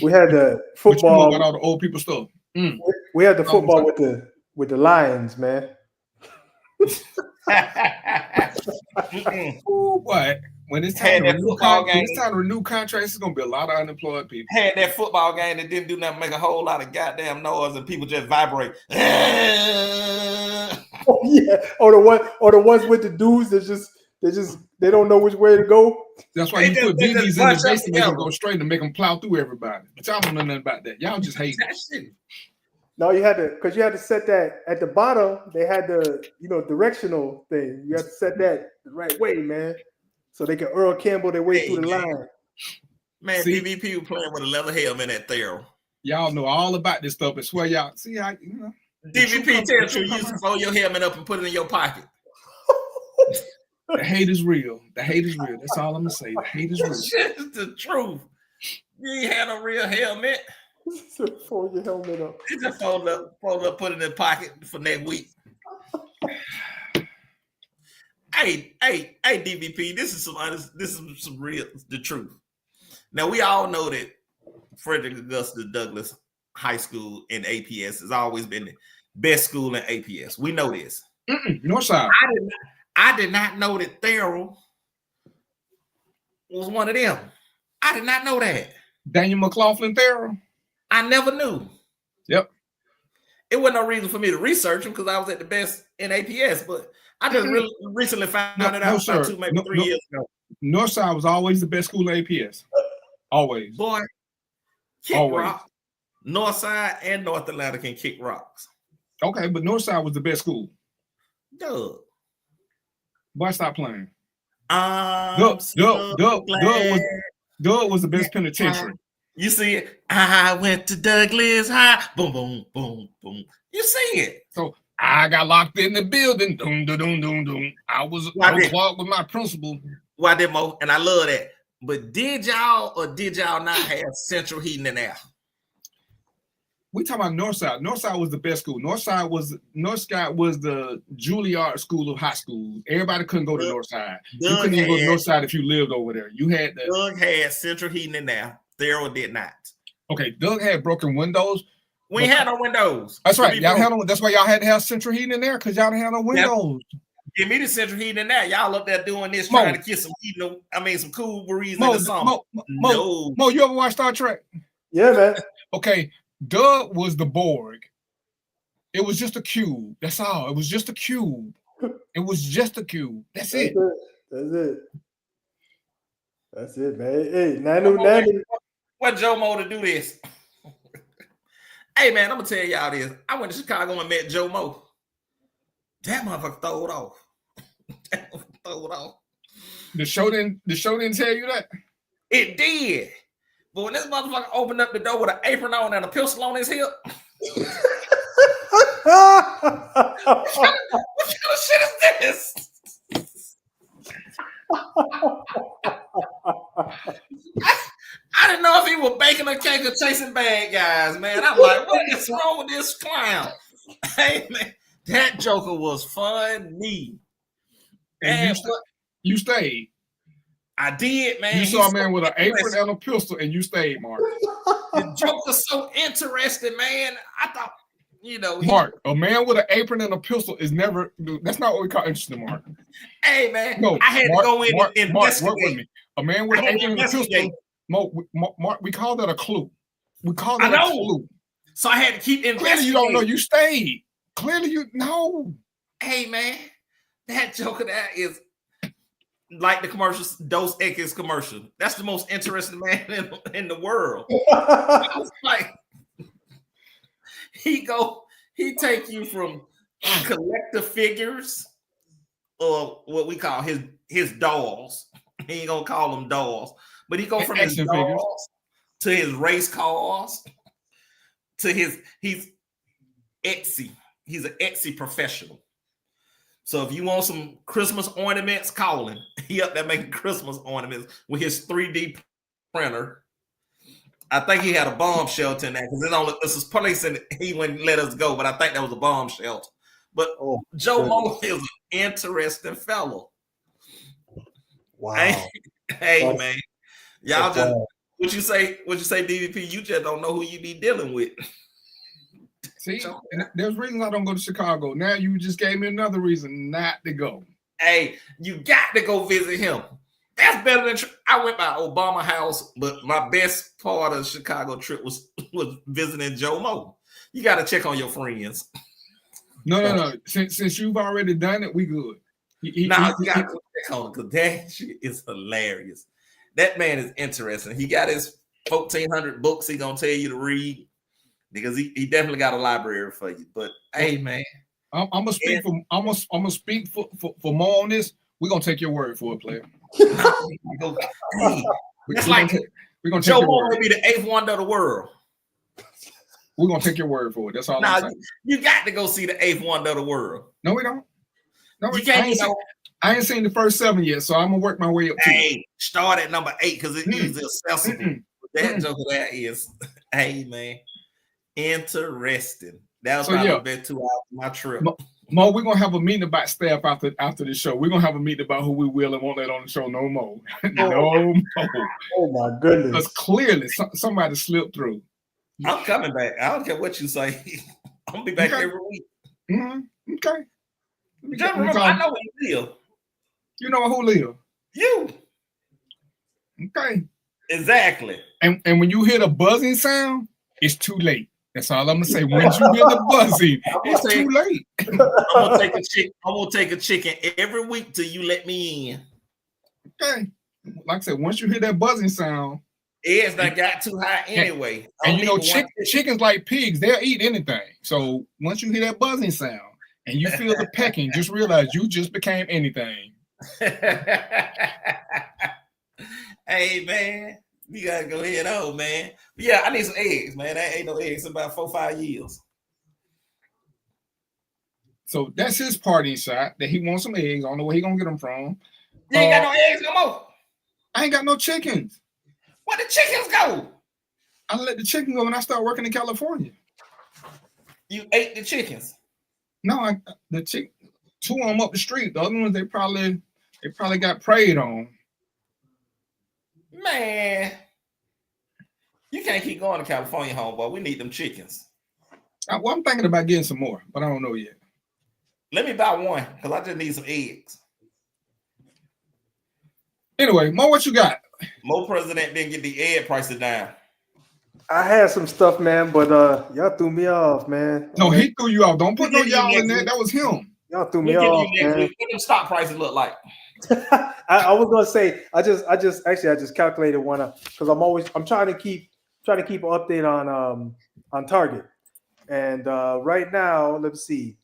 We had the football. About all the old people stuff. We had the football with the Lions, man. Ooh, boy. When it's time to renew contracts, it's gonna be a lot of unemployed people. Had that football game that didn't do nothing, make a whole lot of goddamn noise, and people just vibrate. Oh yeah, or the ones with the dudes that they don't know which way to go. That's why you put BBs in the base to make them go straight and make them plow through everybody. But y'all don't know nothing about that. Y'all just hate that shit. No, you had to set that at the bottom. They had the directional thing. You have to set that the right way, man, so they can Earl Campbell their way through the line. Man, DVP was playing with a leather helmet at Thero. Y'all know all about this stuff. I swear, y'all see how DVP tells you to fold your helmet up and put it in your pocket. The hate is real. The hate is real. That's all I'm gonna say. The hate is real. Shit is the truth. You ain't had a real helmet. Fold your helmet up. You just fold up, put it in the pocket for next week. Hey, DVP, this is some real the truth. Now we all know that Frederick Augusta Douglass High School in APS has always been the best school in APS. We know this. Northside. I did not know that Thero was one of them. I did not know that. Daniel McLaughlin Thero. I never knew. Yep. It wasn't no reason for me to research him because I was at the best in APS, but I just really recently found it out about 3 years ago. Northside was always the best school in APS. Always. Boy, kick rock. Northside and North Atlanta can kick rocks. Okay, but Northside was the best school. Doug. Boy, stop playing. Doug was the best penitentiary. You see it? I went to Douglas High. Boom, boom, boom, boom. You see it? So I got locked in the building. Doom, doom, doom, doom, doom. I was clogged with my principal. Why did Mo? And I love that. But did y'all not have central heating and air? We talking about Northside. Northside was the best school. Northside was the Juilliard School of high school. Everybody couldn't go to Northside. You couldn't even go to Northside if you lived over there. You had the Doug had central heating and air. Thero did not. Okay, Doug had broken windows. We had no windows. That's right. That's why y'all had to have central heating in there because y'all didn't have no windows. Give me the central heating in there. Y'all up there doing this, trying to get some heating. Some cool breeze in the summer. Mo, you ever watch Star Trek? Yeah, man. Okay, Doug was the Borg. It was just a cube. That's all. It was just a cube. It was just a cube. That's it. That's it, man. Hey, Nanu. What Joe Mo to do this? Hey, man, I'm gonna tell y'all this. I went to Chicago and met Joe Mo. That motherfucker throw it off. The show didn't tell you that? It did. But when this motherfucker opened up the door with an apron on and a pistol on his hip, what kind of shit is this? I didn't know if he was baking a cake or chasing bad guys, man. I'm like, what is wrong with this clown? Hey, man, that Joker was funny. And you stayed. I did, man. You saw a man with an apron and a pistol, and you stayed, Mark. The Joker's so interesting, man. I thought, Mark, a man with an apron and a pistol is never. That's not what we call interesting, Mark. Hey, man, no, I had to go in and investigate. Mark, work with me. A man with an apron and a pistol. Mark, we call that a clue. We call that a clue. So I had to keep investigating. Clearly, you don't know. You stayed. Clearly, you know. Hey, man, that Joker, that is. like the commercials, Dos Equis commercial. That's the most interesting man in the world. Like he take you from collector figures or what we call his dolls. He ain't gonna call them dolls, but he go from his dolls to his race cars to he's Etsy. He's an Etsy professional. So if you want some Christmas ornaments, call him. He up there making Christmas ornaments with his 3D printer. I think he had a bomb shelter in there because this is place and he wouldn't let us go, but I think that was a bomb shelter. But Joe Mo is an interesting fellow. Wow. Hey man. Y'all just what you say, DVP, you just don't know who you be dealing with. See, there's reasons I don't go to Chicago. Now you just gave me another reason not to go. Hey, you got to go visit him. That's better than I went by Obama House, but my best part of the Chicago trip was visiting Joe Mo. You got to check on your friends. No. Since you've already done it, we good. You got to check on it because that shit is hilarious. That man is interesting. He got his 1,400 books he gonna tell you to read because he definitely got a library for you. But hey, man, I'm gonna speak for I'm gonna speak for more on this. We're gonna take your word for it, player. Hey, it's like we're gonna Joe Mo will be the 8th wonder of the world. We're gonna take your word for it. That's all. I'm saying. You got to go see the 8th wonder of the world. No, we don't. No, you can't. I ain't seen the first 7 yet, so I'm gonna work my way up to it. Start at number 8 because it's easy accessible. That joke of that is, hey man, interesting. That was probably been 2 hours of my trip. Mo, we're gonna have a meeting about staff after the show. We're gonna have a meeting about who we will and won't let on the show no more. No more. Oh my goodness. Because clearly somebody slipped through. I'm coming back. I don't care what you say. I'm gonna be back every week. Mm-hmm. Okay. Just remember, I know where you live. You know who live? You. Okay. Exactly. And when you hear the buzzing sound, it's too late. That's all I'm gonna say. Once you hear the buzzing, it's too late. I'm gonna take a chicken every week till you let me in. Okay. Like I said, once you hear that buzzing sound, eggs that got too high anyway. And you know, chickens like pigs, they'll eat anything. So once you hear that buzzing sound and you feel the pecking, just realize you just became anything. Hey man, we gotta go head on, man. But yeah, I need some eggs, man. I ain't no eggs in about 4 or 5 years. So that's his party shot that he wants some eggs. I don't know where he gonna get them from. You ain't got no eggs no more. I ain't got no chickens. Where the chickens go? I let the chicken go when I started working in California. You ate the chickens? No, the 2 of them up the street. The other ones they probably got preyed on. Man, you can't keep going to California, homeboy. We need them chickens. Well, I'm thinking about getting some more, but I don't know yet. Let me buy one because I just need some eggs. Anyway, Mo, what you got? Mo president didn't get the egg prices down. I had some stuff, man, but y'all threw me off, man. No, he threw you off. Don't put no y'all in there. That was him. Y'all threw me off, man. What them stock prices look like? I was gonna say I just calculated one because I'm trying to keep an update on Target, and right now let's see.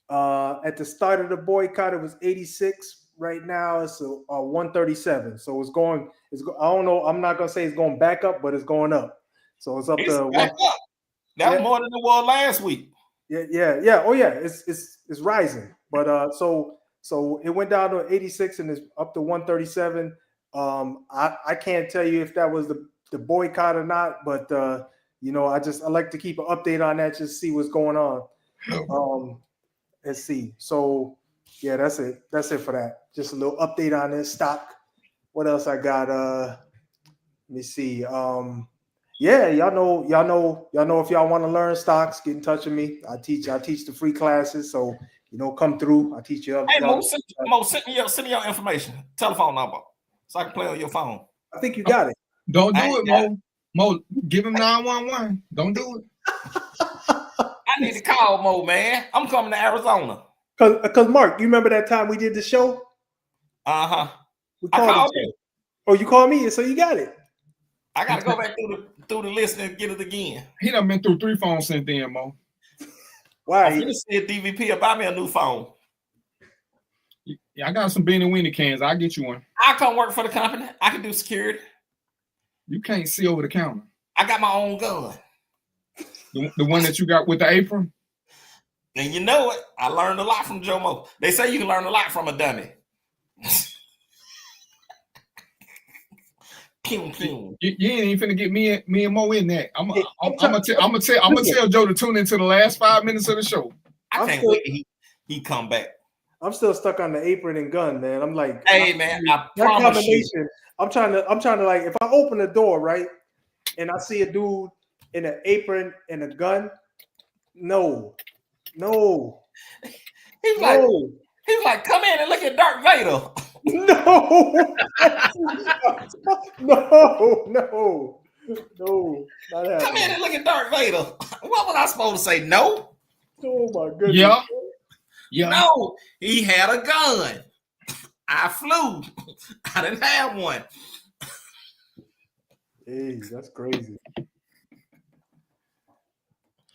At the start of the boycott, it was 86. Right now it's 137. So it's going. I don't know. I'm not gonna say it's going back up, but it's going up. So it's up to back up. That was more than it was last week. Yeah. Oh yeah, it's rising. But so it went down to 86 and it's up to 137. I can't tell you if that was the boycott or not, but I like to keep an update on that, just see what's going on. Let's see. So yeah, that's it. That's it for that. Just a little update on this stock. What else I got? Let me see. Yeah, y'all know if y'all want to learn stocks, get in touch with me. I teach the free classes, so come through. I teach you. Hey, Mo, send me your information, telephone number, so I can play on your phone. I think you got it. Don't do it, Mo. Mo, give him 911. Don't do it. I need to call Mo, man. I'm coming to Arizona. Cause Mark, you remember that time we did the show? Uh-huh. We I called called each you. other. Oh, you called me, so you got it. I gotta go back through the list and get it again. He done been through 3 phones since then, Mo. I'm Why? finna see a DVP or buy me a new phone. Yeah, I got some Beanie Weenie cans. I'll get you one. I'll come work for the company. I can do security. You can't see over the counter. I got my own gun. The one that you got with the apron? And you know it. I learned a lot from Joe Mo. They say you can learn a lot from a dummy. Pew, pew. You ain't even finna get me and Mo in that. I'm gonna Listen. tell Joe to tune into the last 5 minutes of the show. I can't wait till he come back. I'm still stuck on the apron and gun, man. I'm like, Hey man, I that promise you. combination. I'm trying to like, if I open the door, right, and I see a dude in an apron and a gun, no. He was like, come in and look at Darth Vader. No, no, not happening. Come in and look at Darth Vader. What was I supposed to say? No? Oh my goodness. Yeah. No, he had a gun. I flew. I didn't have one. Hey, that's crazy.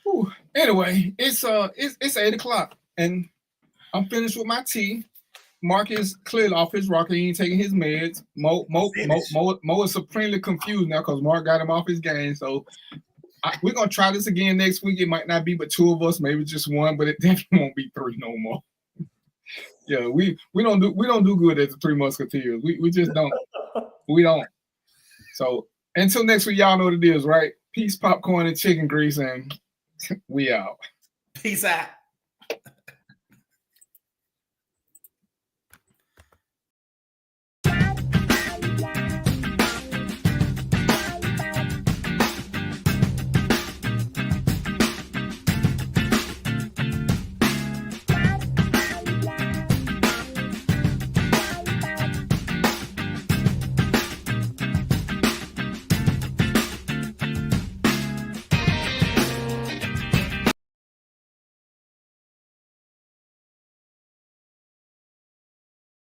Whew. Anyway, it's 8:00 and I'm finished with my tea. Mark is clearly off his rocker. He ain't taking his meds. Mo is supremely confused now because Mark got him off his game. So we're gonna try this again next week. It might not be but 2 of us, maybe just 1, but it definitely won't be 3 no more. Yeah, we don't do good as the 3 Musketeers. We just don't. We don't. So until next week, y'all know what it is, right? Peace, popcorn, and chicken grease, and we out. Peace out.